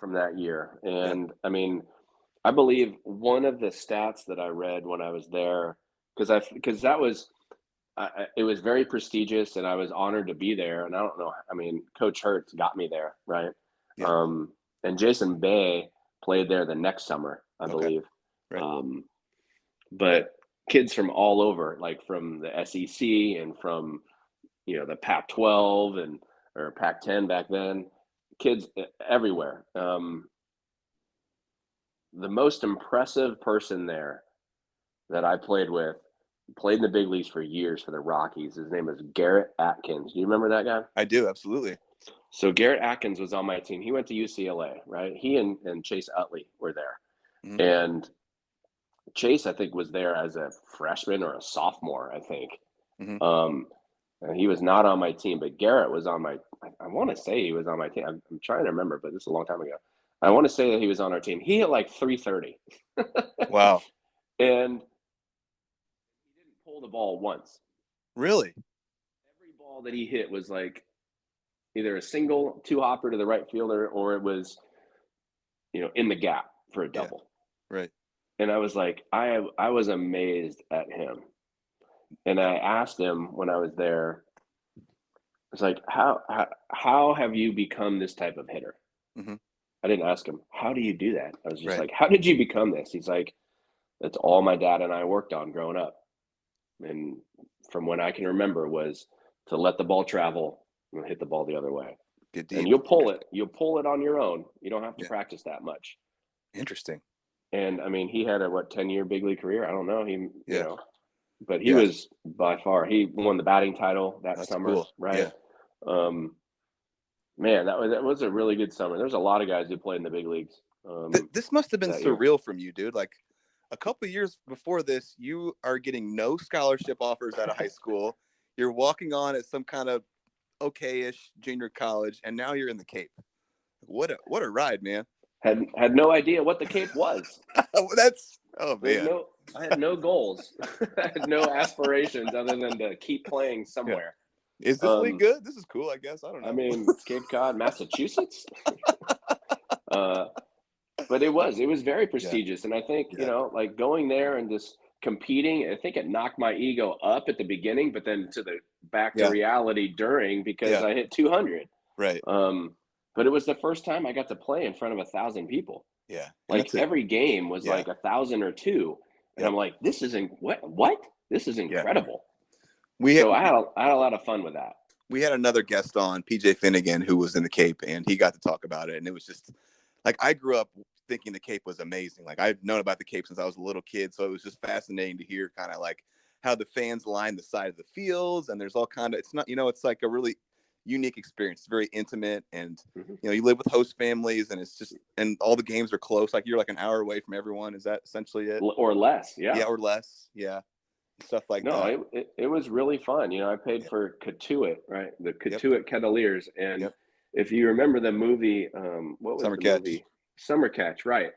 From that year, and I mean, I believe one of the stats that I read when I was there, because that was. It was very prestigious, and I was honored to be there. And I don't know. I mean, Coach Hertz got me there, right? Yeah. And Jason Bay played there the next summer, I believe. Right. But kids from all over, like from the SEC and from, you know, the Pac-12 or Pac-10 back then, kids everywhere. The most impressive person there that I played with, played in the big leagues for years for the Rockies. His name is Garrett Atkins. Do you remember that guy? I do, absolutely. So Garrett Atkins was on my team. He went to UCLA, right? He and Chase Utley were there. Mm-hmm. And Chase, I think, was there as a freshman or a sophomore, I think. Mm-hmm. And he was not on my team, but Garrett was on my – I want to say he was on my team. I'm trying to remember, but this is a long time ago. I want to say that he was on our team. He hit like 330. Wow. And – pull the ball once. Really? Every ball that he hit was like either a single two-hopper to the right fielder, or it was, you know, in the gap for a double. Yeah. Right. And I was like, I was amazed at him. And I asked him when I was there, I was like, how have you become this type of hitter? Mm-hmm. I didn't ask him, how do you do that? I was just like, how did you become this? He's like, that's all my dad and I worked on growing up. And from what I can remember was to let the ball travel and hit the ball the other way. And you'll pull it on your own. You don't have to practice that much. Interesting. And I mean, he had a 10-year big league career. I don't know. You know, but he was by far, he won the batting title that summer. Cool. Right. Yeah. Man, that was a really good summer. There's a lot of guys who played in the big leagues. This must have been surreal from you, dude. Like, a couple of years before this, you are getting no scholarship offers out of high school. You're walking on at some kind of okay-ish junior college, and now you're in the Cape. What a ride, man! Had no idea what the Cape was. Man. I had no goals. I had no aspirations other than to keep playing somewhere. Yeah. Is this league good? This is cool, I guess. I don't know. I mean, Cape Cod, Massachusetts. But it was very prestigious. And I think, you know, like going there and just competing, I think it knocked my ego up at the beginning, but then back to reality during, because I hit 200. Right. But it was the first time I got to play in front of 1,000 people. Yeah. Like every game was like 1,000 or 2. And I'm like, this isn't what? This is incredible. So I had a lot of fun with that. We had another guest on, PJ Finnegan, who was in the Cape, and he got to talk about it. And it was just like, I grew up thinking the Cape was amazing. Like, I've known about the Cape since I was a little kid, so it was just fascinating to hear kind of like how the fans line the side of the fields, and there's all kind of, it's not, it's like a really unique experience. It's very intimate, and you live with host families, and it's just, and all the games are close. Like, you're like an hour away from everyone. Is that essentially it? Or less? Yeah, or less. Yeah, stuff like that. No, it was really fun. I paid for Catuit, right? The Catuit Cavaliers, and if you remember the movie, what was Summer the Catch. movie? Summer Catch, right?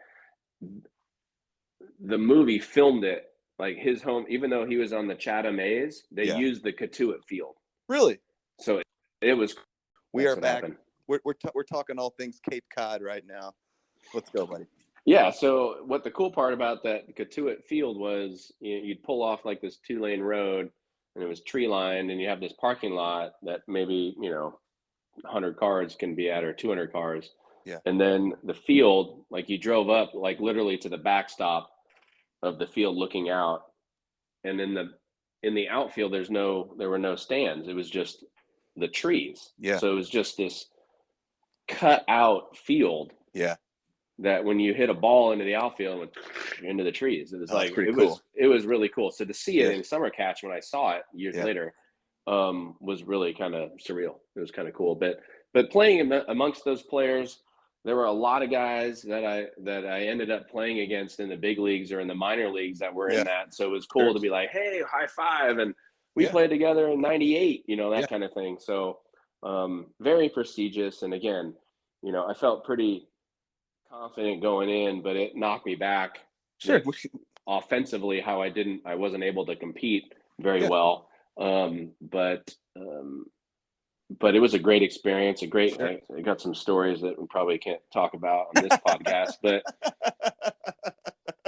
The movie filmed it like his home, even though he was on the Chatham Maze. They used the Catuit field. Really? So it was. We are back. We're talking all things Cape Cod right now. Let's go, buddy. Yeah. So what the cool part about that Catuit field was, you'd pull off like this 2-lane road, and it was tree lined, and you have this parking lot that maybe 100 cars can be at, or 200 cars. Yeah. And then the field, like, you drove up like literally to the backstop of the field looking out, and in the outfield there were no stands. It was just the trees. Yeah. So it was just this cut out field. Yeah. That when you hit a ball into the outfield, it went into the trees. It was it was really cool. So to see it in Summer Catch, when I saw it years later, was really kind of surreal. It was kind of cool. But playing amongst those players, there were a lot of guys that I ended up playing against in the big leagues or in the minor leagues that were in that. So it was cool to be like, hey, high five, and we played together in '98. That kind of thing. So very prestigious. And again, I felt pretty confident going in, but it knocked me back. Sure. Offensively, how I wasn't able to compete very well. But it was a great experience. I got some stories that we probably can't talk about on this podcast, but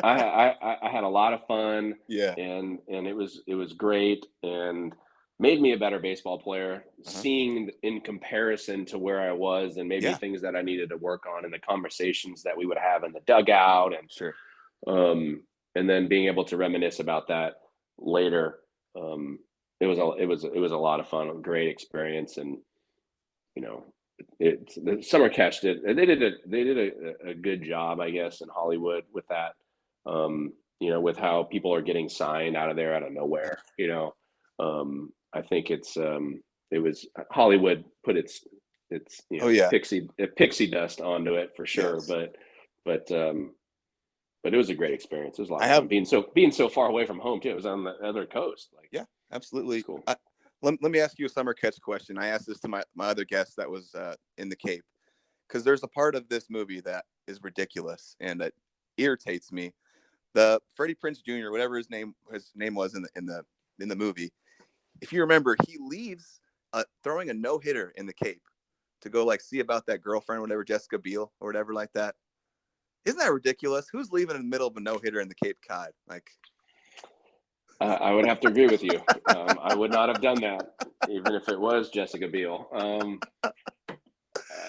I had a lot of fun. Yeah. And it was great, and made me a better baseball player, seeing in comparison to where I was, and maybe things that I needed to work on, and the conversations that we would have in the dugout, and and then being able to reminisce about that later. It was a lot of fun, a great experience. And the Summer Catch did a good job, I guess, in Hollywood with that. With how people are getting signed out of there out of nowhere. I think it was Hollywood put its pixie dust onto it for sure. But it was a great experience. It was a lot of fun being so far away from home too. It was on the other coast. Absolutely. Cool. Let me ask you a Summer Catch question. I asked this to my other guest that was in the Cape, because there's a part of this movie that is ridiculous and that irritates me. The Freddie Prinze Jr., whatever his name was in the movie, if you remember, he leaves throwing a no-hitter in the Cape to go like see about that girlfriend, whatever, Jessica Biel or whatever like that. Isn't that ridiculous? Who's leaving in the middle of a no-hitter in the Cape Cod? Like, I would have to agree with you. I would not have done that, even if it was Jessica Biel.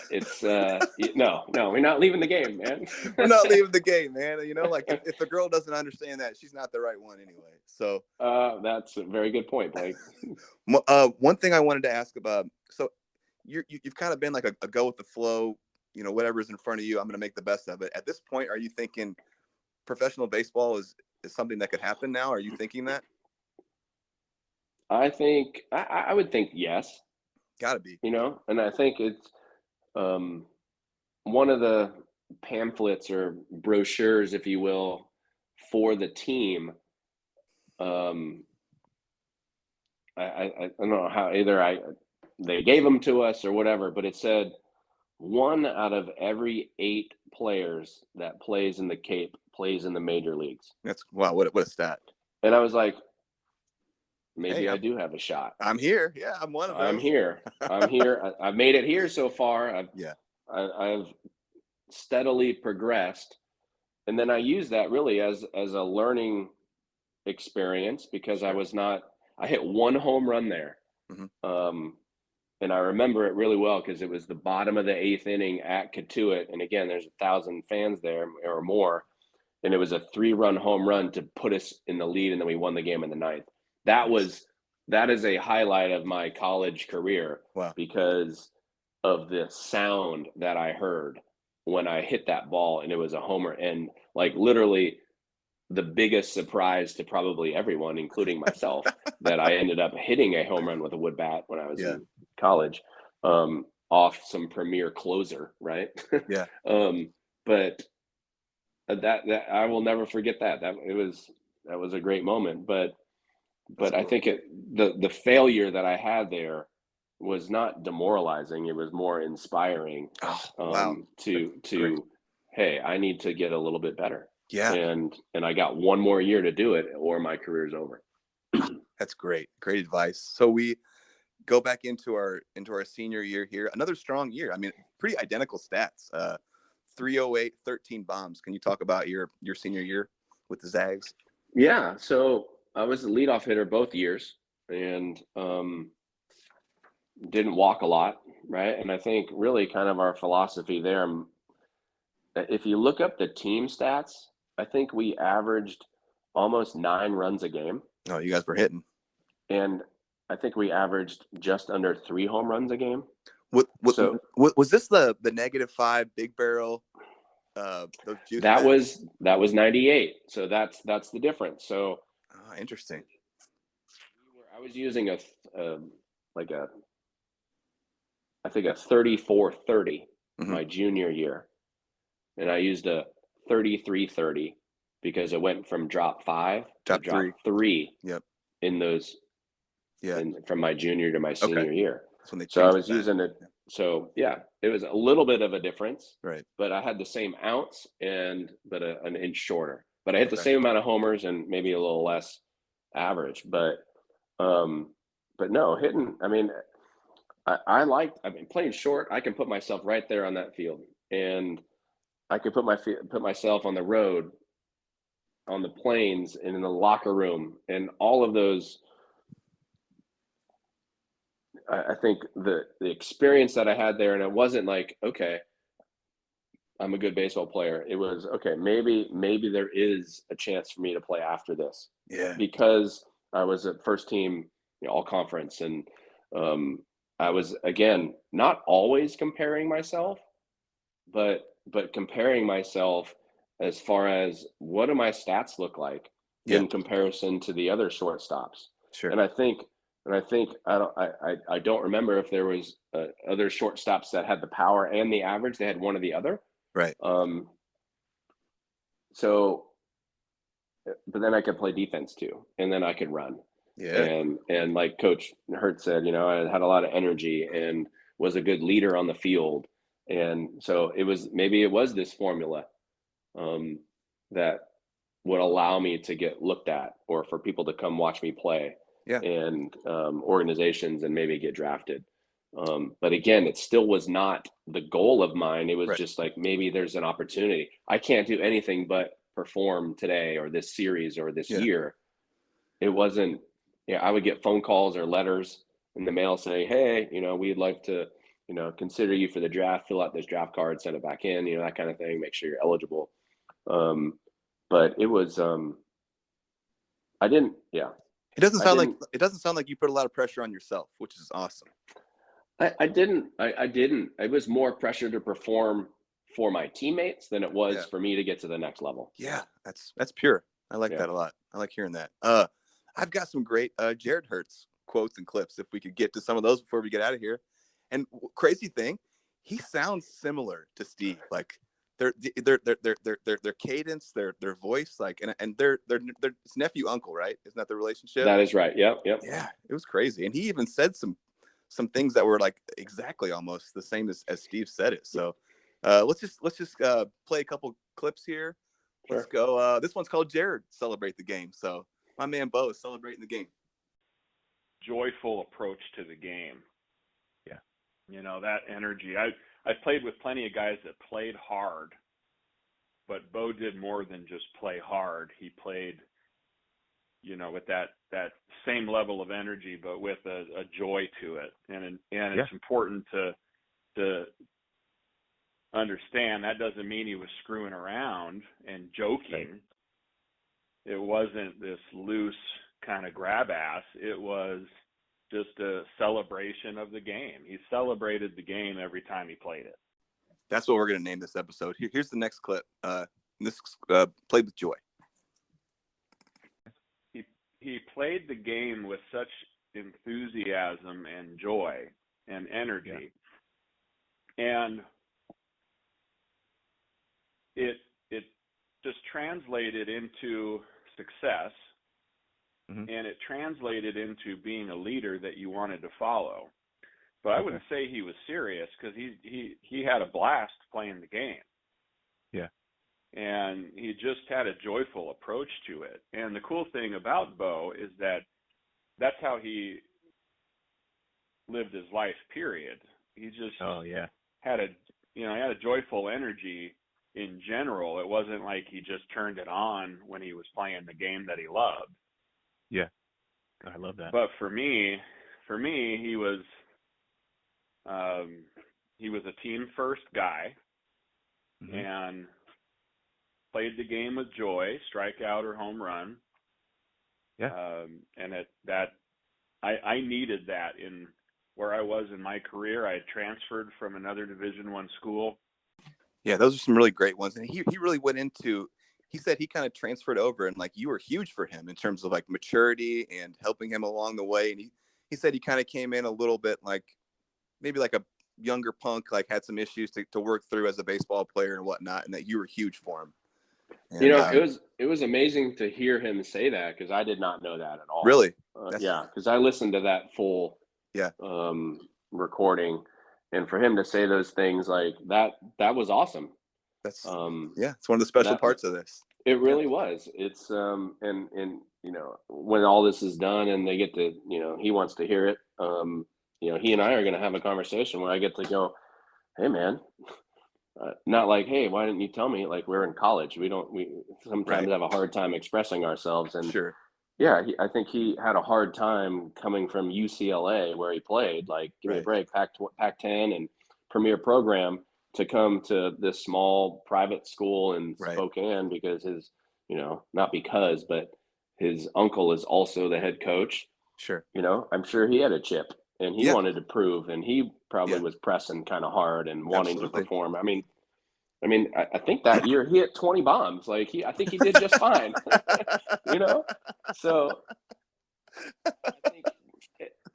It's no, we're not leaving the game, man. We're not leaving the game, man. Like if the girl doesn't understand that, she's not the right one anyway. So that's a very good point, Blake. One thing I wanted to ask about, so you've kind of been like a go with the flow, whatever's in front of you, I'm going to make the best of it. At this point, are you thinking professional baseball is something that could happen now? Are you thinking that? I think I would think yes. Gotta be. And I think it's one of the pamphlets or brochures, if you will, for the team. I don't know how they gave them to us or whatever, but it said 1 out of every 8 players that plays in the Cape plays in the major leagues. That's wow. What a stat. And I was like, maybe I do have a shot. I'm here. Yeah, I'm one of them. I'm here. I've made it here so far. I've steadily progressed. And then I use that really as a learning experience, because I hit 1 home run there. And I remember it really well because it was the bottom of the 8th inning at Catuit. And again, there's 1,000 fans there or more. And it was a 3-run home run to put us in the lead. And then we won the game in the 9th. That is a highlight of my college career. Wow. Because of the sound that I heard when I hit that ball and it was a homer, and like literally the biggest surprise to probably everyone, including myself, that I ended up hitting a home run with a wood bat when I was in college, off some premier closer, right? Yeah. But that I will never forget that. That was a great moment. But I think the failure that I had there was not demoralizing. It was more inspiring. Oh, wow. To hey, I need to get a little bit better. Yeah. And I got one more year to do it, or my career's over. That's great. Great advice. So we go back into our senior year here. Another strong year. I mean, pretty identical stats. 308, 13 bombs. Can you talk about your senior year with the Zags? Yeah. So I was the leadoff hitter both years, and didn't walk a lot, right? And I think really kind of our philosophy there, if you look up the team stats, I think we averaged almost 9 runs a game. Oh, you guys were hitting. And I think we averaged just under 3 home runs a game. Was this the -5 big barrel? Those juice that bags? was 98. So that's the difference. So interesting. I was using a 34-30 my junior year, and I used a 33-30 because it went from drop 5 to drop 3. Yep. In those. Yeah. From my junior to my senior year. That's when they so I was using it. So it was a little bit of a difference. Right. But I had the same ounce but an inch shorter. But I hit the same amount of homers and maybe a little less average. But no, hitting. I mean, playing short. I can put myself right there on that field, and I could put myself on the road, on the plains, and in the locker room, and all of those. I think the experience that I had there, and it wasn't like, okay, I'm a good baseball player. It was, okay, maybe there is a chance for me to play after this. Yeah. Because I was a first team, all conference, and I was, again, not always comparing myself, but comparing myself as far as what do my stats look like in comparison to the other shortstops. Sure. And I think I don't remember if there was other shortstops that had the power and the average. They had one or the other. Right. So, but then I could play defense too, and then I could run. Yeah. And like Coach Hertz said, I had a lot of energy and was a good leader on the field. And so it was this formula that would allow me to get looked at, or for people to come watch me play. Yeah. And organizations, and maybe get drafted. But again, it still was not the goal of mine. It was just like, maybe there's an opportunity. I can't do anything but perform today, or this series, or this year. It wasn't, I would get phone calls or letters in the mail saying, hey, we'd like to, consider you for the draft, fill out this draft card, send it back in, that kind of thing, make sure you're eligible. But it was, It doesn't sound like you put a lot of pressure on yourself, which is awesome. I didn't. It was more pressure to perform for my teammates than it was for me to get to the next level. Yeah, that's pure. I like that a lot. I like hearing that. I've got some great Jared Hertz quotes and clips, if we could get to some of those before we get out of here. And crazy thing, he sounds similar to Steve. Like their cadence, their voice, like, and their his nephew uncle, right? Isn't that the relationship? That is right. Yep. Yeah, it was crazy, and he even said some things that were like exactly almost the same as Steve said it. So let's just play a couple clips here. Sure. Let's go. This one's called Jared Celebrate the Game. So my man Bo is celebrating the game. Joyful approach to the game. Yeah. That energy. I've played with plenty of guys that played hard, but Bo did more than just play hard. He played, with that same level of energy, but with a joy to it. And it's important to understand that doesn't mean he was screwing around and joking. It wasn't this loose kind of grab ass. It was just a celebration of the game. He celebrated the game every time he played it. That's what we're going to name this episode. Here's the next clip. This played with joy. He played the game with such enthusiasm and joy and energy. Yeah. And it just translated into success, and it translated into being a leader that you wanted to follow. But I wouldn't say he was serious, because he had a blast playing the game. Yeah. And he just had a joyful approach to it. And the cool thing about Bo is that that's how he lived his life, period. He just had a joyful energy in general. It wasn't like he just turned it on when he was playing the game that he loved. Yeah. I love that. But for me, he was a team first guy, and played the game with joy, strikeout or home run. Yeah. And I needed that in where I was in my career. I had transferred from another Division I school. Yeah, those are some really great ones. And he really went into, he said he kind of transferred over, and like you were huge for him in terms of like maturity and helping him along the way. And he said he kind of came in a little bit like maybe like a younger punk, like had some issues to work through as a baseball player and whatnot, and that you were huge for him. And, it was amazing to hear him say that, because I did not know that at all. Really? Because I listened to that full recording, and for him to say those things like that was awesome. That's it's one of the special parts of this. It really was. It's and when all this is done and they get to, he wants to hear it, he and I are going to have a conversation where I get to go, hey man, not like, hey, why didn't you tell me? Like, we're in college. We sometimes have a hard time expressing ourselves. And I think he had a hard time coming from UCLA, where he played, like, give me a break, Pac-10 and premier program, to come to this small private school in Spokane, because but his uncle is also the head coach. Sure. I'm sure he had a chip, and he wanted to prove, and he probably was pressing kind of hard and wanting to perform. I mean, I think that year he hit 20 bombs. Like, I think he did just fine. So I think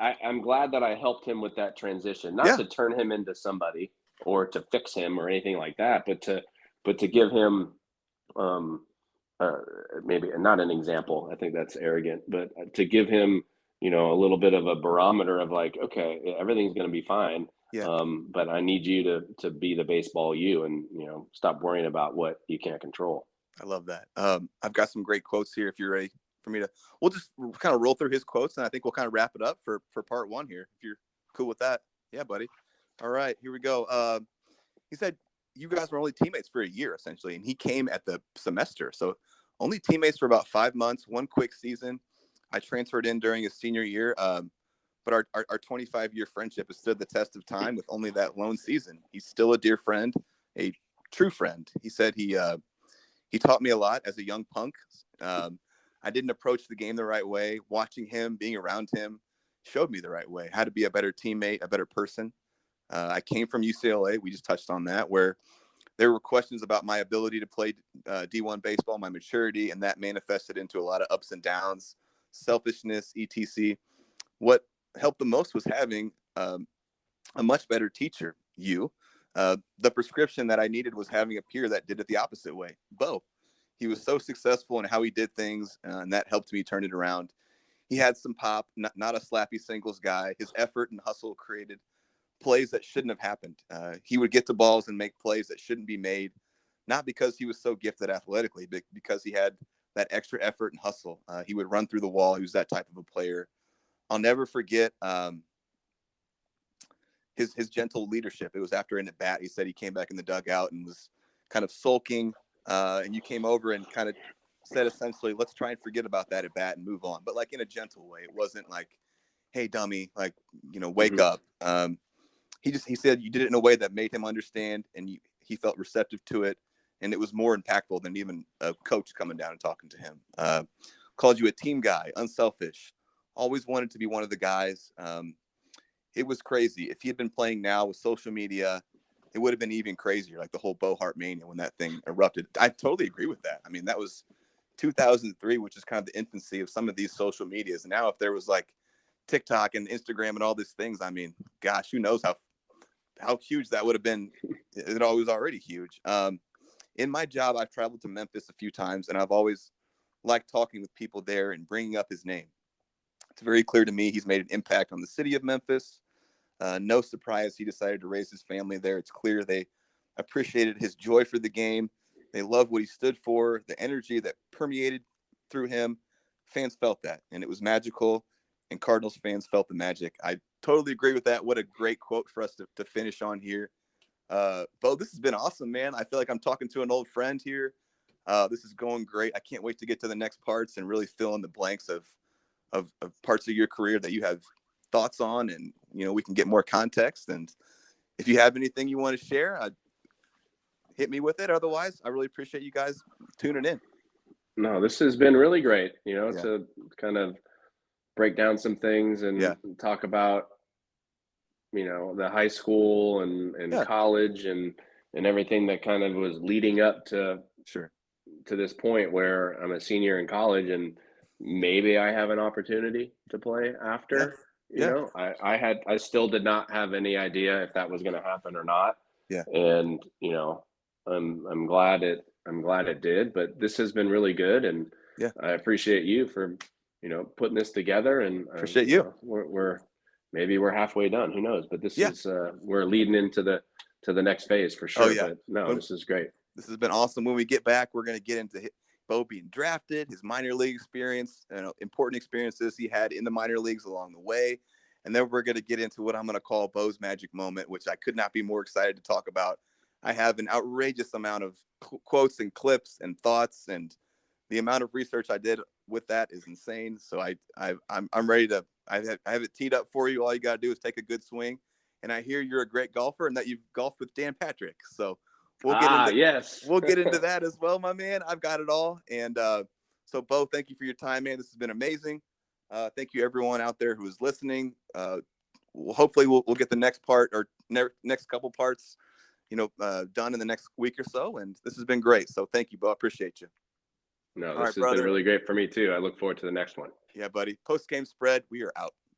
I'm glad that I helped him with that transition, not to turn him into somebody or to fix him or anything like that, but to give him maybe not an example. I think that's arrogant, but to give him, a little bit of a barometer of like, okay, everything's going to be fine. But I need you to be the baseball you, and, stop worrying about what you can't control. I love that. I've got some great quotes here. If you're ready for me to, we'll just kind of roll through his quotes, and I think we'll kind of wrap it up for part one here, if you're cool with that. Yeah, buddy. All right, here we go. He said, you guys were only teammates for a year, essentially, and he came at the semester. So only teammates for about 5 months, one quick season. I transferred in during his senior year, but our 25-year friendship has stood the test of time with only that lone season. He's still a dear friend, a true friend. He said he taught me a lot as a young punk. I didn't approach the game the right way. Watching him, being around him, showed me the right way, how to be a better teammate, a better person. I came from UCLA. We just touched on that, where there were questions about my ability to play D1 baseball, my maturity, and that manifested into a lot of ups and downs, selfishness, etc. What helped the most was having a much better teacher, you. The prescription that I needed was having a peer that did it the opposite way, Bo. He was so successful in how he did things, and that helped me turn it around. He had some pop, not a slappy singles guy. His effort and hustle created plays that shouldn't have happened. He would get to balls and make plays that shouldn't be made, not because he was so gifted athletically, but because he had that extra effort and hustle. He would run through the wall. He was that type of a player. I'll never forget his gentle leadership. It was after an at bat. He said he came back in the dugout and was kind of sulking, and you came over and kind of said essentially, let's try and forget about that at bat and move on, but like in a gentle way. It wasn't like, hey, dummy, like, wake up. He said you did it in a way that made him understand, and he felt receptive to it, and it was more impactful than even a coach coming down and talking to him. Called you a team guy, unselfish, always wanted to be one of the guys. It was crazy. If he had been playing now with social media, it would have been even crazier, like the whole Bo Hart mania when that thing erupted. I totally agree with that. I mean, that was 2003, which is kind of the infancy of some of these social medias. And now if there was like TikTok and Instagram and all these things, I mean, gosh, who knows how huge that would have been. It was already huge. In my job, I've traveled to Memphis a few times, and I've always liked talking with people there and bringing up his name. It's very clear to me he's made an impact on the city of Memphis. No surprise he decided to raise his family there. It's clear they appreciated his joy for the game. They loved what he stood for, the energy that permeated through him. Fans felt that, and it was magical, and Cardinals fans felt the magic. I totally agree with that. What a great quote for us to finish on here. Bo, this has been awesome, man. I feel like I'm talking to an old friend here. This is going great. I can't wait to get to the next parts and really fill in the blanks of parts of your career that you have thoughts on, and we can get more context. And if you have anything you want to share, hit me with it. Otherwise, I really appreciate you guys tuning in. No, this has been really great, to kind of break down some things and talk about, the high school and college and everything that kind of was leading up to this point where I'm a senior in college and maybe I have an opportunity to play after. I still did not have any idea if that was going to happen or not. Yeah. And I'm glad it did, but this has been really good, and I appreciate you for putting this together, and appreciate you. We're halfway done, who knows, but this is we're leading into the next phase for sure. But no, this is great. This has been awesome. When we get back, we're going to get into Bo being drafted, his minor league experience, important experiences he had in the minor leagues along the way. And then we're going to get into what I'm going to call Bo's magic moment, which I could not be more excited to talk about. I have an outrageous amount of quotes and clips and thoughts, and the amount of research I did with that is insane. So I'm ready to, I have it teed up for you. All you got to do is take a good swing. And I hear you're a great golfer and that you've golfed with Dan Patrick. So we'll get into that as well, my man. I've got it all. And so Bo, thank you for your time, man. This has been amazing. Thank you everyone out there who is listening. Hopefully we'll get the next part or next couple parts, done in the next week or so. And this has been great. So thank you, Bo. I appreciate you. No, this has been really great for me too. I look forward to the next one. Yeah, buddy. Post-game spread. We are out.